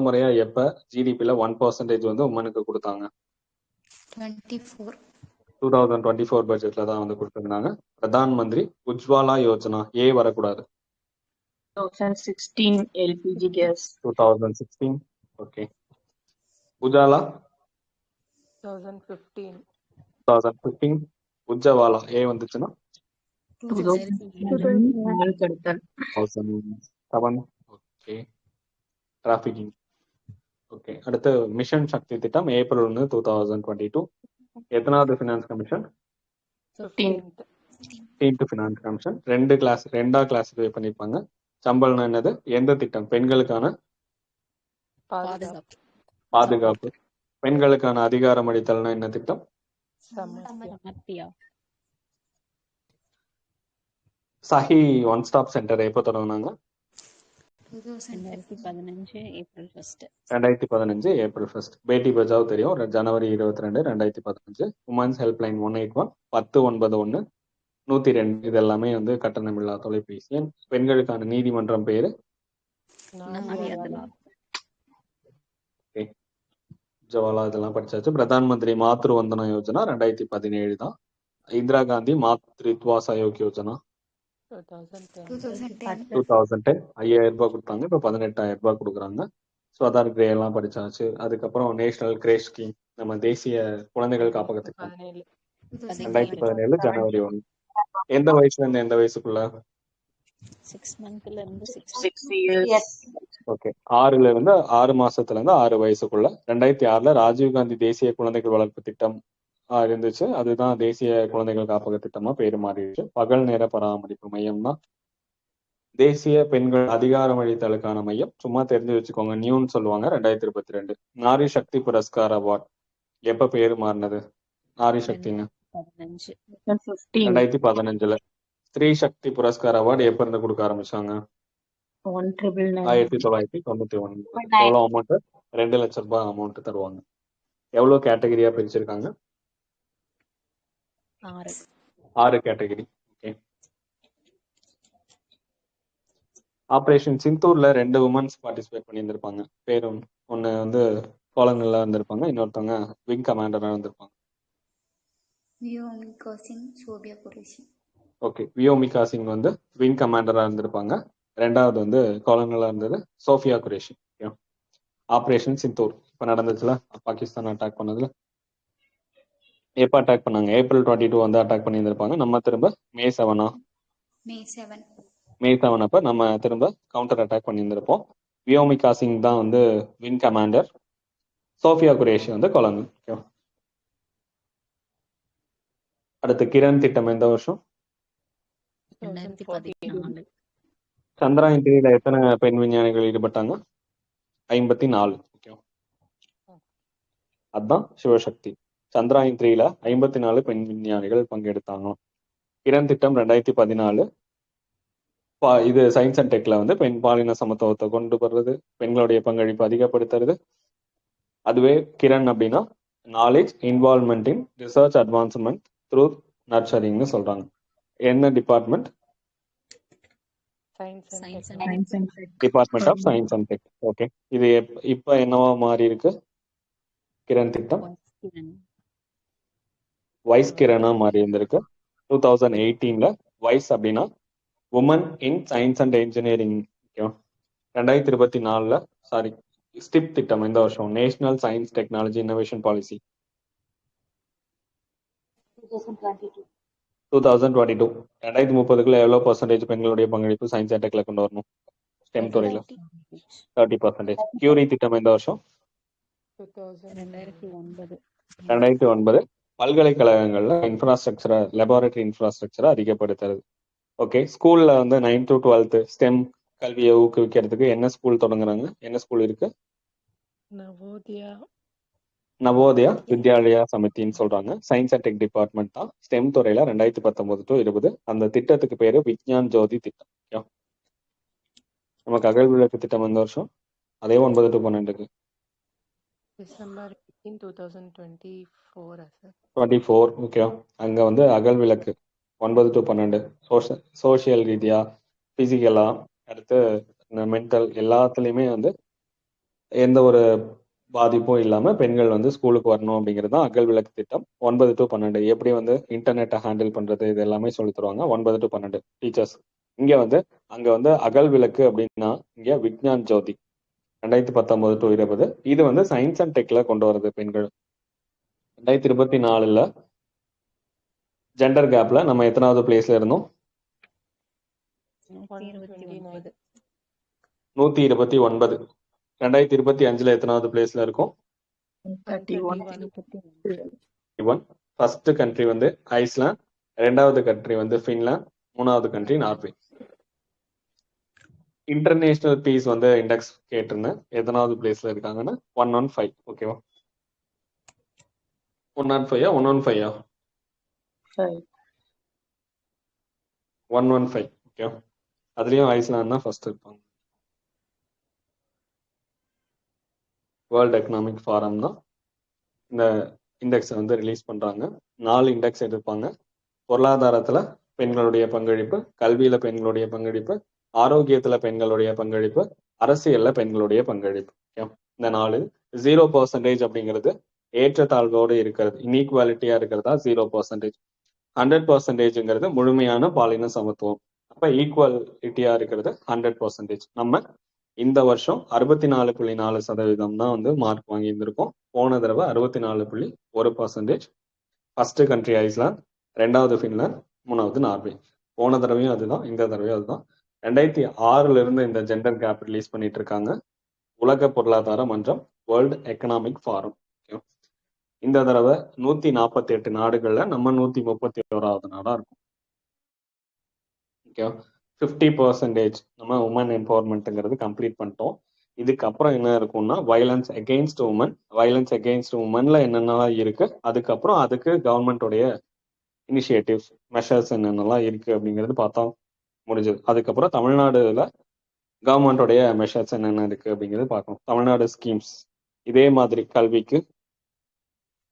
[SPEAKER 1] முறையா எப்ப ஜிடிபில 1% வந்து உமனுக்கு கொடுத்தாங்க?
[SPEAKER 5] 24.
[SPEAKER 1] 2024 பட்ஜெட்ல தான் வந்து கொடுத்திருந்தாங்க. பிரதான் மந்திரி உஜ்வாலா யோஜனா. ஏ வரக்கூடாது.
[SPEAKER 8] 2016 LPG gas.
[SPEAKER 1] 2016. ஓகே. உஜாலா
[SPEAKER 7] 2015.
[SPEAKER 1] 2015. உஜ்ஜவாலா ஏ வந்துச்சுன்னா
[SPEAKER 8] 2007 ஆள் கடத்தல்.
[SPEAKER 1] 2007. ஓகே. டிராபிகிங். ஓகே. அடுத்து மிஷன் சக்தி திட்டம் ஏப்ரல் 1, 2022. எத்தனாவது finance commission?
[SPEAKER 8] 15th.
[SPEAKER 1] 15th finance commission. ரெண்டா கிளாஸிஃபை பண்ணிருப்பாங்க. சம்பளம்னா என்னது? எந்த திட்டம்? பெண்களுக்கான
[SPEAKER 7] பாதுகாப்பு.
[SPEAKER 1] பாதுகாப்பு. பெண்களுக்கான அதிகாரம் அளித்தல்னா என்ன திட்டம்?
[SPEAKER 6] சமர்த்தியா.
[SPEAKER 1] சஹி ஒன் ஸ்டாப் சென்டர் எப்போ தொடங்கினாங்க?
[SPEAKER 6] 2015 April 1.
[SPEAKER 1] 2015 ஏப்ரல் 1. பேட்டி பச்சாவ் தெரியும். ஜனவரி 22, 2015. Women's helpline 181, 1091, 102. இது எல்லாமே வந்து கட்டணமில்லா தொலைபேசி எண். பெண்களுக்கான நீதிமன்றம் பேரு ஜவாலா. இதெல்லாம் படிச்சாச்சு. பிரதான் மந்திரி மாத்ரு வந்தனா யோஜனா 2017 தான். இந்திரா காந்தி மாத்ருத்வா சயோக் யோஜனா
[SPEAKER 5] 2010.
[SPEAKER 1] 2010. 5000 ரூபாய் கொடுத்தாங்க. இப்போ 18,000 ரூபாய் கொடுக்குறாங்க. ஸ்வதார் கிரே எல்லாம் படிச்சாச்சு. அதுக்கப்புறம் நேஷனல் கிரேஷ் ஸ்கீம், நம்ம தேசிய குழந்தைகள் காப்பக திட்டம் 2017 ஜனவரி 1. எந்த வயசுல இருந்து எந்த வயசுக்குள்ள?
[SPEAKER 6] 6 monthல இருந்து
[SPEAKER 8] 6 years.
[SPEAKER 1] ஓகே. 6 மாசத்துல இருந்து 6 வயசுக்குள்ள. 2006 ராஜீவ்காந்தி தேசிய குழந்தைகள் வளர்ப்பு திட்டம் இருந்துச்சு. அதுதான் தேசிய குழந்தைகள் காப்பக திட்டமா பேரு மாறிடுச்சு. பகல் நேர பராமரிப்பு மையம் தான் தேசிய பெண்கள் அதிகாரம் அளித்தலுக்கான மையம். சும்மா தெரிஞ்சு வச்சுக்கோங்க, நியூன்னு சொல்லுவாங்க. 2022. நாரி சக்தி புரஸ்கார் அவார்ட் எப்ப பேரு மாறினது? நாரி சக்தின்னு
[SPEAKER 6] 2015.
[SPEAKER 1] 2015. ஸ்திரீ சக்தி புரஸ்கார் அவார்டு எப்ப இருந்து கொடுக்க ஆரம்பிச்சாங்க?
[SPEAKER 8] 1999.
[SPEAKER 1] 1991. எவ்வளவு அமௌண்ட்? 2 லட்சம் ரூபாய் அமௌண்ட் தருவாங்க. எவ்வளவு கேட்டகரியா பிரிச்சிருக்காங்க?
[SPEAKER 6] 6.
[SPEAKER 1] 6 கேட்டகரி. ஓகே. ஆபரேஷன் சிந்தூர்ல 2 உமன்ஸ் பார்ட்டிசிபேட் பண்ணியிருந்திருப்பாங்க. பேரும் ஒன்னு வந்து கோலங்கள்ல இருந்திருப்பாங்க, இன்னொருத்தவங்க விங் கமாண்டரா இருந்திருப்பாங்க.
[SPEAKER 5] வியோமிகா சிங், சோபியா குரேஷி.
[SPEAKER 1] ஓகே. வியோமிகா சிங் வந்து விங் கமாண்டரா இருந்திருப்பாங்க. 2வது வந்து கோலங்கள்ல இருந்தது சோஃபியா குரேஷி. ஆபரேஷன் சிந்தூர் இப்ப நடந்துச்சுல, பாகிஸ்தான் அட்டாக் பண்ணதுல. எப்ப அட்டாக் பண்ணாங்க? ஏப்ரல் 22 வந்து அட்டாக் பண்ணியிருந்திருப்பாங்க. நம்ம திரும்ப மே 7 மே 7 அப்ப நம்ம திரும்ப கவுண்டர் அட்டாக் பண்ணியிருந்திருப்போம். வியோமிகா சிங் தான் வந்து விங் கமாண்டர், சோஃபியா குரேஷி வந்து கொலங்கல். அடுத்து கிரண் திட்டம் எந்த வருஷம்?
[SPEAKER 8] 2014
[SPEAKER 1] சந்திராயன் 3ல எத்தனை பெண் விஞ்ஞானிகள் ஈடுபட்டாங்க? 54. ஓகே, அதுதான் சிவசக்தி. சந்திராயன் 3ல 54 பெண் விஞ்ஞானிகள் பங்கெடுத்தாங்க. கிரண் திட்டம் 2014. இது சயின்ஸ் அண்ட் டெக்ல வந்து பெண் பாலின சமத்துவத்தை கொண்டு வர்றது, பெண்களுடைய பங்களிப்பு அதிகப்படுத்துறது. அதுவே கிரண் அப்படின்னா knowledge involvement in research advancement through நர்ச்சரிங்னு சொல்றாங்க. என்ன department? Department of science and tech. Okay, இது இப்ப என்னவா மாறி இருக்கு? கிரண் திட்டம் வைஸ் கிரணா மாறி இருந்திருக்கு. 2018ல வைஸ் அப்படின்னா women in science and engineering. 2024ல ஸ்டிப் திட்டம் இந்த வருஷம் national science technology innovation policy 2022. 2030க்குள்ள எவ்வளவு பர்சன்டேஜ் பெண்களுடைய பங்களிப்பு சயின்ஸ் அண்ட் டெக்ல கொண்டு வரணும்? ஸ்டெம் துறையில 30%. கியூரி திட்டம் இந்த வருஷம் 2009. பல்கலைக்கழகங்கள்ல இன்ஃப்ராஸ்ட்ரக்சரை, லெபார்டரி இன்ஃப்ராஸ்ட்ரக்சரை அதிகப்படுத்துறது. ஓகே, ஸ்கூல்ல வந்து 9th to 12th ஸ்டெம் கல்வியை ஊக்குவிக்கிறதுக்கு என்ன ஸ்கூல் தொடங்குறாங்க? என்ன ஸ்கூல் இருக்கு? நவோதயா வித்யாலயா சமிதின்னு சொல்றாங்க. சயின்ஸ் அண்ட் டெக் டிபார்ட்மெண்ட் தான் ஸ்டெம் துறையில 2019 to 20. அந்த திட்டத்துக்கு பேரு விக்ஞான் ஜோதி திட்டம். ஓகே, நமக்கு அகல் விளக்கு திட்டம் இந்த வருஷம் அதே 9 to 12க்கு
[SPEAKER 7] December 18, 2024 sir.
[SPEAKER 1] 24. ஓகே, அங்க வந்து அகல் விளக்கு 9 to 12 சோசியல் ரீதியா, பிசிக்கலா, அடுத்து மென்டல் எல்லாத்துலயுமே வந்து எந்த ஒரு பாதிப்பும் இல்லாம பெண்கள் வந்து ஸ்கூலுக்கு வரணும் அப்படிங்கிறது தான் அகல் விளக்கு திட்டம். 9 to 12 எப்படி வந்து இன்டர்நெட்டை ஹேண்டில் பண்றது இது எல்லாமே சொல்லி தருவாங்க. 9 to 12 டீச்சர்ஸ். இங்க வந்து அங்க வந்து அகல் விளக்கு அப்படின்னா இங்க விக்ஞான் ஜோதி 2019 to 20. இது வந்து சயின்ஸ் அண்ட் டெக்ல கொண்டு வருது பெண்கள். 2024ல ஜெண்டர் கேப்ல நம்ம எத்தனாவது பிளேஸ்ல இருந்தோம்?
[SPEAKER 7] 129.
[SPEAKER 1] 129. 2025ல எத்தனாவது பிளேஸ்ல இருக்கும்?
[SPEAKER 8] 31.
[SPEAKER 1] ஃபர்ஸ்ட் கண்ட்ரி வந்து ஐஸ்லாந்து, ரெண்டாவது கண்ட்ரி வந்து ஃபின்லாந்து, மூணாவது கண்ட்ரி நார்வே. இன்டர்நேஷனல் பீஸ் வந்து இண்டெக்ஸ் கேட்டிருந்தேன், எத்தனாவது பிளேஸ்ல இருக்காங்கன்னா 115. ஓகேவா? 105 115 115. ஓகே, அதுலயும் ஐஸ்லாந்து தான் ஃபர்ஸ்ட் இருப்பாங்க. வேர்ல்ட் எக்கனாமிக் ஃபாரம் தான் இந்த இண்டெக்ஸை வந்து ரிலீஸ் பண்றாங்க. 4 இண்டெக்ஸ் எடுப்பாங்க. பொருளாதாரத்துல பெண்களுடைய பங்களிப்பு, கல்வியில பெண்களுடைய பங்களிப்பு, ஆரோக்கியத்துல பெண்களுடைய பங்களிப்பு, அரசியல்ல பெண்களுடைய பங்களிப்பு. இந்த 4 0% அப்படிங்கிறது ஏற்றத்தாழ்வோடு இருக்கிறது, இன்ஈக்வாலிட்டியா இருக்கிறதா 0%. 100%ங்கிறது முழுமையான பாலின சமத்துவம். அப்ப ஈக்குவாலிட்டியா இருக்கிறது 100%. நம்ம இந்த வருஷம் 64.4% தான் வந்து மார்க் வாங்கி இருந்திருக்கோம். போன தடவை 64.1%. ஃபர்ஸ்ட் கண்ட்ரி ஐஸ்லாந்து, ரெண்டாவது ஃபின்லாந்து, மூணாவது நார்வே. போன தடவையும் அதுதான், இந்த தடவையும் அதுதான். 2006ல இருந்து இந்த ஜெண்டர் கேப் ரிலீஸ் பண்ணிட்டு இருக்காங்க உலக பொருளாதார மன்றம், வேர்ல்டு எக்கனாமிக் ஃபாரம். இந்த தடவை 148 நாடுகள்ல நம்ம 131வது நாடா இருக்கும். ஓகே, 50% நம்ம உமன் எம்பவர்மெண்ட்ங்கிறது கம்ப்ளீட் பண்ணிட்டோம். இதுக்கப்புறம் என்ன இருக்கும்னா violence against women. Violence against உமன்ல என்னென்னலாம் இருக்கு, அதுக்கப்புறம் அதுக்கு கவர்மெண்டோடைய இனிஷியேட்டிவ்ஸ், மெஷர்ஸ் என்னென்னலாம் இருக்கு அப்படிங்கிறது பார்த்தா முடிஞ்சது. அதுக்கப்புறம் தமிழ்நாடுல கவர்மெண்டோடைய மெஷர்ஸ் என்னென்ன இருக்கு அப்படிங்கிறது பார்க்கணும். தமிழ்நாடு ஸ்கீம்ஸ் இதே மாதிரி கல்விக்கு,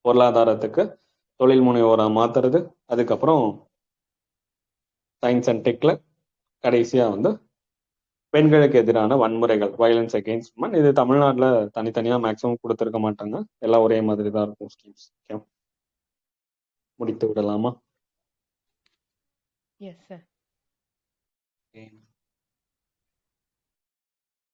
[SPEAKER 1] பொருளாதாரத்துக்கு, தொழில் முனைவோரா மாத்துறது, அதுக்கப்புறம் சயின்ஸ் அண்ட் டெக்ல கடைசியா வந்து பெண்களுக்கு எதிரான வன்முறைகள், வயலன்ஸ் அகெயின்ஸ்ட் உமன். இது தமிழ்நாட்டுல தனித்தனியா மேக்ஸிமம் கொடுத்துருக்க மாட்டாங்க, எல்லாம் ஒரே மாதிரி தான் இருக்கும் ஸ்கீம்ஸ். முடித்து விடலாமா?
[SPEAKER 7] Yes sir.
[SPEAKER 1] Okay.